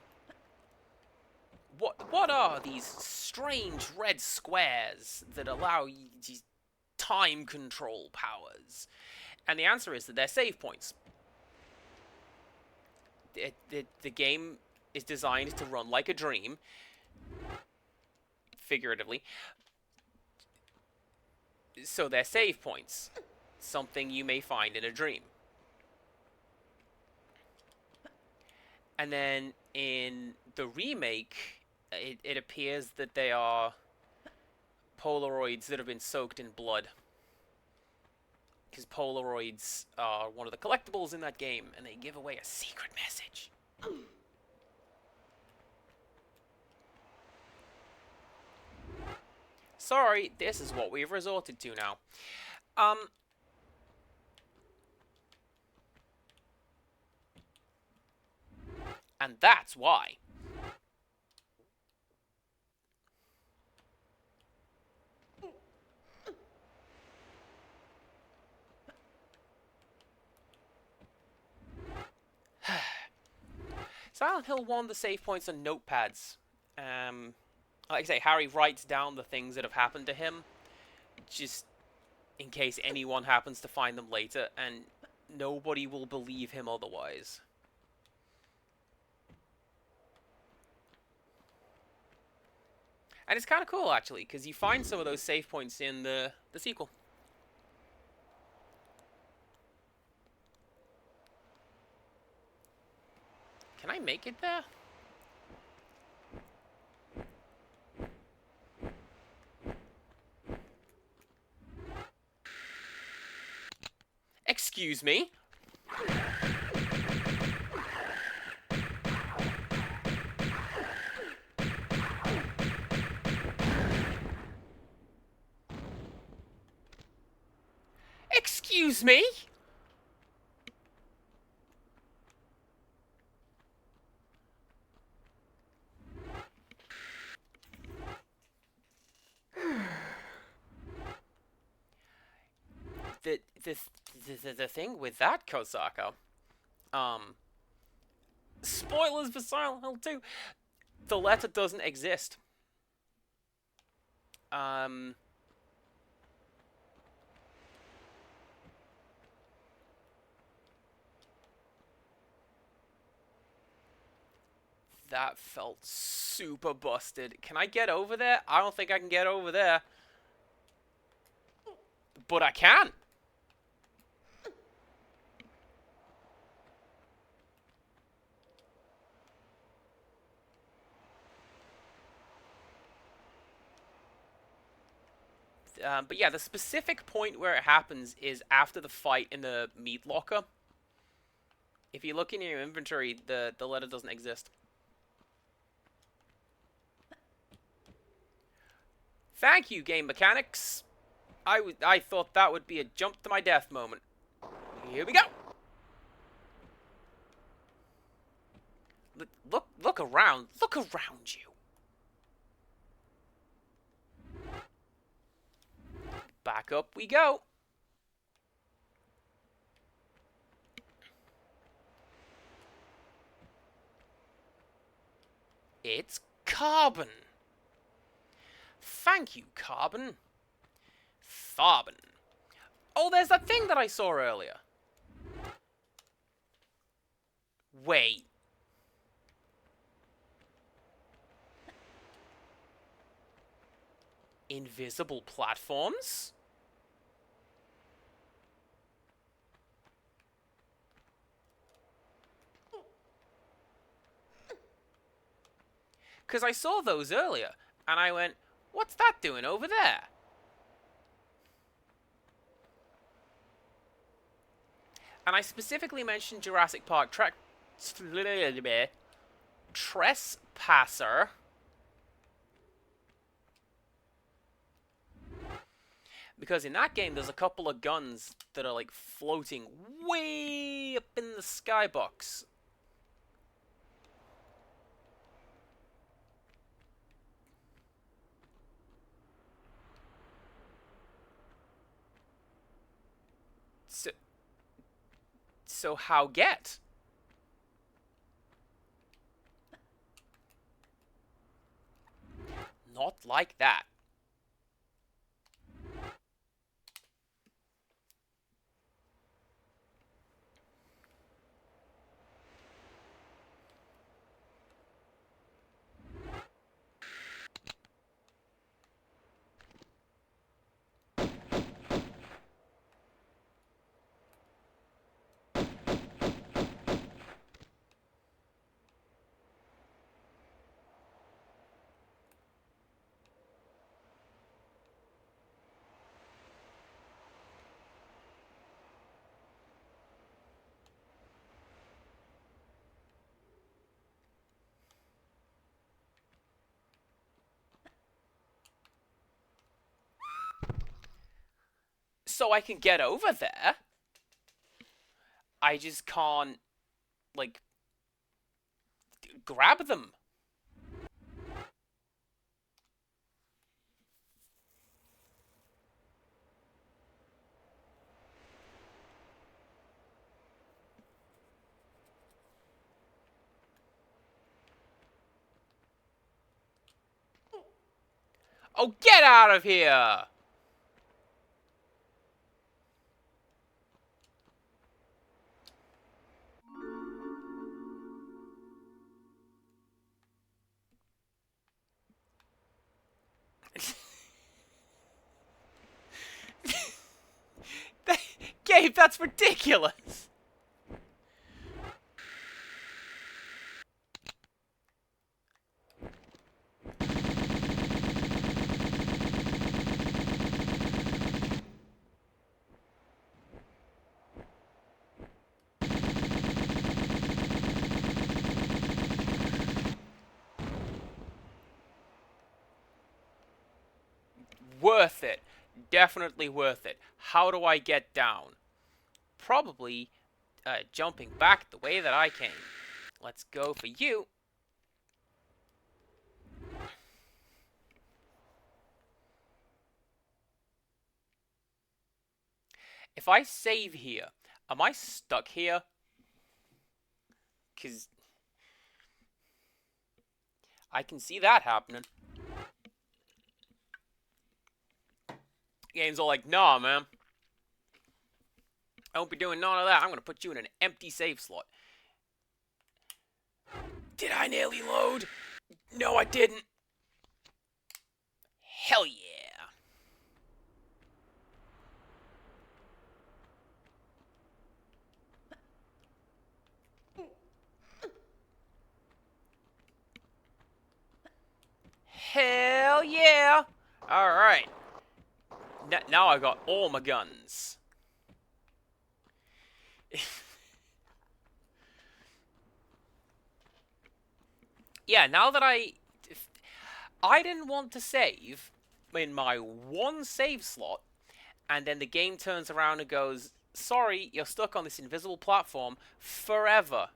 What are these strange red squares that allow you these time control powers? And the answer is that they're save points. The game is designed to run like a dream, figuratively. So they're save points, something you may find in a dream. And then in the remake, it appears that they are Polaroids that have been soaked in blood. Because Polaroids are one of the collectibles in that game, and they give away a secret message. Sorry, this is what we've resorted to now. And that's why. Silent Hill 1, the save points are notepads. Like I say, Harry writes down the things that have happened to him, just in case anyone happens to find them later, and nobody will believe him otherwise. And it's kind of cool, actually, because you find some of those save points in the sequel. Can I make it there? Excuse me? Excuse me? The thing with that, Kosaka, spoilers for Silent Hill 2, the letter doesn't exist. That felt super busted. Can I get over there? I don't think I can get over there. But I can. But yeah, the specific point where it happens is after the fight in the meat locker. If you look in your inventory, the letter doesn't exist. Thank you, game mechanics. I thought that would be a jump to my death moment. Here we go. Look around. Look around you. Back up we go. It's Carbon. Thank you, Carbon. Tharbon. Oh, there's that thing that I saw earlier. Wait. Invisible platforms? Because I saw those earlier, and I went, what's that doing over there? And I specifically mentioned Jurassic Park Trespasser. Because in that game, there's a couple of guns that are like floating way up in the skybox. So how get? Not like that. So I can get over there. I just can't, like, grab them. Oh, get out of here! Gabe, that's ridiculous! Worth it. Definitely worth it. How do I get down? Probably jumping back the way that I came. Let's go for you. If I save here, am I stuck here? Because I can see that happening. Game's all like, nah, man. I won't be doing none of that. I'm going to put you in an empty save slot. Did I nearly load? No, I didn't. Hell yeah. Hell yeah. Alright. Now I got all my guns. Yeah, now that I didn't want to save in my one save slot, and then the game turns around and goes, sorry, you're stuck on this invisible platform forever.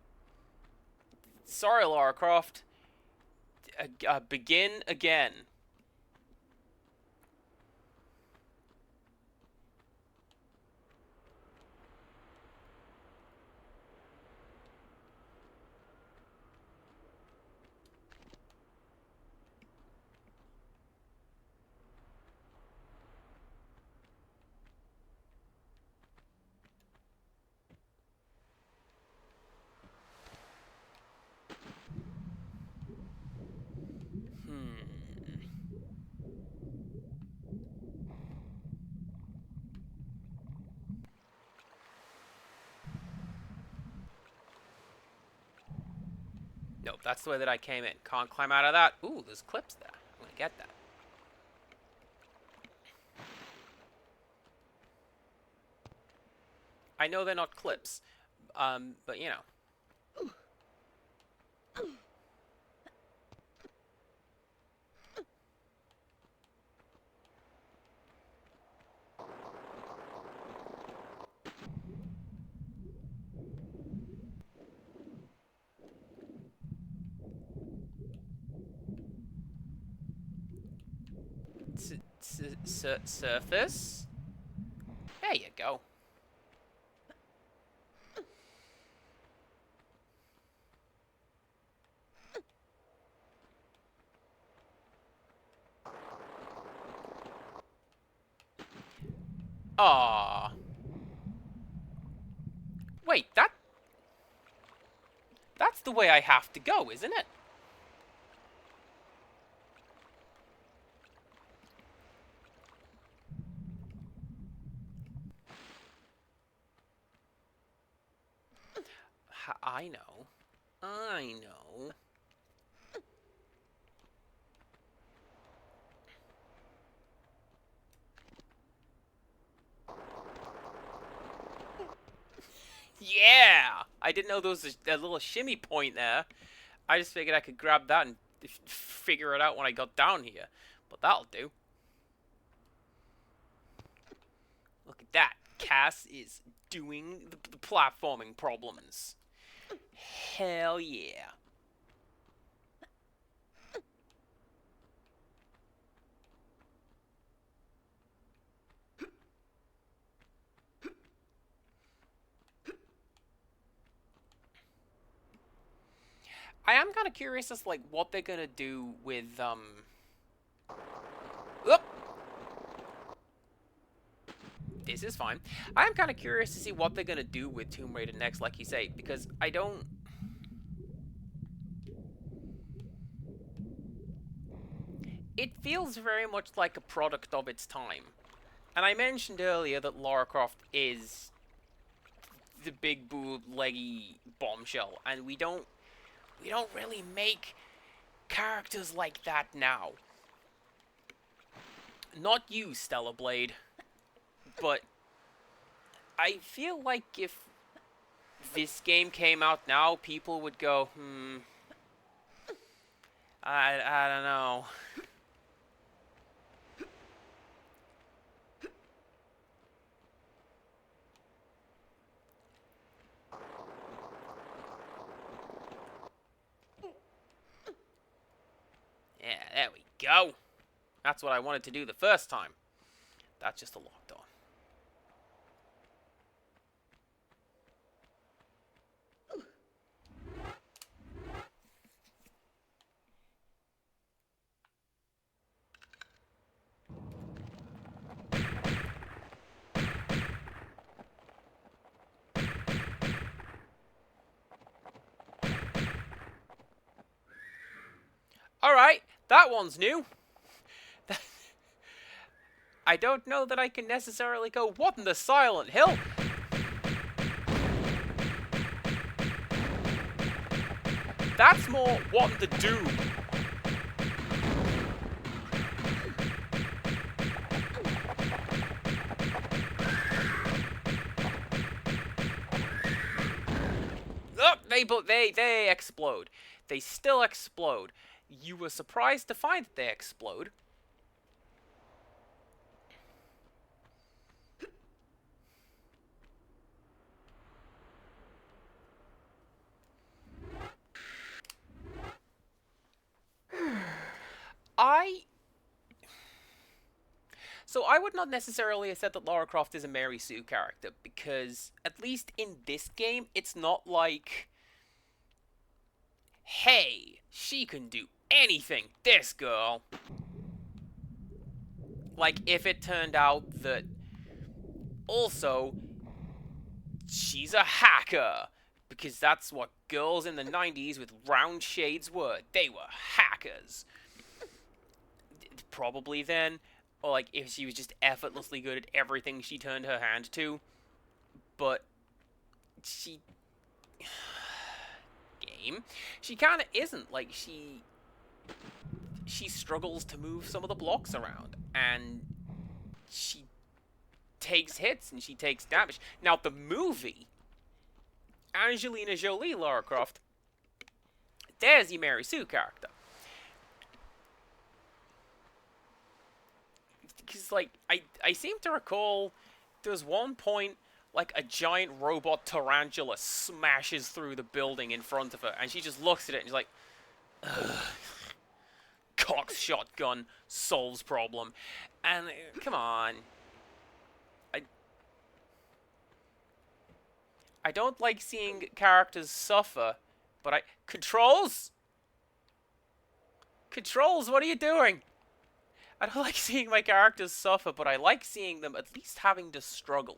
Sorry, Lara Croft. Begin again. Nope, that's the way that I came in. Can't climb out of that. Ooh, there's clips there. I'm gonna get that. I know they're not clips, but you know. Surface? There you go. Ah. Wait, that's the way I have to go, isn't it? I know. I know. Yeah! I didn't know there was a little shimmy point there. I just figured I could grab that and figure it out when I got down here. But that'll do. Look at that. Cass is doing the platforming problems. Hell yeah. I am kind of curious as like what they're gonna do with Oop! This is fine. I am kind of curious to see what they're gonna do with Tomb Raider next, like you say, because I don't. It feels very much like a product of its time, and I mentioned earlier that Lara Croft is the big bootleggy bombshell, and we don't really make characters like that now. Not you, Stellar Blade, but I feel like if this game came out now, people would go, I don't know. Yeah, there we go. That's what I wanted to do the first time. That's just a locked door. Alright, that one's new. I don't know that I can necessarily go, what in the Silent Hill? That's more, what in the Doom? Oh, they explode. They still explode. You were surprised to find that they explode. So I would not necessarily have said that Lara Croft is a Mary Sue character, because at least in this game, it's not like, hey, she can do anything, this girl. Like, if it turned out that also she's a hacker, because that's what girls in the 90s with round shades were. They were hackers. Probably then, or like if she was just effortlessly good at everything she turned her hand to. But she... game, she kind of isn't. Like, she struggles to move some of the blocks around, and she takes hits and she takes damage. Now, the movie, Angelina Jolie Lara Croft, there's your Mary Sue character. Because, like, I seem to recall there's one point, like, a giant robot tarantula smashes through the building in front of her, and she just looks at it and she's like, ugh. Cox shotgun solves problem. And, come on. I don't like seeing characters suffer, but Controls? Controls, what are you doing? I don't like seeing my characters suffer, but I like seeing them at least having to struggle.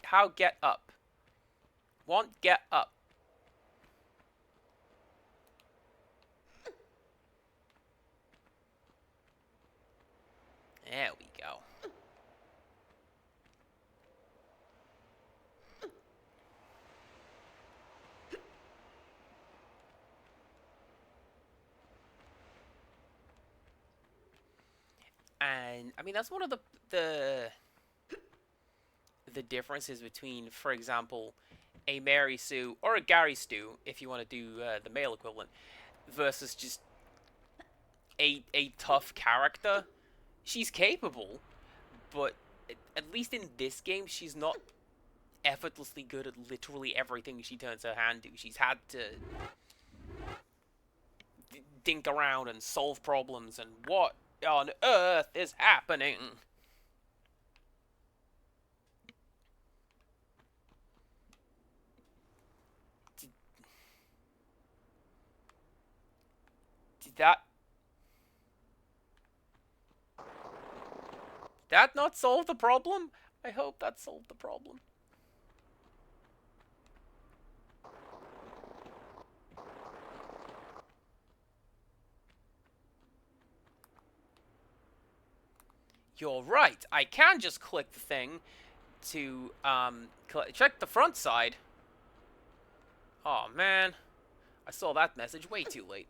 How get up? Want get up. There we go. And I mean, that's one of the differences between, for example, a Mary Sue or a Gary Stu, if you want to do the male equivalent, versus just a tough character. She's capable, but at least in this game, she's not effortlessly good at literally everything she turns her hand to. She's had to dink around and solve problems, and what on earth is happening? Did that not solve the problem? I hope that solved the problem. You're right. I can just click the thing to check the front side. Oh man, I saw that message way too late.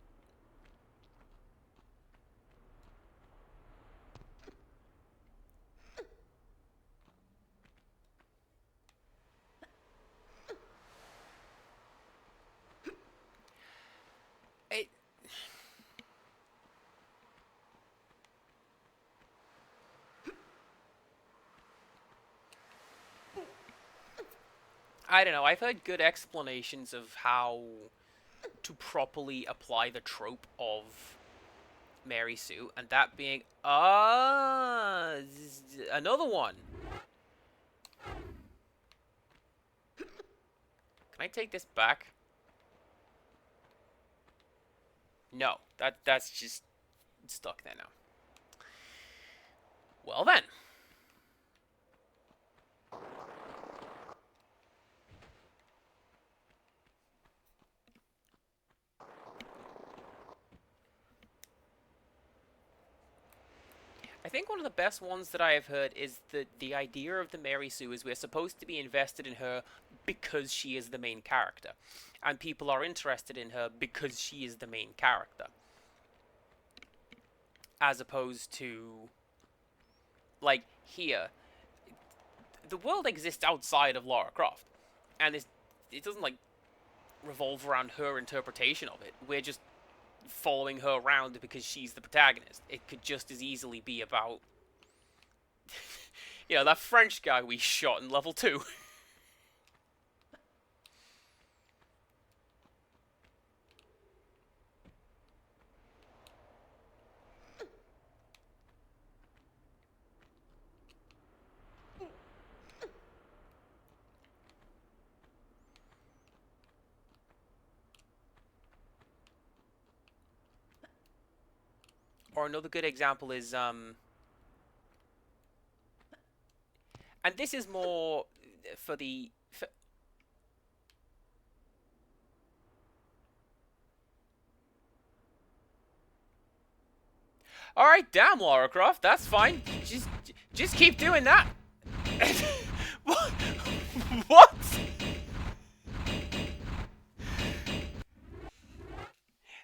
I don't know. I've heard good explanations of how to properly apply the trope of Mary Sue, and that being another one. Can I take this back? No, that's just stuck there now. Well then. I think one of the best ones that I have heard is the idea of the Mary Sue is we're supposed to be invested in her because she is the main character. And people are interested in her because she is the main character. As opposed to, like, here. The world exists outside of Lara Croft. And it doesn't, like, revolve around her interpretation of it. We're just following her around because she's the protagonist. It could just as easily be about you know, that French guy we shot in level 2. Or another good example is And this is more for the... Alright, damn, Lara Croft, that's fine. Just keep doing that. What? What?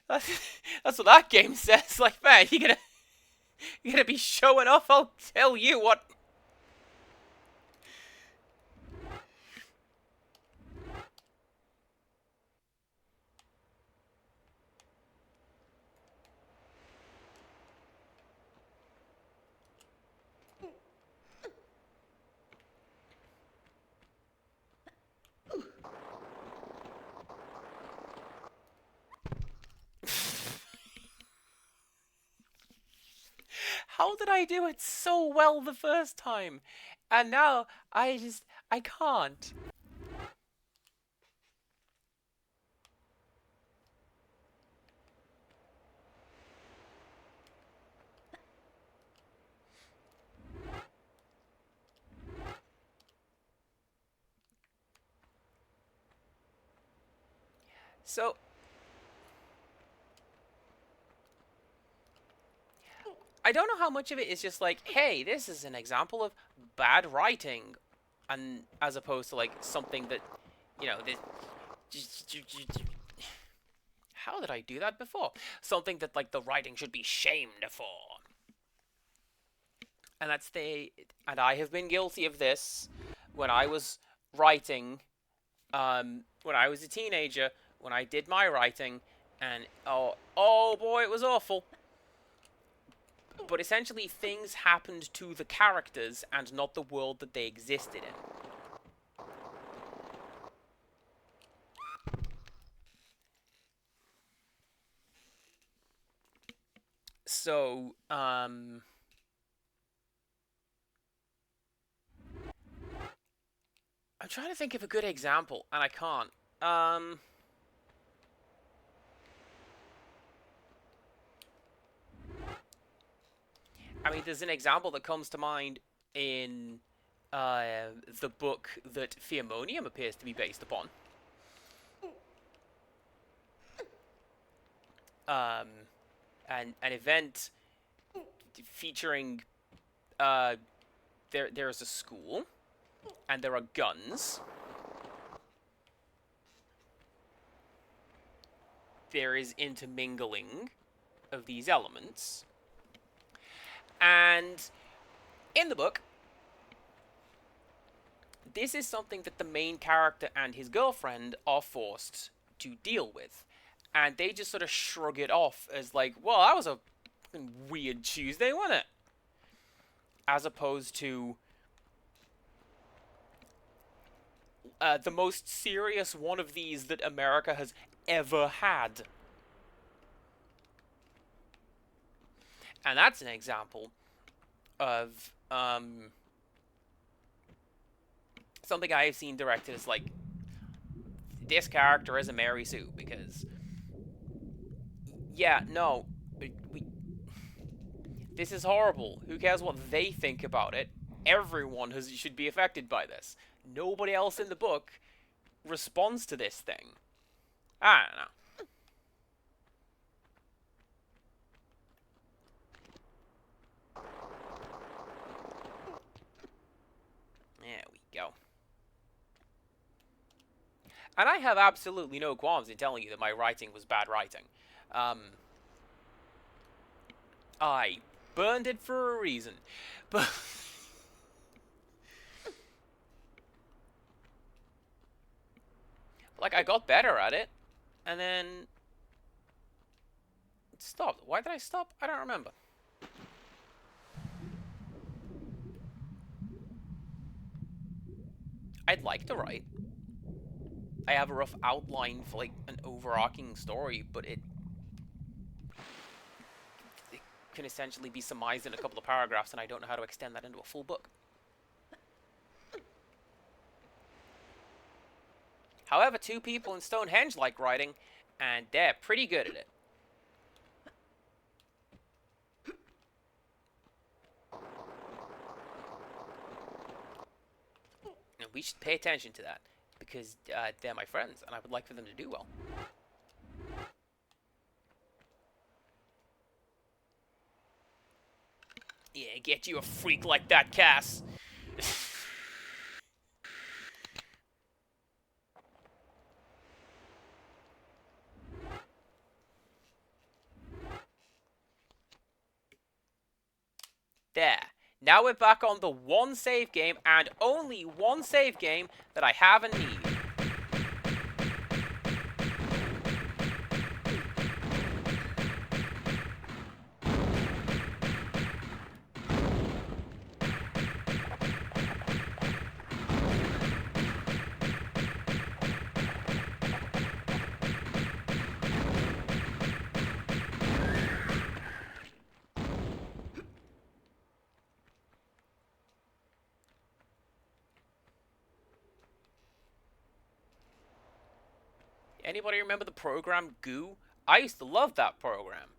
That's what that game says. Like, man, you're gonna be showing off. I'll tell you what. How did I do it so well the first time? And now I can't. So, I don't know how much of it is just like, hey, this is an example of bad writing, and as opposed to like something that, you know, this. How did I do that before? Something that like the writing should be shamed for. And and I have been guilty of this when I was writing, when I was a teenager, when I did my writing, and oh boy, it was awful. But essentially, things happened to the characters and not the world that they existed in. So, I'm trying to think of a good example, and I can't. I mean, there's an example that comes to mind in the book that Theomonium appears to be based upon. An event featuring there's a school and there are guns. There is intermingling of these elements. And in the book, this is something that the main character and his girlfriend are forced to deal with. And they just sort of shrug it off as like, well, that was a weird Tuesday, wasn't it? As opposed to the most serious one of these that America has ever had. And that's an example of something I have seen directed as like, this character is a Mary Sue, because yeah, no, this is horrible. Who cares what they think about it? Everyone should be affected by this. Nobody else in the book responds to this thing. I don't know. There we go. And I have absolutely no qualms in telling you that my writing was bad writing. I burned it for a reason. But like, I got better at it, and then it stopped. Why did I stop? I don't remember. I'd like to write. I have a rough outline for like an overarching story, but it can essentially be surmised in a couple of paragraphs, and I don't know how to extend that into a full book. However, two people in Stonehenge like writing, and they're pretty good at it. we should pay attention to that because they're my friends, and I would like for them to do well. Yeah, get you a freak like that, Cass. There. Now we're back on the one save game, and only one save game that I have and need. Anybody remember the program Goo? I used to love that program.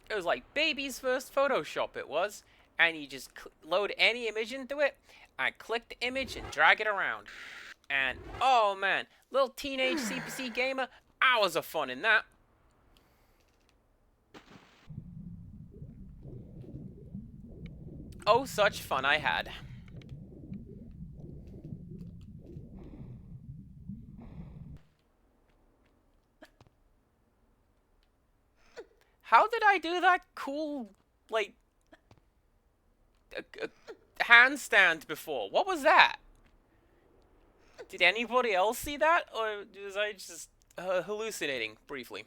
It was like baby's first Photoshop, it was. And you just load any image into it, and click the image and drag it around. And, oh man, little teenage CPC gamer, hours of fun in that. Oh, such fun I had. How did I do that cool, like, handstand before? What was that? Did anybody else see that? Or was I just hallucinating briefly?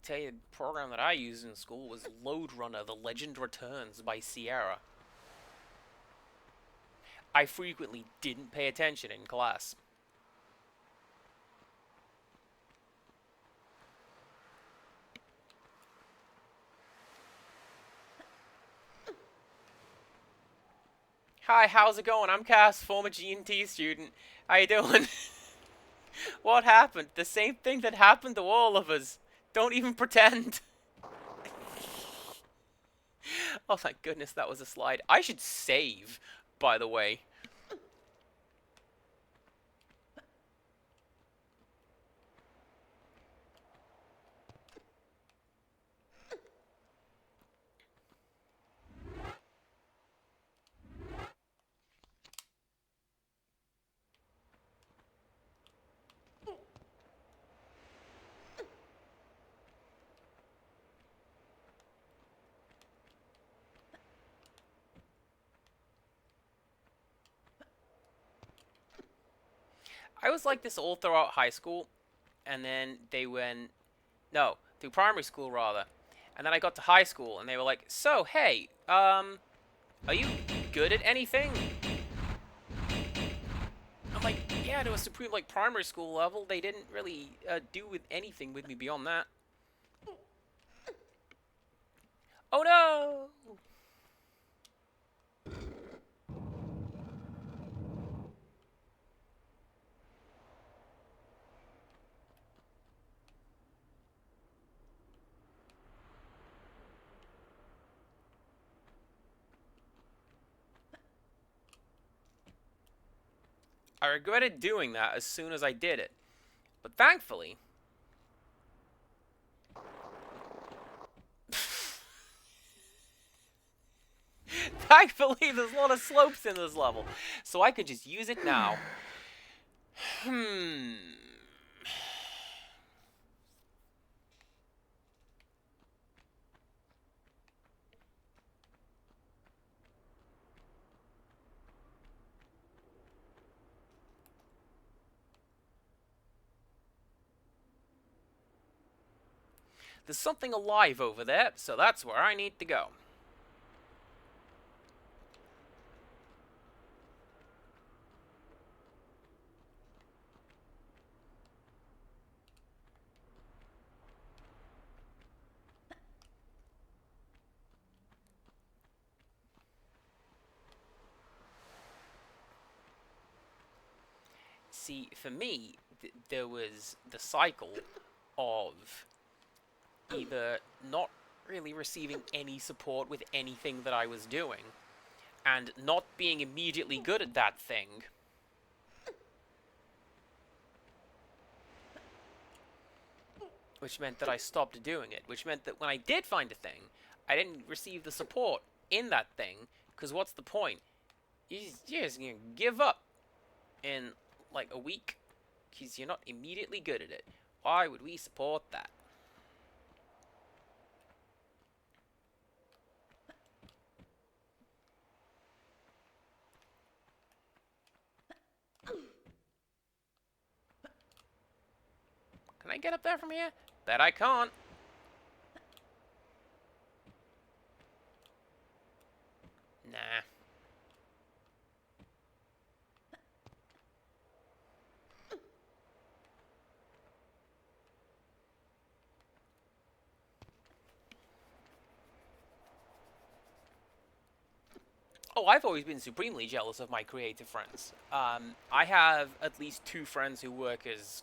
Tell you, the program that I used in school was Lode Runner: The Legend Returns by Sierra. I frequently didn't pay attention in class. Hi, how's it going? I'm Cass, former G&T student. How you doing? What happened? The same thing that happened to all of us. Don't even pretend. Oh, thank goodness that was a slide. I should save, by the way. I was like this all throughout high school, and then they went, no, through primary school rather, and then I got to high school, and they were like, so, hey, are you good at anything? I'm like, yeah, to a supreme, like, primary school level, they didn't really do with anything with me beyond that. Oh no! I regretted doing that as soon as I did it. But thankfully... thankfully, there's a lot of slopes in this level. So I could just use it now. There's something alive over there, so that's where I need to go. see, for me, there was the cycle of either not really receiving any support with anything that I was doing, and not being immediately good at that thing, which meant that I stopped doing it, which meant that when I did find a thing, I didn't receive the support in that thing, because what's the point? You're just gonna give up in, like, a week, because you're not immediately good at it. Why would we support that? Can I get up there from here? Bet I can't. Nah. Oh, I've always been supremely jealous of my creative friends. I have at least 2 friends who work as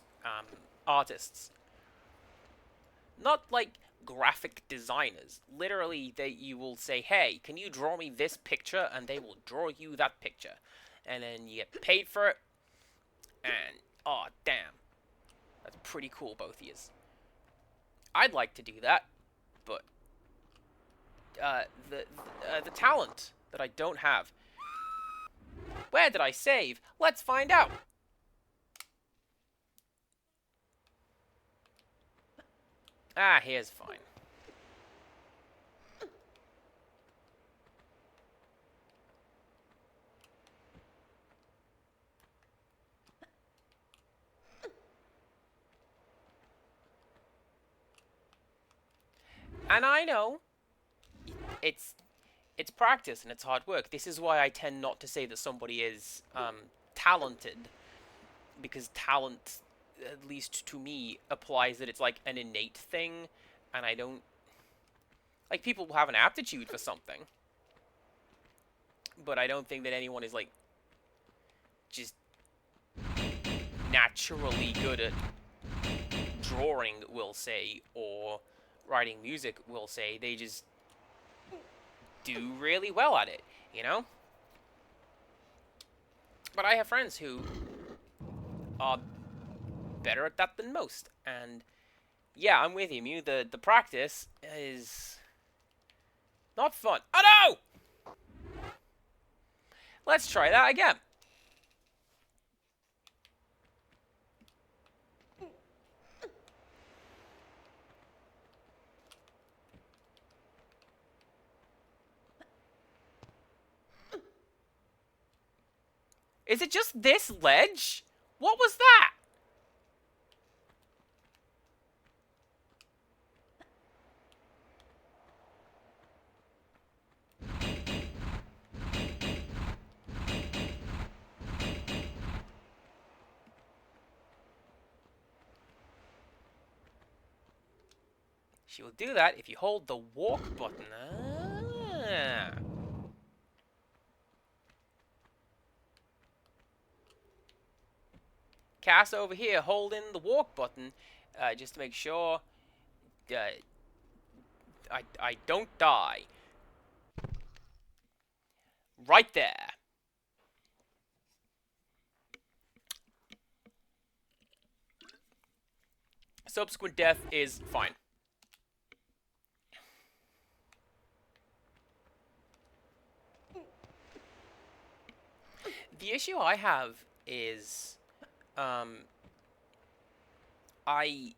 artists. Not like graphic designers. Literally, you will say, hey, can you draw me this picture? And they will draw you that picture. And then you get paid for it. And, oh, damn. That's pretty cool, both of yous. I'd like to do that, but the talent that I don't have. Where did I save? Let's find out. Ah, here's fine. And I know it's practice and it's hard work. This is why I tend not to say that somebody is talented, because talent, at least to me, applies that it's like an innate thing, and I don't like people who have an aptitude for something, but I don't think that anyone is like just naturally good at drawing, we'll say, or writing music, we'll say. They just do really well at it, you know? But I have friends who are better at that than most, and yeah, I'm with you, Mew. The practice is not fun. Oh no! Let's try that again. Is it just this ledge? What was that? She will do that if you hold the walk button. Ah. Cass over here holding the walk button, just to make sure I don't die. Right there. Subsequent death is fine. The issue I have is, I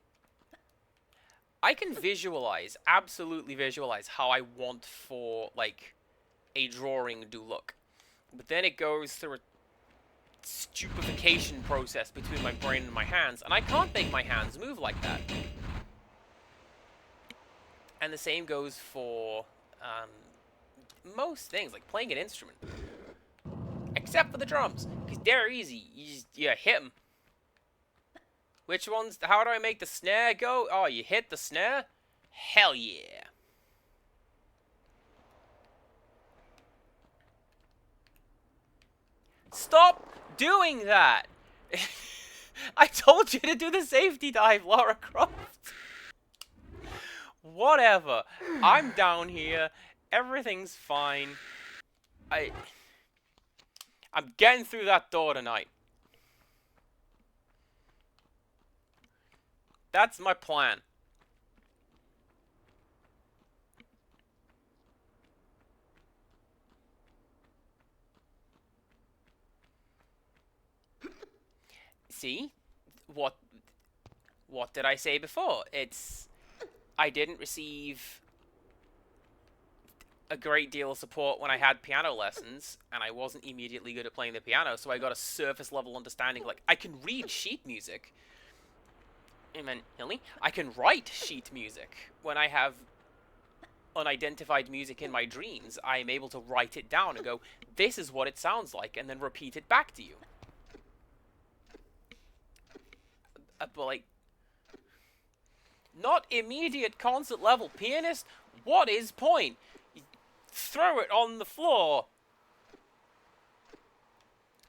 can visualize, absolutely visualize how I want for, like, a drawing to look. But then it goes through a stupefaction process between my brain and my hands, and I can't make my hands move like that. And the same goes for, most things, like playing an instrument. Except for the drums, because they're easy. You hit them. Which ones? How do I make the snare go? Oh, you hit the snare? Hell yeah. Stop doing that! I told you to do the safety dive, Lara Croft. Whatever. I'm down here. Everything's fine. I'm getting through that door tonight. That's my plan. See? What did I say before? I didn't receive a great deal of support when I had piano lessons, and I wasn't immediately good at playing the piano, so I got a surface level understanding. Like, I can read sheet music. I can write sheet music. When I have unidentified music in my dreams, I am able to write it down and go, this is what it sounds like, and then repeat it back to you. But, like, not immediate concert level pianist? What is point? You throw it on the floor.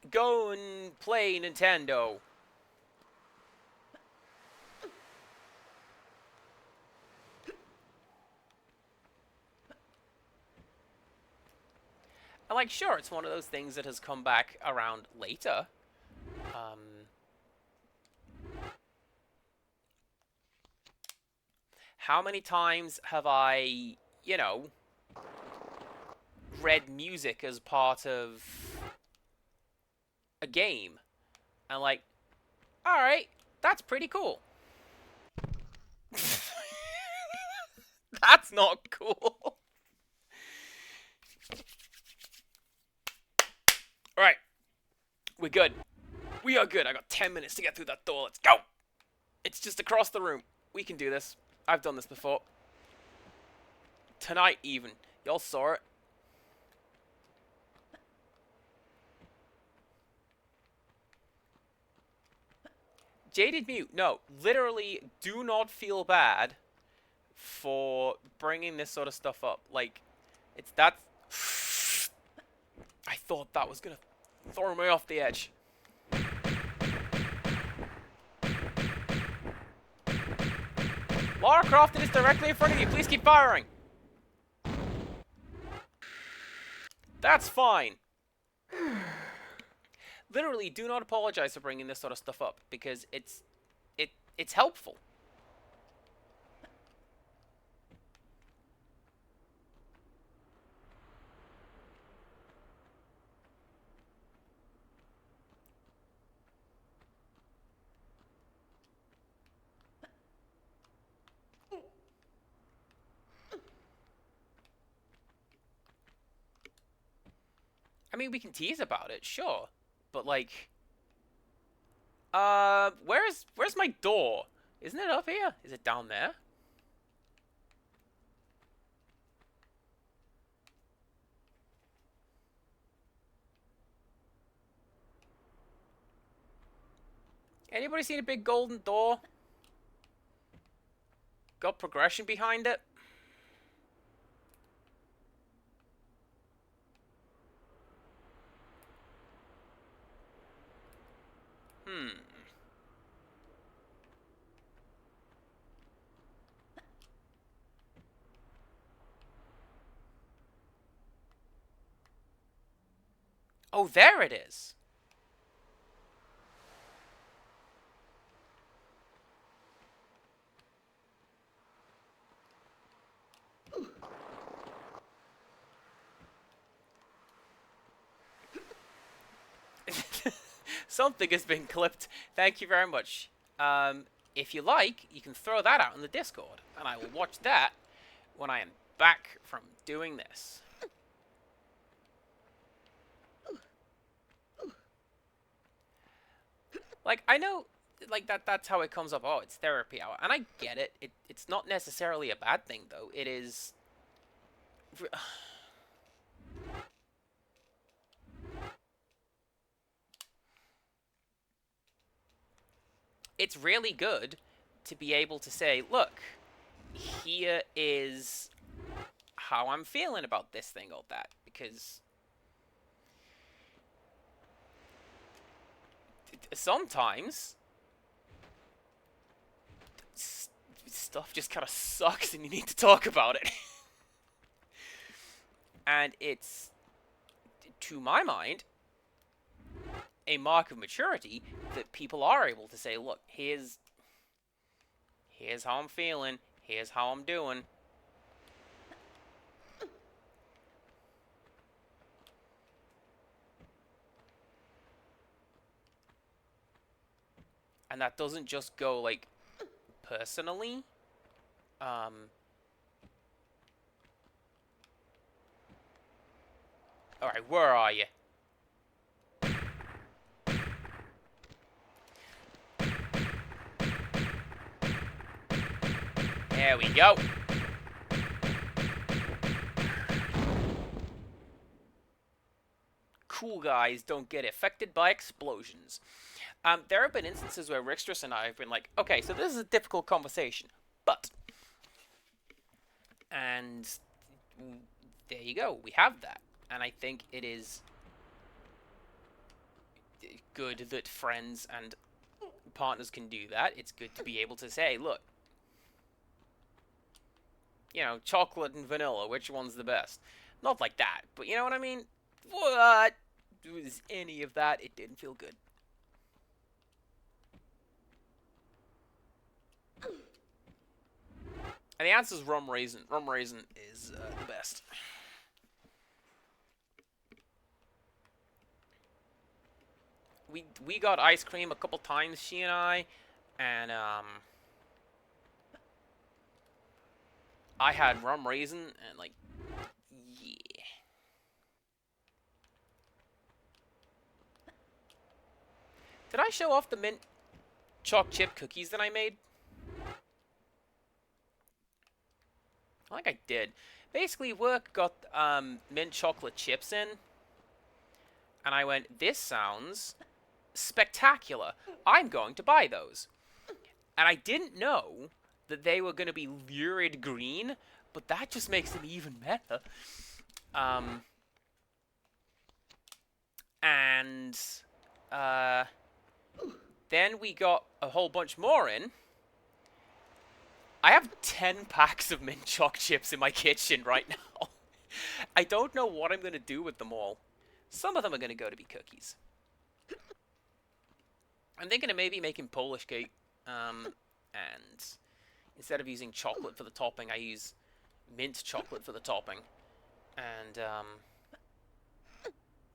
Go and play Nintendo. And, like, sure, it's one of those things that has come back around later. How many times have I, you know, read music as part of a game? And, like, alright, that's pretty cool. That's not cool. Alright. We're good. We are good. I got 10 minutes to get through that door. Let's go! It's just across the room. We can do this. I've done this before. Tonight, even. Y'all saw it. Jaded Mute. No, literally, do not feel bad for bringing this sort of stuff up. Like, it's that... I thought that was gonna throw me off the edge. Lara Croft, it is directly in front of you. Please keep firing. That's fine. Literally, do not apologize for bringing this sort of stuff up, because it's helpful. I mean, we can tease about it, sure. But, like... where's my door? Isn't it up here? Is it down there? Anybody seen a big golden door? Got progression behind it? Oh, there it is. Something has been clipped. Thank you very much. If you like, you can throw that out in the Discord, and I will watch that when I am back from doing this. Like, I know, like, that's how it comes up. Oh, it's therapy hour. And I get it. It's not necessarily a bad thing, though. It is... It's really good to be able to say, look, here is how I'm feeling about this thing or that. Because... sometimes stuff just kind of sucks and you need to talk about it. And it's, to my mind, a mark of maturity that people are able to say, look, here's how I'm feeling, here's how I'm doing. And that doesn't just go, like, personally. Alright, where are you? There we go. Cool guys don't get affected by explosions. There have been instances where Rixtress and I have been like, okay, so this is a difficult conversation, but... And there you go, we have that. And I think it is good that friends and partners can do that. It's good to be able to say, look, you know, chocolate and vanilla, which one's the best? Not like that, but you know what I mean? What? Was any of that? It didn't feel good. And the answer is rum raisin. Rum raisin is the best. We got ice cream a couple times, she and I had rum raisin and like, yeah. Did I show off the mint choc chip cookies that I made? I think I did. Basically, work got mint chocolate chips in, and I went, this sounds spectacular. I'm going to buy those. And I didn't know that they were going to be lurid green, but that just makes them even better. Then we got a whole bunch more in. I have 10 packs of mint choc chips in my kitchen right now. I don't know what I'm going to do with them all. Some of them are going to go to be cookies. I'm thinking of maybe making Polish cake. And instead of using chocolate for the topping, I use mint chocolate for the topping. And,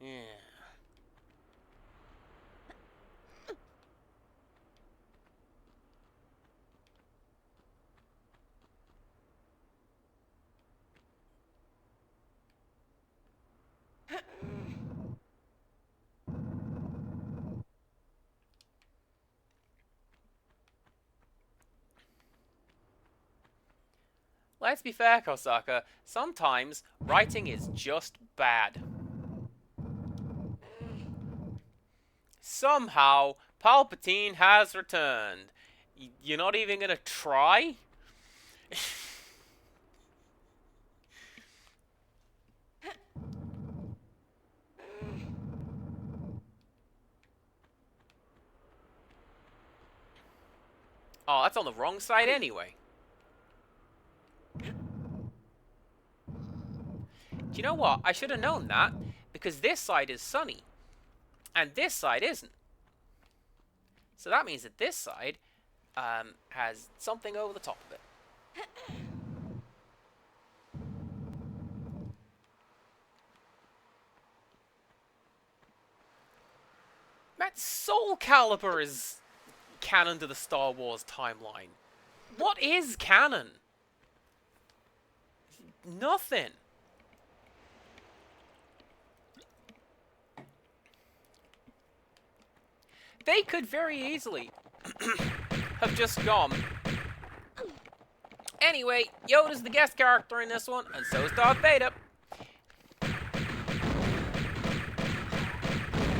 yeah. Let's be fair, Kosaka. Sometimes writing is just bad. Somehow, Palpatine has returned. You're not even gonna try? Oh, that's on the wrong side anyway. Do you know what? I should have known that, because this side is sunny, and this side isn't. So that means that this side has something over the top of it. Matt, Soul Calibur is canon to the Star Wars timeline. What is canon? Nothing. They could very easily have just gone. Anyway, Yoda's the guest character in this one, and so is Darth Vader.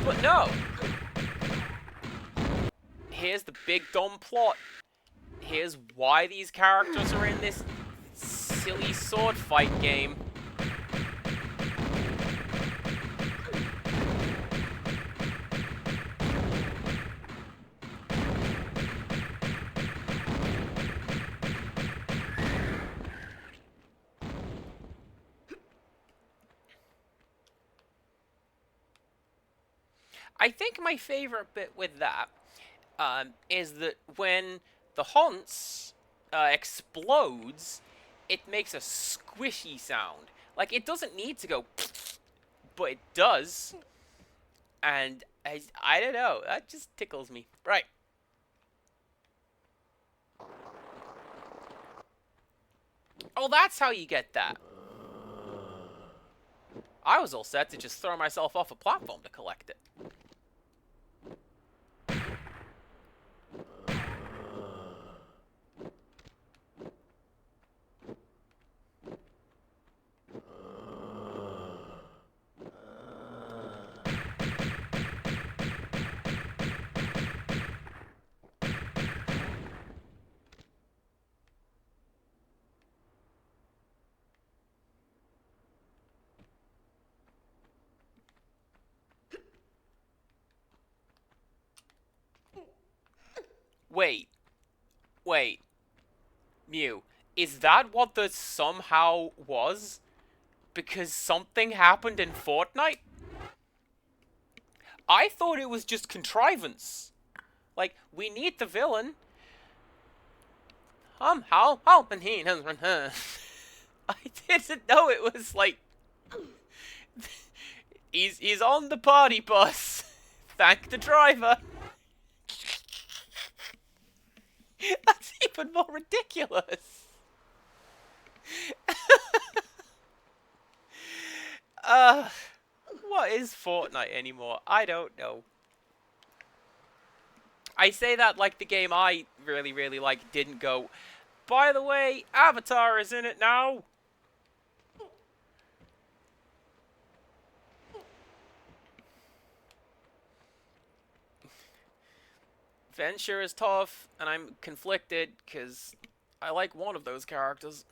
But no. Here's the big dumb plot. Here's why these characters are in this silly sword fight game. I think my favorite bit with that is that when the Haunts explodes, it makes a squishy sound. Like, it doesn't need to go, but it does. And I don't know, that just tickles me. Right. Oh, that's how you get that. I was all set to just throw myself off a platform to collect it. Wait. Mew, is that what the somehow was? Because something happened in Fortnite? I thought it was just contrivance. Like, we need the villain. How and he I didn't know it was like he's on the party bus. Thank the driver. That's even more ridiculous. What is Fortnite anymore? I don't know. I say that like the game I really like didn't go, by the way, Avatar is in it now. Venture is tough, and I'm conflicted, because I like one of those characters.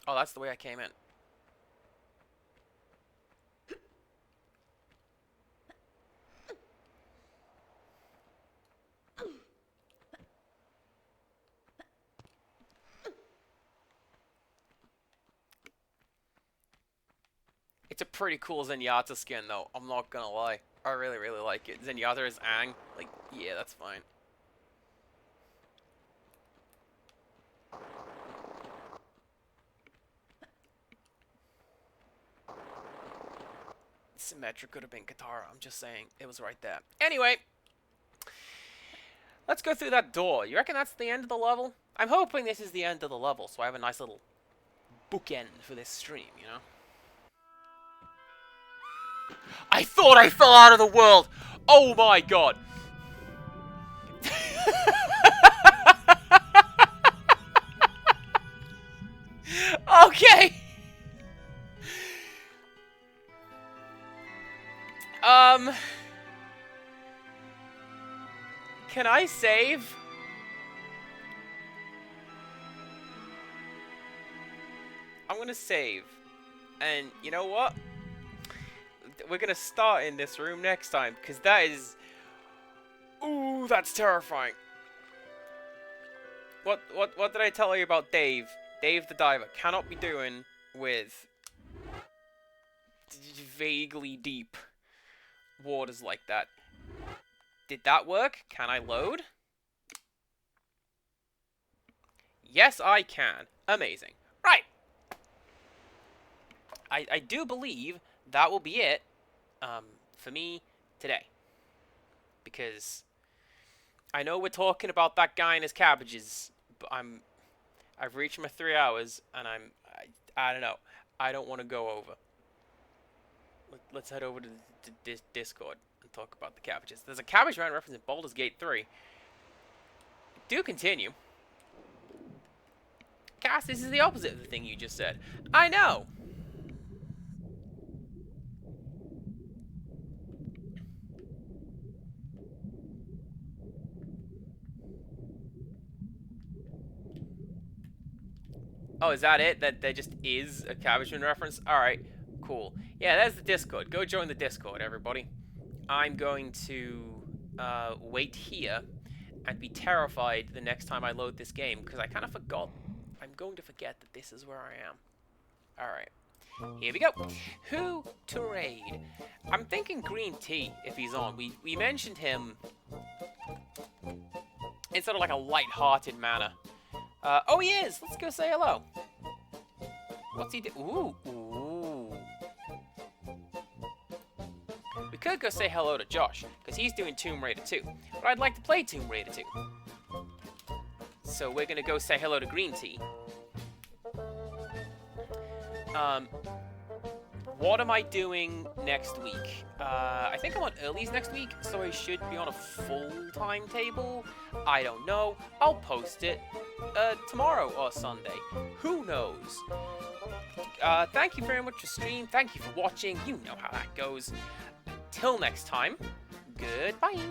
Oh, that's the way I came in. It's a pretty cool Zenyatta skin, though. I'm not gonna lie. I really like it. Zenyatta is Aang. Like, yeah, that's fine. Symmetra could have been Katara. I'm just saying. It was right there. Anyway. Let's go through that door. You reckon that's the end of the level? I'm hoping this is the end of the level, so I have a nice little bookend for this stream, you know? I thought I fell out of the world! Oh my god! Okay! Can I save? I'm gonna save. And you know what? We're gonna start in this room next time, because that is... Ooh, that's terrifying. What did I tell you about Dave? Dave the Diver cannot be doing with vaguely deep waters like that. Did that work? Can I load? Yes, I can. Amazing. Right. I do believe that will be it for me today. Because I know we're talking about that guy and his cabbages, but I've reached my 3 hours, and I don't know. I don't want to go over. Let's head over to the Discord and talk about the cabbages. There's a Cabbage Man reference in Baldur's Gate 3. Do continue. Cass, this is the opposite of the thing you just said. I know. Oh, is that it? That there just is a Cabbageman reference? Alright, cool. Yeah, there's the Discord. Go join the Discord, everybody. I'm going to wait here and be terrified the next time I load this game, because I kind of forgot. I'm going to forget that this is where I am. Alright. Here we go. Who to raid? I'm thinking green tea if he's on. We mentioned him in sort of like a light-hearted manner. Oh, he is! Let's go say hello. What's he do? Ooh. We could go say hello to Josh, because he's doing Tomb Raider 2. But I'd like to play Tomb Raider 2. So we're gonna go say hello to Green Tea. What am I doing next week? I think I'm on earlies next week, so I should be on a full timetable. I don't know. I'll post it tomorrow or Sunday. Who knows? Thank you very much for streaming. Thank you for watching. You know how that goes. Till next time, goodbye.